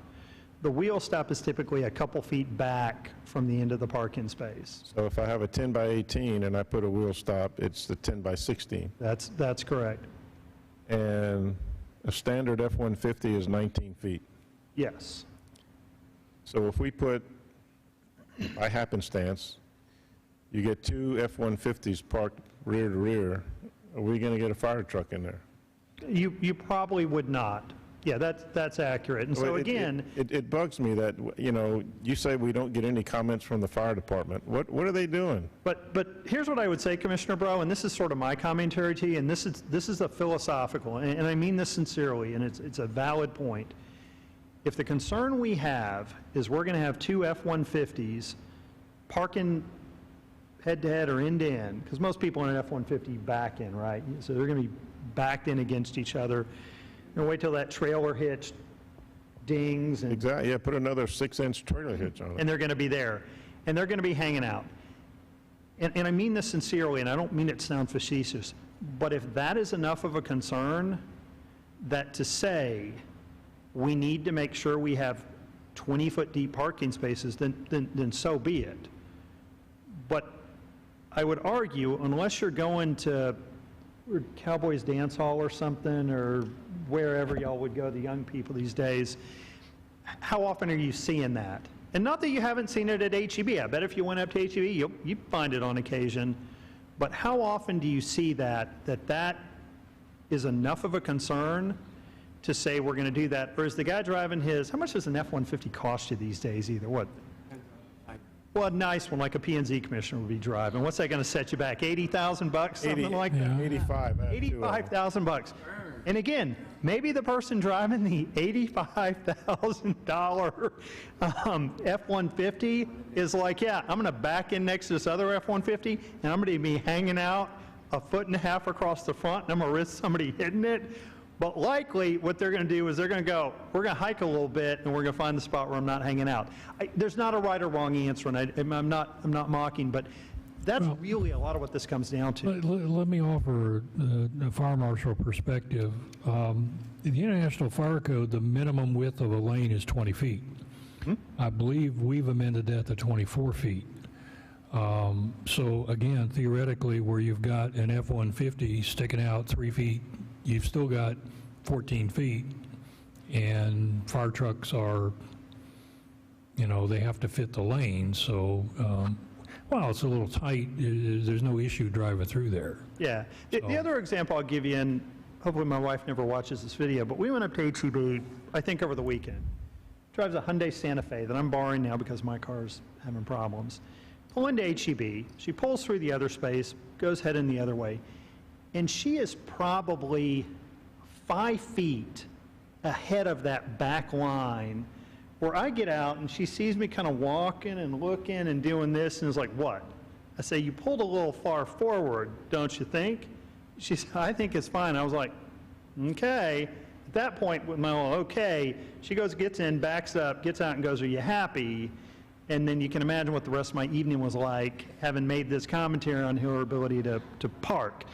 Q: the wheel stop is typically a couple feet back from the end of the parking space.
P: So if I have a 10 by 18 and I put a wheel stop, it's the 10 by 16.
Q: That's correct.
P: And a standard F-150 is 19 feet.
Q: Yes.
P: So if we put, by happenstance, you get two F-150s parked rear to rear, are we going to get a fire truck in there?
Q: You probably would not. Yeah, that's accurate. And so again,
P: it bugs me that, you know, you say we don't get any comments from the fire department. What are they doing?
Q: But here's what I would say, Commissioner Bro, and this is sort of my commentary to you, and this is a philosophical, and I mean this sincerely, and it's a valid point. If the concern we have is we're going to have two F-150s parking head-to-head or end-to-end, because most people in an F-150 back in, right? So they're going to be backed in against each other. And wait till that trailer hitch dings. And,
P: exactly, yeah, put another 6-inch trailer hitch on it.
Q: And they're going to be there. And they're going to be hanging out. And I mean this sincerely, and I don't mean it to sound facetious, but if that is enough of a concern, that to say we need to make sure we have 20-foot deep parking spaces, then so be it. But I would argue, unless you're going to Cowboys Dance Hall or something, or wherever y'all would go, the young people these days, how often are you seeing that? And not that you haven't seen it at HEB. I bet if you went up to HEB, you'd find it on occasion. But how often do you see that is enough of a concern to say we're going to do that? Or is the guy driving his, how much does an F-150 cost you these days either? What? Well, a nice one, like a P&Z commissioner would be driving. What's that going to set you back? $80,000, something like that?
P: 85.
Q: $85,000. And again, maybe the person driving the $85,000 F-150 is like, yeah, I'm going to back in next to this other F-150, and I'm going to be hanging out 1.5 feet across the front, and I'm going to risk somebody hitting it. But likely, what they're going to do is they're going to go, we're going to hike a little bit, and we're going to find the spot where I'm not hanging out. There's not a right or wrong answer, and I'm not mocking, but that's really a lot of what this comes down to.
A: Let me offer a fire marshal perspective. In the International Fire Code, the minimum width of a lane is 20 feet. I believe we've amended that to 24 feet. So again, theoretically, where you've got an F-150 sticking out 3 feet, you've still got 14 feet, and fire trucks are, they have to fit the lane, so, well, it's a little tight. There's no issue driving through there.
Q: Yeah. The other example I'll give you, and hopefully my wife never watches this video, but we went up to HEB, I think over the weekend. Drives a Hyundai Santa Fe that I'm borrowing now because my car's having problems. Pull into HEB. She pulls through the other space, goes heading the other way, and she is probably 5 feet ahead of that back line where I get out and she sees me kind of walking and looking and doing this and is like, what? I say, you pulled a little far forward, don't you think? She said, I think it's fine. I was like, okay. At that point, with my little okay, she goes, gets in, backs up, gets out and goes, are you happy? And then you can imagine what the rest of my evening was like, having made this commentary on her ability to park.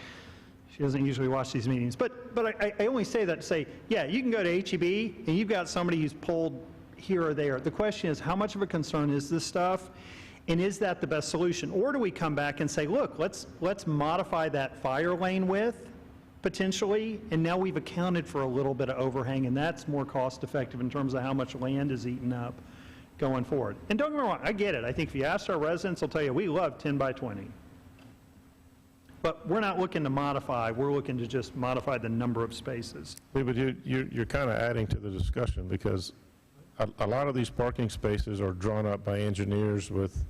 Q: She doesn't usually watch these meetings. But I only say that to say, yeah, you can go to HEB and you've got somebody who's pulled here or there. The question is, how much of a concern is this stuff? And is that the best solution? Or do we come back and say, look, let's modify that fire lane width, potentially, and now we've accounted for a little bit of overhang, and that's more cost effective in terms of how much land is eaten up going forward. And don't get me wrong, I get it. I think if you ask our residents, they'll tell you, we love 10 by 20. But we're not looking to modify, we're looking to just modify the number of spaces.
P: Yeah, but you're kind of adding to the discussion, because a lot of these parking spaces are drawn up by engineers with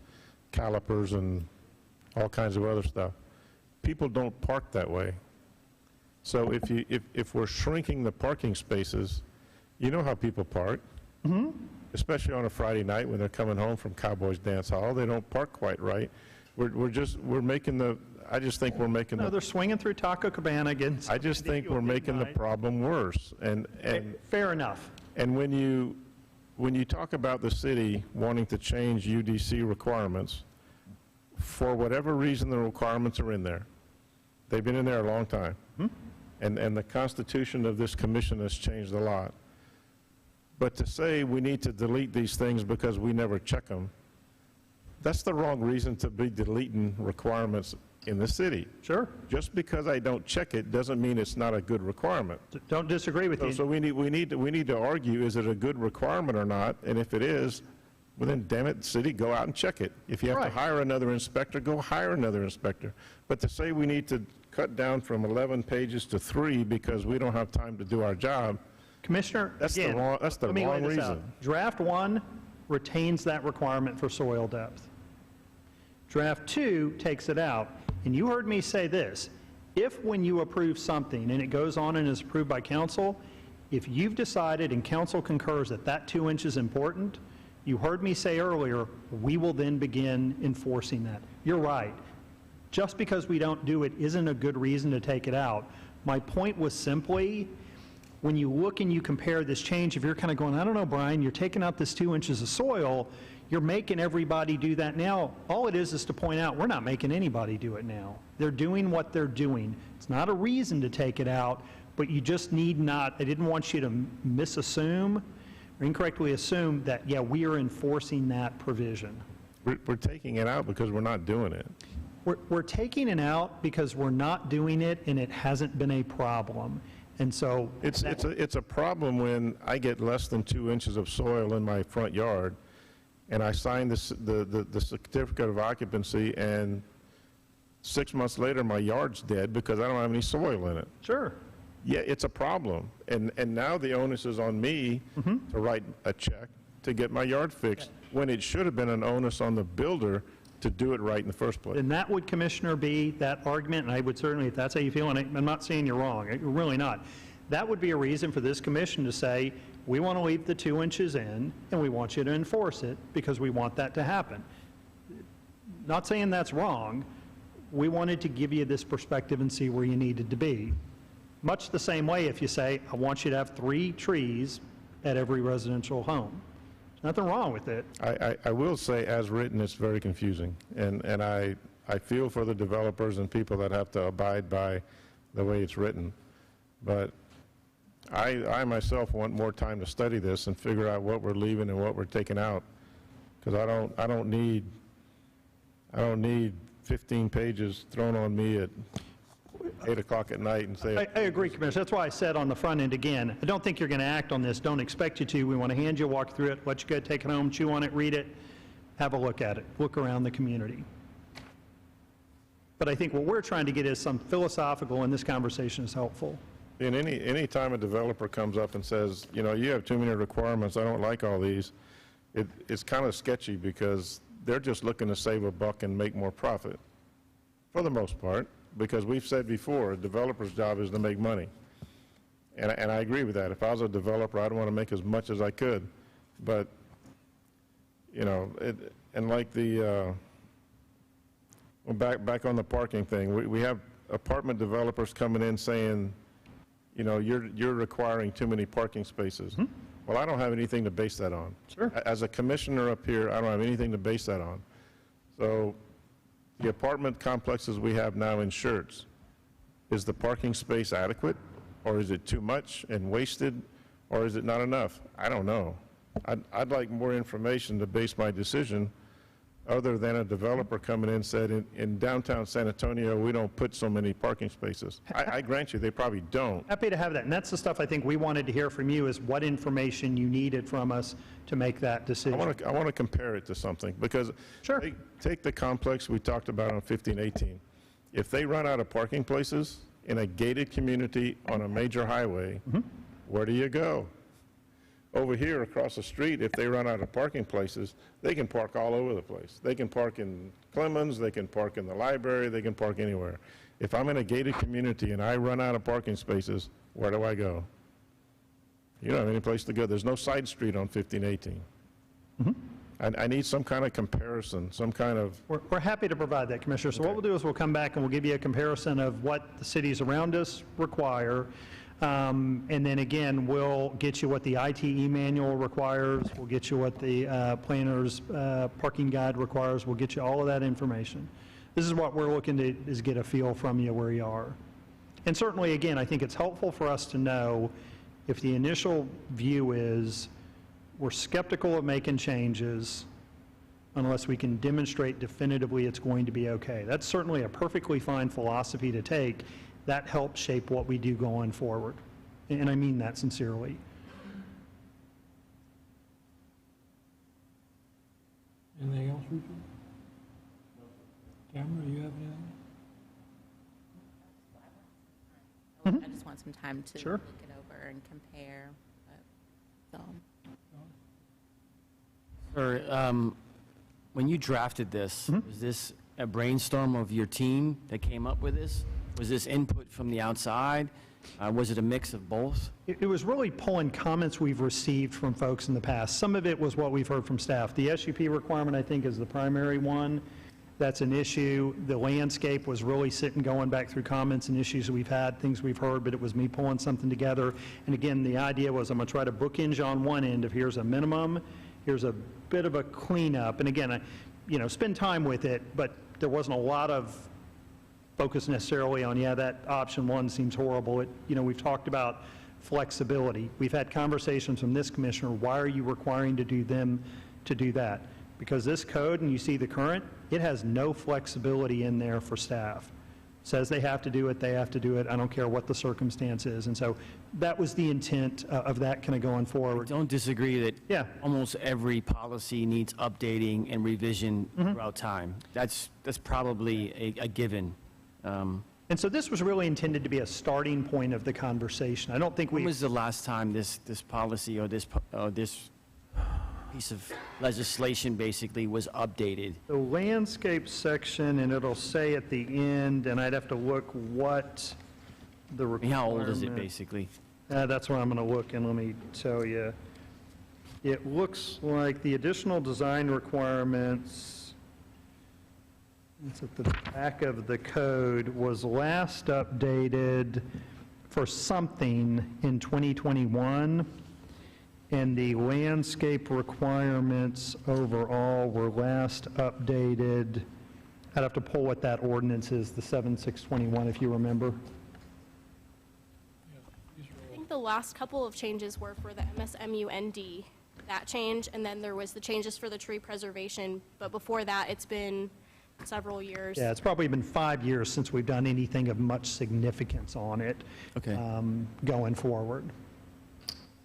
P: calipers and all kinds of other stuff. People don't park that way. So if we're shrinking the parking spaces, you know how people park.
Q: Mm-hmm.
P: Especially on a Friday night when they're coming home from Cowboys Dance Hall, they don't park quite right. We're making the, I just think we're making
Q: no, they're swinging through Taco Cabana again.
P: I just think we're making the problem worse. And
Q: fair enough.
P: And when you talk about the city wanting to change UDC requirements, for whatever reason the requirements are in there, they've been in there a long time. And the constitution of this commission has changed a lot. But to say we need to delete these things because we never check them, that's the wrong reason to be deleting requirements in the city.
Q: Sure.
P: Just because I don't check it doesn't mean it's not a good requirement.
Q: Don't disagree with you.
P: So we need to argue, is it a good requirement or not? And if it is, well then, damn it, city, go out and check it. If you have to hire another inspector, go hire another inspector. But to say we need to cut down from 11 pages to 3 because we don't have time to do our job,
Q: Commissioner,
P: that's
Q: again,
P: the wrong reason.
Q: Draft 1 retains that requirement for soil depth. Draft 2 takes it out. And you heard me say this, if when you approve something and it goes on and is approved by council, if you've decided and council concurs that 2 inches is important, you heard me say earlier, we will then begin enforcing that. You're right. Just because we don't do it isn't a good reason to take it out. My point was simply, when you look and you compare this change, if you're kind of going, I don't know, Brian, you're taking out this 2 inches of soil, you're making everybody do that now. All it is to point out, we're not making anybody do it now. They're doing what they're doing. It's not a reason to take it out, but you just need not, I didn't want you to misassume or incorrectly assume that, yeah, we are enforcing that provision.
P: We're taking it out because we're not doing it.
Q: We're taking it out because we're not doing it and it hasn't been a problem. And so
P: It's a problem when I get less than 2 inches of soil in my front yard, and I sign the certificate of occupancy, and 6 months later, my yard's dead because I don't have any soil in it.
Q: Sure.
P: Yeah, it's a problem. And now the onus is on me to write a check to get my yard fixed, when it should have been an onus on the builder to do it right in the first place.
Q: And that would, Commissioner, be that argument, and I would certainly, if that's how you feel, and I'm not saying you're wrong, you're really not. That would be a reason for this commission to say, we want to leave the 2 inches in, and we want you to enforce it, because we want that to happen. Not saying that's wrong. We wanted to give you this perspective and see where you needed to be. Much the same way if you say, I want you to have 3 trees at every residential home. There's nothing wrong with it.
P: I will say, as written, it's very confusing, and I feel for the developers and people that have to abide by the way it's written. But I myself want more time to study this and figure out what we're leaving and what we're taking out, because I don't need 15 pages thrown on me at 8 o'clock at night and say...
Q: I agree, Commissioner. That's why I said on the front end again, I don't think you're going to act on this. Don't expect you to. We want to hand you a walk through it, let you go take it home, chew on it, read it, have a look at it, look around the community. But I think what we're trying to get is some philosophical, and this conversation is helpful.
P: And any time a developer comes up and says, you know, you have too many requirements, I don't like all these, it's kind of sketchy, because they're just looking to save a buck and make more profit, for the most part, because we've said before, a developer's job is to make money. And I agree with that. If I was a developer, I'd want to make as much as I could. But, you know, and like the, well, back on the parking thing, we have apartment developers coming in saying, you know, you're requiring too many parking spaces. Well, I don't have anything to base that on.
Q: Sure.
P: As a commissioner up here, I don't have anything to base that on. So the apartment complexes we have now in Schertz, is the parking space adequate, or is it too much and wasted, or is it not enough? I don't know. I'd like more information to base my decision, other than a developer coming in and said, in downtown San Antonio, we don't put so many parking spaces. I grant you, they probably don't.
Q: Happy to have that. And that's the stuff I think we wanted to hear from you, is what information you needed from us to make that decision.
P: I want to compare it to something, because
Q: Sure.
P: Take the complex we talked about on 1518. If they run out of parking places in a gated community on a major highway, where do you go? Over here across the street, if they run out of parking places, they can park all over the place. They can park in Clemens, they can park in the library, they can park anywhere. If I'm in a gated community and I run out of parking spaces, where do I go? You don't have any place to go. There's no side street on 1518. I need some kind of comparison, some kind of...
Q: We're happy to provide that, Commissioner. So what we'll do is we'll come back and we'll give you a comparison of what the cities around us require. And then again, we'll get you what the ITE manual requires. We'll get you what the planner's parking guide requires. We'll get you all of that information. This is what we're looking to, is get a feel from you where you are. And certainly, again, I think it's helpful for us to know if the initial view is we're skeptical of making changes unless we can demonstrate definitively it's going to be okay. That's certainly a perfectly fine philosophy to take. That helps shape what we do going forward. And I mean that sincerely.
A: Anything else, Richard? Tamara, you have anything?
S: I just want some time to
Q: Sure.
S: look it over and compare. So.
O: Sir, when you drafted this, was this a brainstorm of your team that came up with this? Was this input from the outside? Was it a mix of both?
Q: It was really pulling comments we've received from folks in the past. Some of it was what we've heard from staff. The SUP requirement, I think, is the primary one. That's an issue. The landscape was really sitting, going back through comments and issues that we've had, things we've heard, but it was me pulling something together. And again, the idea was I'm going to try to bookend you on one end of here's a minimum, here's a bit of a cleanup. And again, spend time with it, but there wasn't a lot of focus necessarily on, yeah, that option one seems horrible. We've talked about flexibility. We've had conversations from this commissioner, why are you requiring to do that? Because this code, and you see the current, it has no flexibility in there for staff. Says they have to do it, they have to do it, I don't care what the circumstance is. And so that was the intent of that kind of going forward.
O: Don't disagree that almost every policy needs updating and revision throughout time. That's probably a given.
Q: And so this was really intended to be a starting point of the conversation. I don't think
O: When was the last time this policy or this piece of legislation basically was updated?
Q: The landscape section, and it'll say at the end, and I'd have to look what the requirement.
O: How old is it basically?
Q: That's where I'm going to look, and let me tell you. It looks like the additional design requirements, it's at the back of the code, was last updated for something in 2021. And the landscape requirements overall were last updated, I'd have to pull what that ordinance is, the 7621, if you remember.
T: I think the last couple of changes were for the MSMUND, that change, and then there was the changes for the tree preservation, but before that, it's been several years.
Q: Yeah, it's probably been 5 years since we've done anything of much significance on it going forward.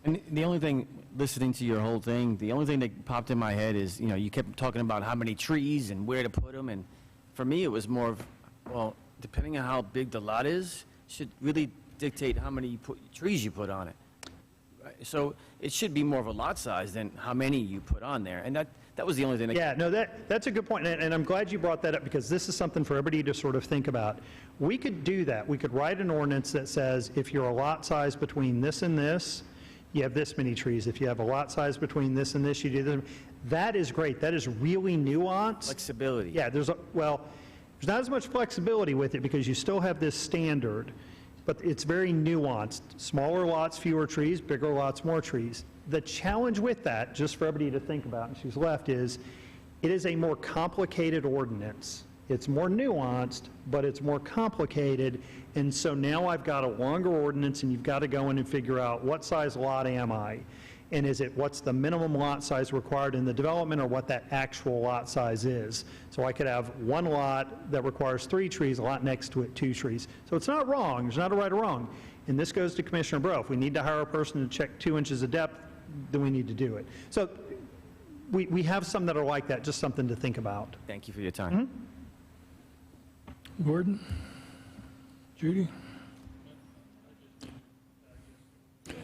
O: And the only thing, listening to your whole thing, the only thing that popped in my head is, you kept talking about how many trees and where to put them, and for me, it was more of, well, depending on how big the lot is, should really dictate how many trees you put on it. So it should be more of a lot size than how many you put on there, and that was the only thing that...
Q: Yeah, no, that's a good point, and I'm glad you brought that up, because this is something for everybody to sort of think about. We could do that. We could write an ordinance that says, if you're a lot size between this and this, you have this many trees. If you have a lot size between this and this, you do this. That is great. That is really nuanced.
O: Flexibility.
Q: Yeah, there's not as much flexibility with it because you still have this standard, but it's very nuanced. Smaller lots, fewer trees, bigger lots, more trees. The challenge with that, just for everybody to think about, and she's left, is it is a more complicated ordinance. It's more nuanced, but it's more complicated, and so now I've got a longer ordinance, and you've got to go in and figure out what size lot am I, and what's the minimum lot size required in the development, or what that actual lot size is. So I could have one lot that requires 3 trees, a lot next to it 2 trees. So it's not wrong, there's not a right or wrong, and this goes to Commissioner Bro. If we need to hire a person to check 2 inches of depth, then we need to do it. So we have some that are like that, just something to think about.
O: Thank you for your time.
A: Gordon? Judy?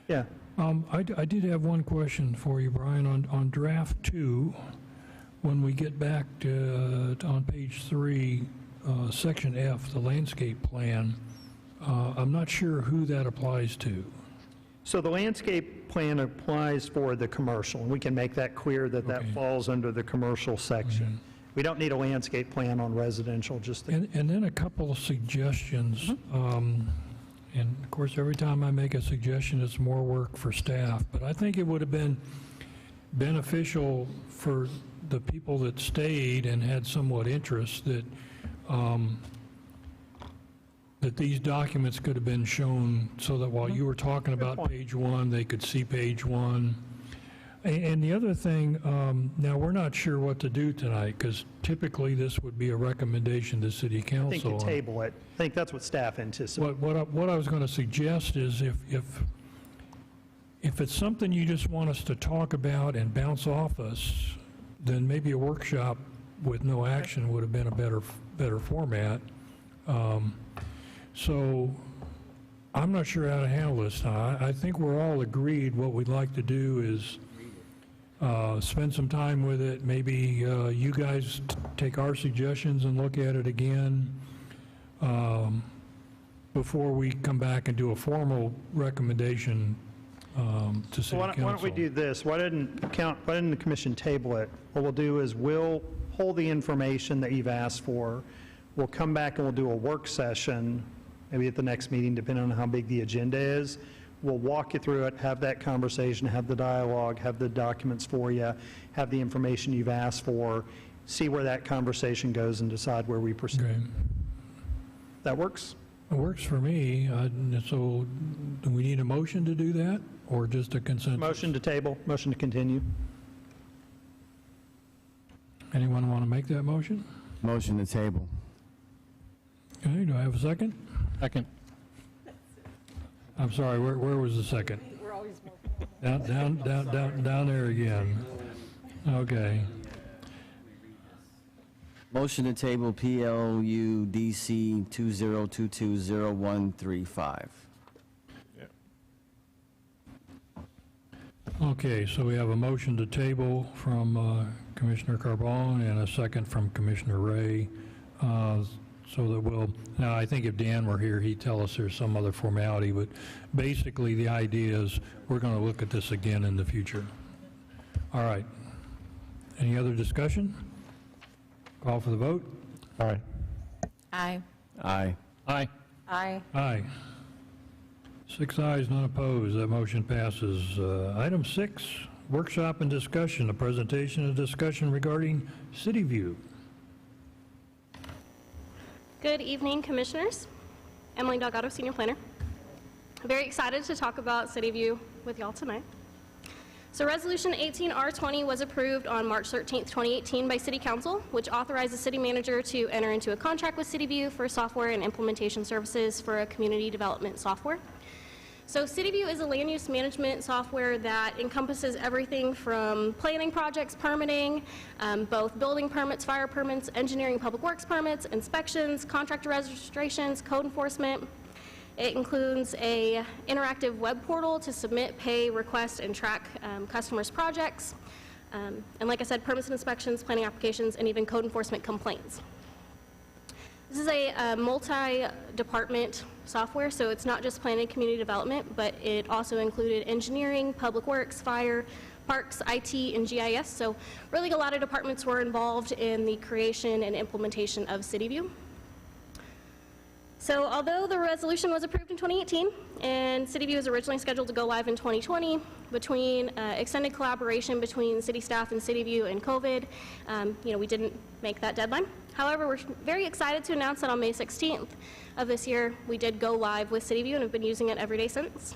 Q: Yeah.
A: I did have one question for you, Brian. On draft 2, when we get back to on page 3, section F, the landscape plan, I'm not sure who that applies to.
Q: So the landscape plan applies for the commercial, and we can make that clear that that falls under the commercial section. We don't need a landscape plan on residential, just the...
A: And then a couple of suggestions. And of course, every time I make a suggestion, it's more work for staff. But I think it would have been beneficial for the people that stayed and had somewhat interest that that these documents could have been shown so that while you were talking about page 1, they could see page 1. And the other thing, now we're not sure what to do tonight because typically this would be a recommendation to City Council.
Q: I think you table it. I think that's what staff anticipates.
A: What I was going to suggest is if it's something you just want us to talk about and bounce off us, then maybe a workshop with no action would have been a better format. So I'm not sure how to handle this now. I think we're all agreed what we'd like to do is spend some time with it. Maybe you guys take our suggestions and look at it again before we come back and do a formal recommendation to City Council.
Q: Why don't we do this? Why didn't the commission table it? What we'll do is we'll hold the information that you've asked for. We'll come back and we'll do a work session, maybe at the next meeting, depending on how big the agenda is. We'll walk you through it, have that conversation, have the dialogue, have the documents for you, have the information you've asked for, see where that conversation goes and decide where we proceed.
A: Okay.
Q: That works?
A: It works for me. So do we need a motion to do that or just a consensus?
Q: Motion to table, motion to continue.
A: Anyone want to make that motion?
O: Motion to table.
A: Okay, do I have a second?
B: Second.
A: I'm sorry, where was the second? Down there again. Okay.
O: Motion to table PLUDC 20220135.
A: Okay, so we have a motion to table from Commissioner Carbone and a second from Commissioner Ray. So that now I think if Dan were here, he'd tell us there's some other formality, but basically the idea is we're going to look at this again in the future. All right. Any other discussion? Call for the vote.
P: Aye.
S: Aye.
O: Aye.
B: Aye.
N: Aye.
A: Aye. 6 ayes, none opposed. That motion passes. Item 6, workshop and discussion, a presentation and discussion regarding City View.
T: Good evening, Commissioners. Emily Delgado, Senior Planner. Very excited to talk about City View with y'all tonight. So Resolution 18R20 was approved on March 13th, 2018 by City Council, which authorized the City Manager to enter into a contract with City View for software and implementation services for a community development software. So City View is a land use management software that encompasses everything from planning projects, permitting, both building permits, fire permits, engineering, public works permits, inspections, contractor registrations, code enforcement. It includes a interactive web portal to submit, pay, request, and track customers' projects. And like I said, permits and inspections, planning applications, and even code enforcement complaints. This is a multi-department software, so it's not just planning and community development, but it also included engineering, public works, fire, parks, IT, and GIS. So really a lot of departments were involved in the creation and implementation of City View. So although the resolution was approved in 2018 and City View was originally scheduled to go live in 2020, between extended collaboration between city staff and City View and COVID, we didn't make that deadline. However, we're very excited to announce that on May 16th of this year, we did go live with City View and have been using it every day since.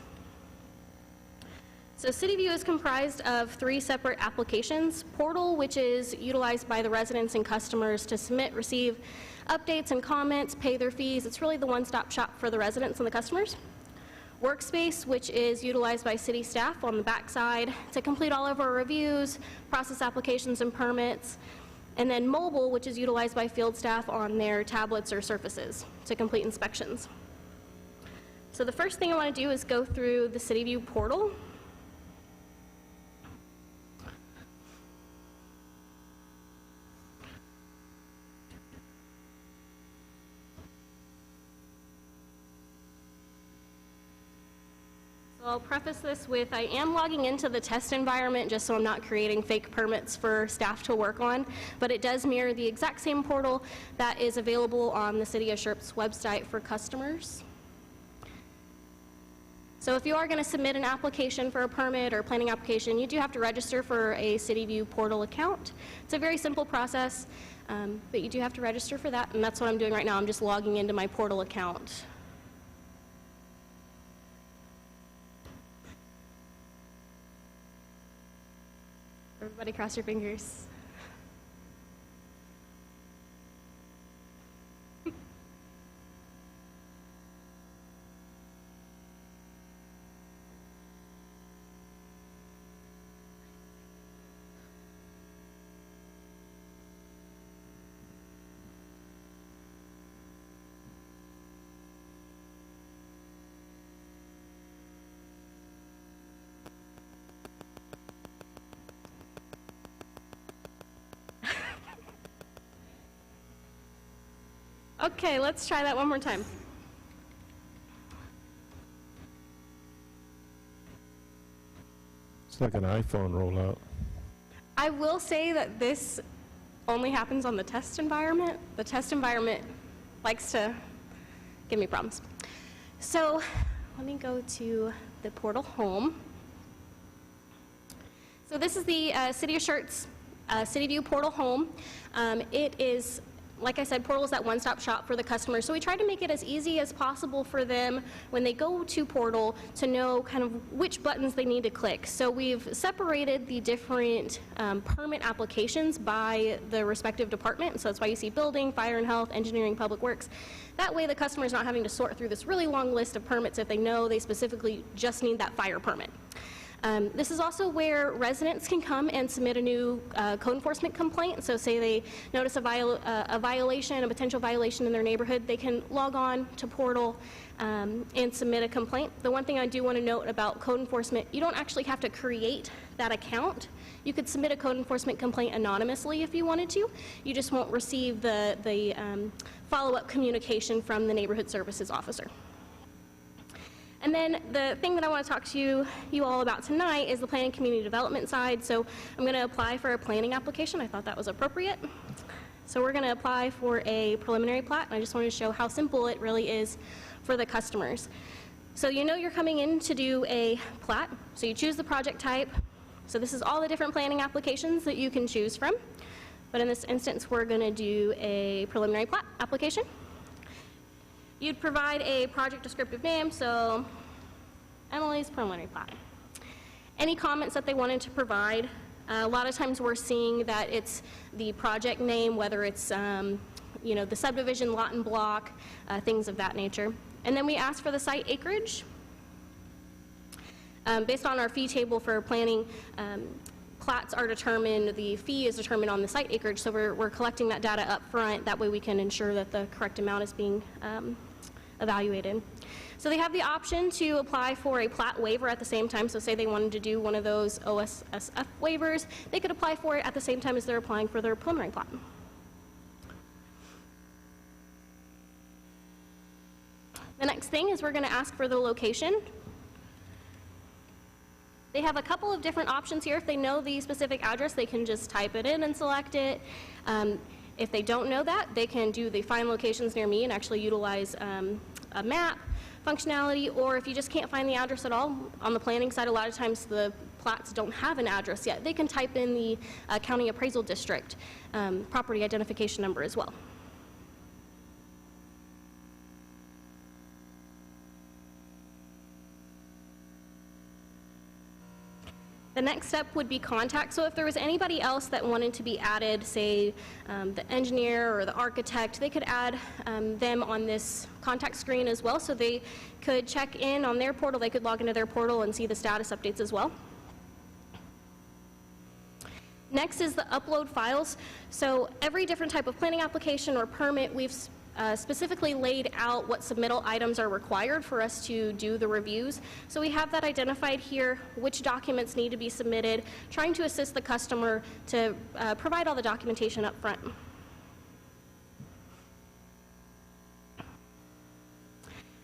T: So City View is comprised of 3 separate applications. Portal, which is utilized by the residents and customers to submit, receive updates and comments, pay their fees. It's really the one-stop shop for the residents and the customers. Workspace, which is utilized by city staff on the backside to complete all of our reviews, process applications and permits. And then mobile, which is utilized by field staff on their tablets or surfaces to complete inspections. So the first thing I want to do is go through the City View portal. So I'll preface this with I am logging into the test environment just so I'm not creating fake permits for staff to work on, but it does mirror the exact same portal that is available on the City of Schertz website for customers. So if you are going to submit an application for a permit or planning application, you do have to register for a City View portal account. It's a very simple process, but you do have to register for that, and that's what I'm doing right now. I'm just logging into my portal account. Everybody cross your fingers. Okay, let's try that one more time.
P: It's like an iPhone rollout.
T: I will say that this only happens on the test environment. The test environment likes to give me problems. So let me go to the portal home. So this is the City of Schertz City View portal home. It is Like I said, Portal is that one-stop shop for the customer, so we try to make it as easy as possible for them when they go to Portal to know kind of which buttons they need to click. So we've separated the different permit applications by the respective department, so that's why you see building, fire and health, engineering, public works. That way the customer is not having to sort through this really long list of permits if they know they specifically just need that fire permit. This is also where residents can come and submit a new code enforcement complaint. So say they notice a violation, a potential violation in their neighborhood, they can log on to Portal and submit a complaint. The one thing I do want to note about code enforcement, you don't actually have to create that account. You could submit a code enforcement complaint anonymously if you wanted to. You just won't receive the follow-up communication from the neighborhood services officer. And then the thing that I want to talk to you all about tonight is the planning community development side. So I'm going to apply for a planning application. I thought that was appropriate. So we're going to apply for a preliminary plat, and I just wanted to show how simple it really is for the customers. So you know you're coming in to do a plat, so you choose the project type. So this is all the different planning applications that you can choose from. But in this instance, we're going to do a preliminary plat application. You'd provide a project descriptive name, so Emily's preliminary plat. Any comments that they wanted to provide. A lot of times we're seeing that it's the project name, whether it's you know, the subdivision, lot and block, things of that nature. And then we ask for the site acreage. Based on our fee table for planning, plats are determined, the fee is determined on the site acreage, so we're collecting that data up front. That way we can ensure that the correct amount is being evaluated. So they have the option to apply for a plat waiver at the same time. So say they wanted to do one of those OSSF waivers, they could apply for it at the same time as they're applying for their preliminary plat. The next thing is we're going to ask for the location. They have a couple of different options here. If they know the specific address, they can just type it in and select it. If they don't know that, they can do the find locations near me and actually utilize a map functionality, or if you just can't find the address at all, on the planning side, a lot of times the plats don't have an address yet. They can type in the county appraisal district property identification number as well. The next step would be contact. So if there was anybody else that wanted to be added, say the engineer or the architect, they could add them on this contact screen as well. So they could check in on their portal, they could log into their portal and see the status updates as well. Next is the upload files. So every different type of planning application or permit, we've specifically laid out what submittal items are required for us to do the reviews. So we have that identified here, which documents need to be submitted, trying to assist the customer to provide all the documentation up front.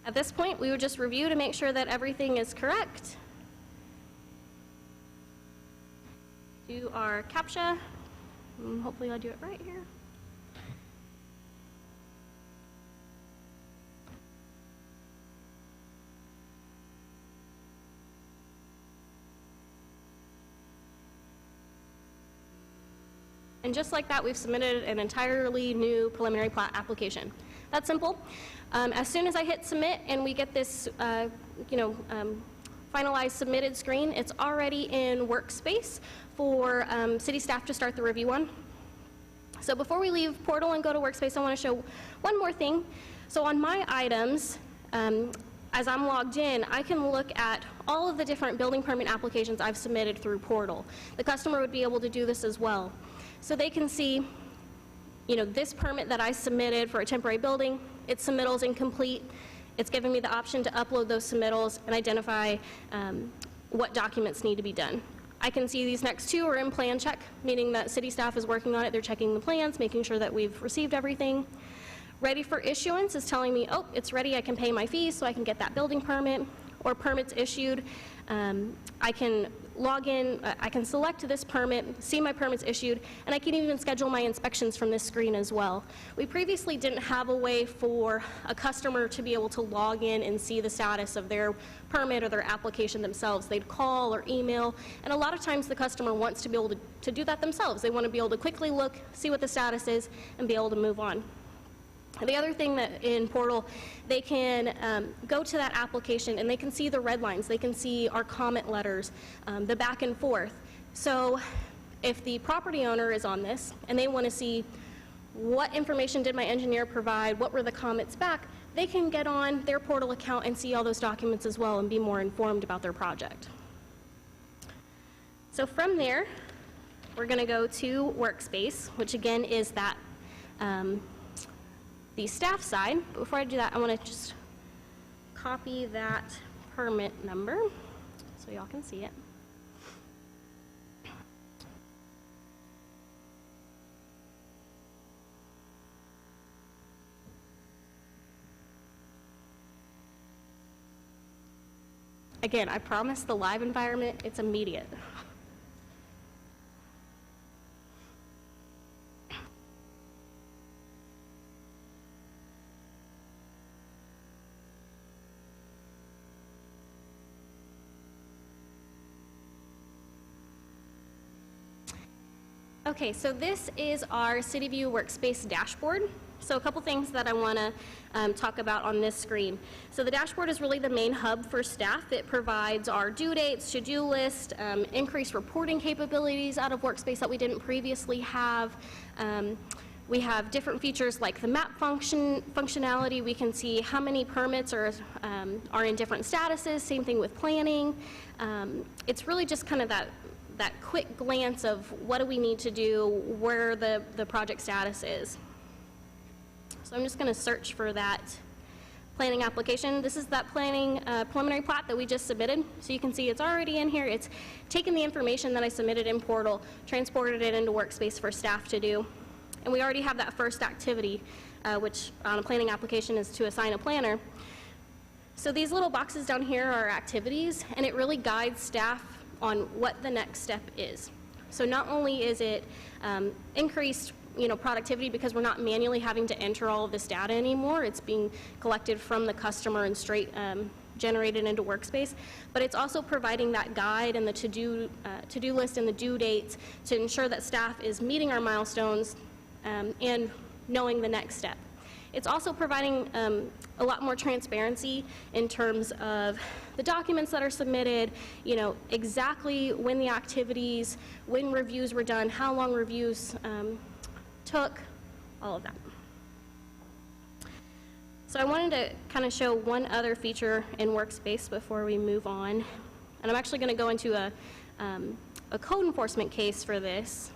T: At this point, we would just review to make sure that everything is correct. Do our CAPTCHA. Hopefully I'll do it right here. And just like that, we've submitted an entirely new preliminary plat application. That's simple. As soon as I hit submit and we get this, finalized submitted screen, it's already in Workspace for city staff to start the review on. So before we leave Portal and go to Workspace, I want to show one more thing. So on my items, as I'm logged in, I can look at all of the different building permit applications I've submitted through Portal. The customer would be able to do this as well. So they can see, this permit that I submitted for a temporary building, its submittal's incomplete. It's giving me the option to upload those submittals and identify what documents need to be done. I can see these next two are in plan check, meaning that city staff is working on it. They're checking the plans, making sure that we've received everything. Ready for issuance is telling me, oh, it's ready, I can pay my fees so I can get that building permit, or permits issued. I can log in, I can select this permit, see my permits issued, and I can even schedule my inspections from this screen as well. We previously didn't have a way for a customer to be able to log in and see the status of their permit or their application themselves. They'd call or email, and a lot of times the customer wants to be able to do that themselves. They want to be able to quickly look, see what the status is, and be able to move on. The other thing that in Portal, they can go to that application and they can see the red lines, they can see our comment letters, the back and forth. So if the property owner is on this and they want to see what information did my engineer provide, what were the comments back, they can get on their Portal account and see all those documents as well and be more informed about their project. So from there, we're going to go to Workspace, which again is that the staff side. But before I do that, I want to just copy that permit number so y'all can see it. Again, I promise the live environment, it's immediate. Okay, so this is our CityView Workspace dashboard. So a couple things that I want to talk about on this screen. So the dashboard is really the main hub for staff. It provides our due dates, to-do list, increased reporting capabilities out of Workspace that we didn't previously have. We have different features like the map functionality. We can see how many permits are in different statuses. Same thing with planning. It's really just kind of that quick glance of what do we need to do, where the project status is. So I'm just going to search for that planning application. This is that planning preliminary plat that we just submitted. So you can see it's already in here. It's taken the information that I submitted in Portal, transported it into Workspace for staff to do. And we already have that first activity, which on a planning application is to assign a planner. So these little boxes down here are activities, and it really guides staff on what the next step is. So not only is it increased productivity because we're not manually having to enter all of this data anymore, it's being collected from the customer and straight generated into Workspace, but it's also providing that guide and the to-do list and the due dates to ensure that staff is meeting our milestones and knowing the next step. It's also providing a lot more transparency in terms of the documents that are submitted, exactly when the activities, when reviews were done, how long reviews took, all of that. So I wanted to kind of show one other feature in Workspace before we move on. And I'm actually going to go into a code enforcement case for this.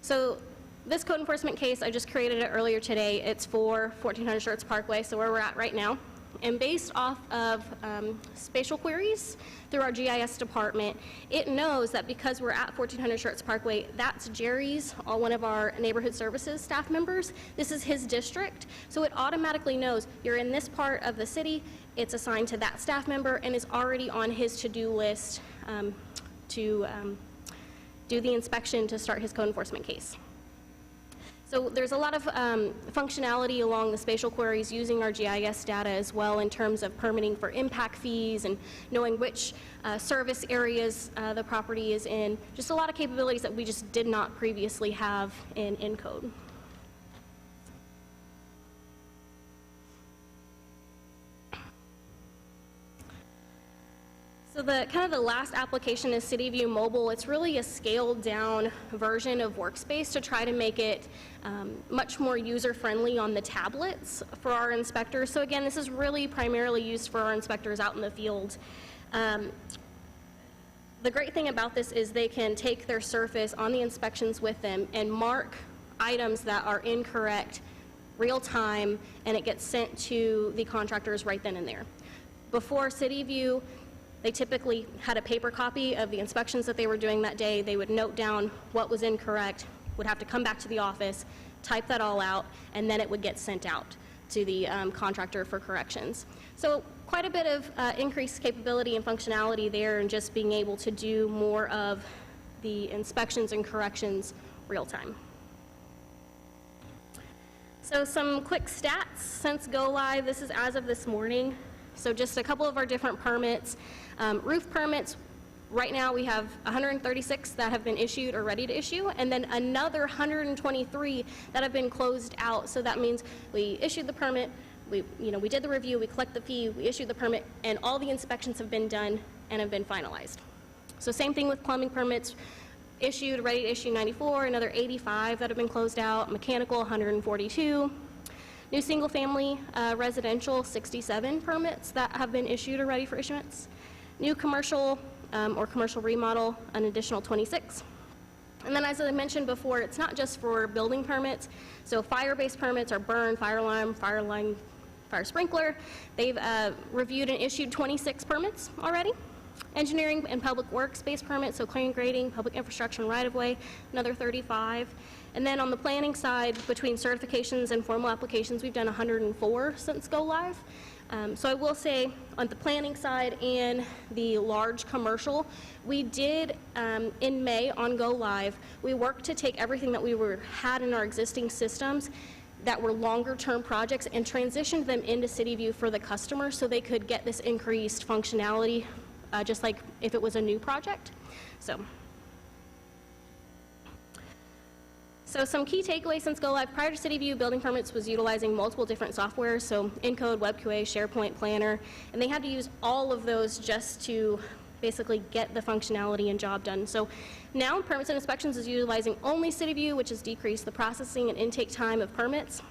T: So this code enforcement case, I just created it earlier today. It's for 1400 Schertz Parkway, so where we're at right now. And based off of spatial queries through our GIS department, it knows that because we're at 1400 Schertz Parkway, that's Jerry's, one of our neighborhood services staff members. This is his district, so it automatically knows you're in this part of the city, it's assigned to that staff member, and is already on his to-do list to do the inspection to start his code enforcement case. So there's a lot of functionality along the spatial queries using our GIS data as well in terms of permitting for impact fees and knowing which service areas the property is in. Just a lot of capabilities that we just did not previously have in code. So the kind of the last application is CityView Mobile. It's really a scaled down version of Workspace to try to make it much more user-friendly on the tablets for our inspectors. So again, this is really primarily used for our inspectors out in the field. The great thing about this is they can take their surface on the inspections with them and mark items that are incorrect real time, and it gets sent to the contractors right then and there. Before CityView, they typically had a paper copy of the inspections that they were doing that day. They would note down what was incorrect, would have to come back to the office, type that all out, and then it would get sent out. to the contractor for corrections. So quite a bit of increased capability and functionality there, and just being able to do more of the inspections and corrections real time. So some quick stats since go live. This is as of this morning. So just a couple of our different permits. Roof permits, right now we have 136 that have been issued or ready to issue, and then another 123 that have been closed out. So that means we issued the permit, we did the review, we collect the fee, we issued the permit, and all the inspections have been done and have been finalized. So same thing with plumbing permits. Issued, ready to issue 94, another 85 that have been closed out, mechanical 142, new single-family residential 67 permits that have been issued or ready for issuance, new commercial or commercial remodel an additional 26. And then as I mentioned before, it's not just for building permits, so fire-based permits are burn, fire alarm, fire sprinkler. They've reviewed and issued 26 permits already. Engineering and public works-based permits, so clearing, grading, public infrastructure, and right-of-way, another 35. And then on the planning side, between certifications and formal applications, we've done 104 since go live. So I will say, on the planning side and the large commercial, we did, in May on go live, we worked to take everything that we had in our existing systems that were longer-term projects and transitioned them into CityView for the customer so they could get this increased functionality just like if it was a new project. So some key takeaways since go live. Prior to CityView, building permits was utilizing multiple different softwares, so Encode, WebQA, SharePoint, Planner, and they had to use all of those just to basically get the functionality and job done. So now permits and inspections is utilizing only CityView, which has decreased the processing and intake time of permits.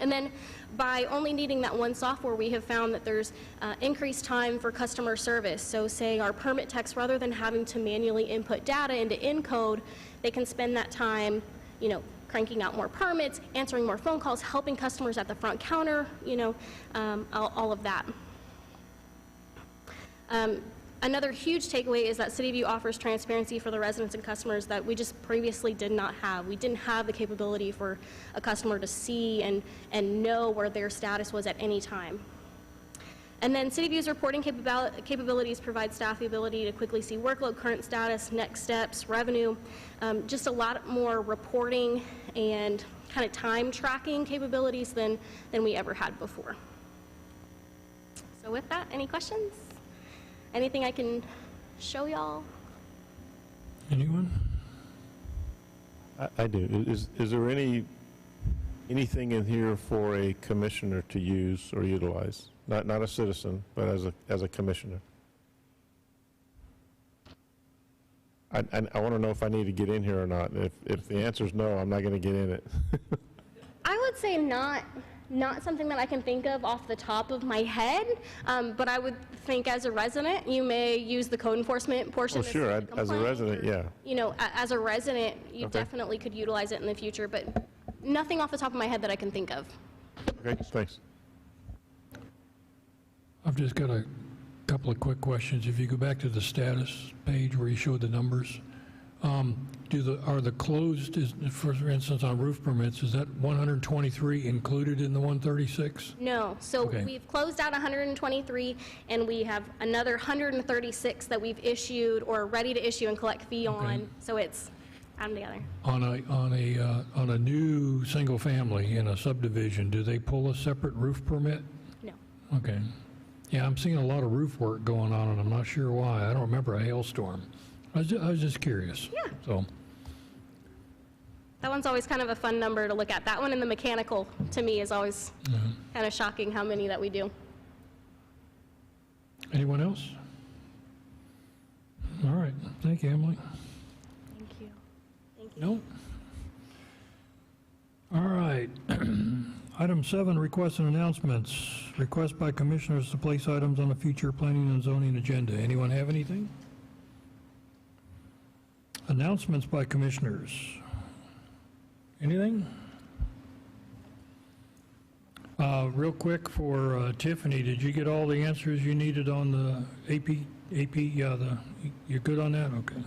T: And then by only needing that one software, we have found that there's increased time for customer service. So say our permit techs, rather than having to manually input data into Encode, they can spend that time, cranking out more permits, answering more phone calls, helping customers at the front counter, all of that. Another huge takeaway is that CityView offers transparency for the residents and customers that we just previously did not have. We didn't have the capability for a customer to see and know where their status was at any time. And then CityView's reporting capabilities provide staff the ability to quickly see workload, current status, next steps, revenue, just a lot more reporting and kind of time tracking capabilities than we ever had before. So with that, any questions? Anything I can show y'all?
A: Anyone?
P: I do. Is there anything in here for a commissioner to use or utilize? Not a citizen, but as a commissioner. I want to know if I need to get in here or not. If the answer is no, I'm not going to get in it.
T: I would say not something that I can think of off the top of my head, but I would think as a resident, you may use the code enforcement portion.
P: Oh, sure, as a resident, yeah.
T: As a resident, you definitely could utilize it in the future, but nothing off the top of my head that I can think of.
P: Okay, thanks.
A: I've just got a couple of quick questions. If you go back to the status page where you showed the numbers, are the closed, for instance, on roof permits, is that 123 included in the 136?
T: No. So we've closed out 123, and we have another 136 that we've issued or ready to issue and collect fee on. So it's adding together.
A: On a new single family in a subdivision, do they pull a separate roof permit?
T: No.
A: Okay. Yeah, I'm seeing a lot of roof work going on, and I'm not sure why. I don't remember a hailstorm. I was just curious.
T: Yeah.
A: So.
T: That one's always kind of a fun number to look at. That one in the mechanical, to me, is always kind of shocking how many that we do.
A: Anyone else? All right. Thank you, Emily.
T: Thank you. Thank you.
A: No? All right. Item 7, requests and announcements. Request by commissioners to place items on a future planning and zoning agenda. Anyone have anything? Announcements by commissioners. Anything? Real quick for Tiffany, did you get all the answers you needed on the AP? Yeah, you're good on that? Okay.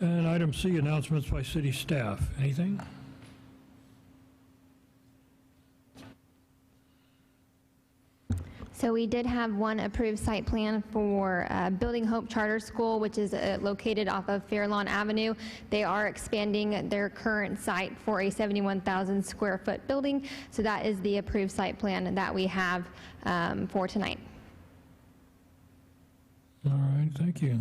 A: And item C, announcements by city staff. Anything?
R: So we did have one approved site plan for Building Hope Charter School, which is located off of Fairlawn Avenue. They are expanding their current site for a 71,000 square foot building. So that is the approved site plan that we have for tonight.
A: All right, thank you.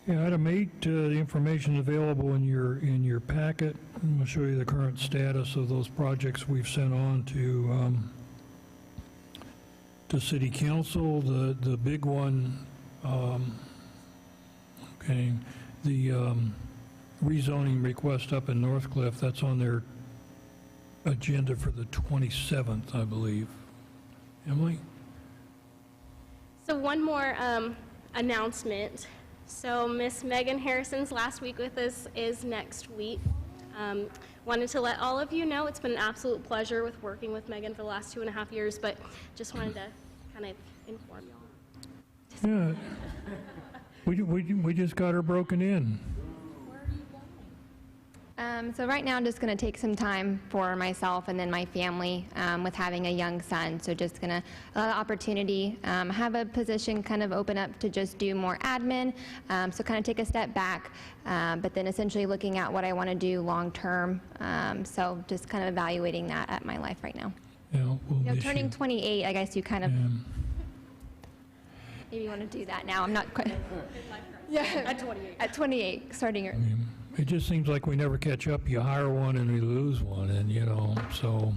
A: Yeah, item 8, the information available in your packet. I'm going to show you the current status of those projects we've sent on to City Council. The big one, okay, the rezoning request up in Northcliffe, that's on their agenda for the 27th, I believe. Emily?
T: So one more announcement. So Miss Megan Harrison's last week with us is next week. Wanted to let all of you know it's been an absolute pleasure with working with Megan for the last 2.5 years, but just wanted to kind of inform y'all.
A: Yeah. We just got her broken in.
R: So right now I'm just going to take some time for myself and then my family with having a young son. So just going to allow the opportunity, have a position kind of open up to just do more admin. So kind of take a step back, but then essentially looking at what I want to do long term. So just kind of evaluating that at my life right now.
A: Yeah, we'll
R: turning 28, I guess you kind of, maybe you want to do that now. I'm not quite. Yeah, at 28. At 28, starting your.
A: It just seems like we never catch up. You hire one and we lose one, and so.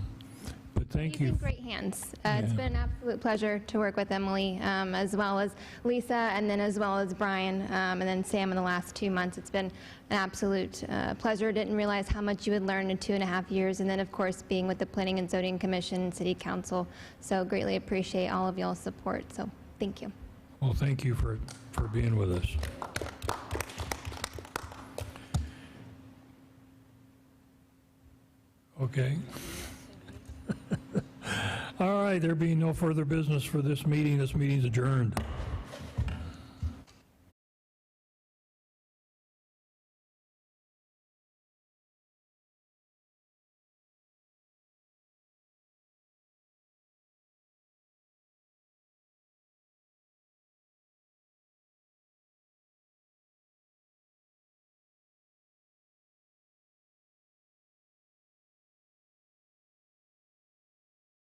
A: But thank you.
R: He's in great hands. It's been an absolute pleasure to work with Emily, as well as Lisa, and then as well as Brian, and then Sam in the last 2 months. It's been an absolute pleasure. Didn't realize how much you would learn in 2.5 years, and then of course being with the Planning and Zoning Commission, City Council. So greatly appreciate all of y'all's support. So thank you.
A: Well, thank you for being with us. Okay. All right, there being no further business for this meeting, this meeting's adjourned.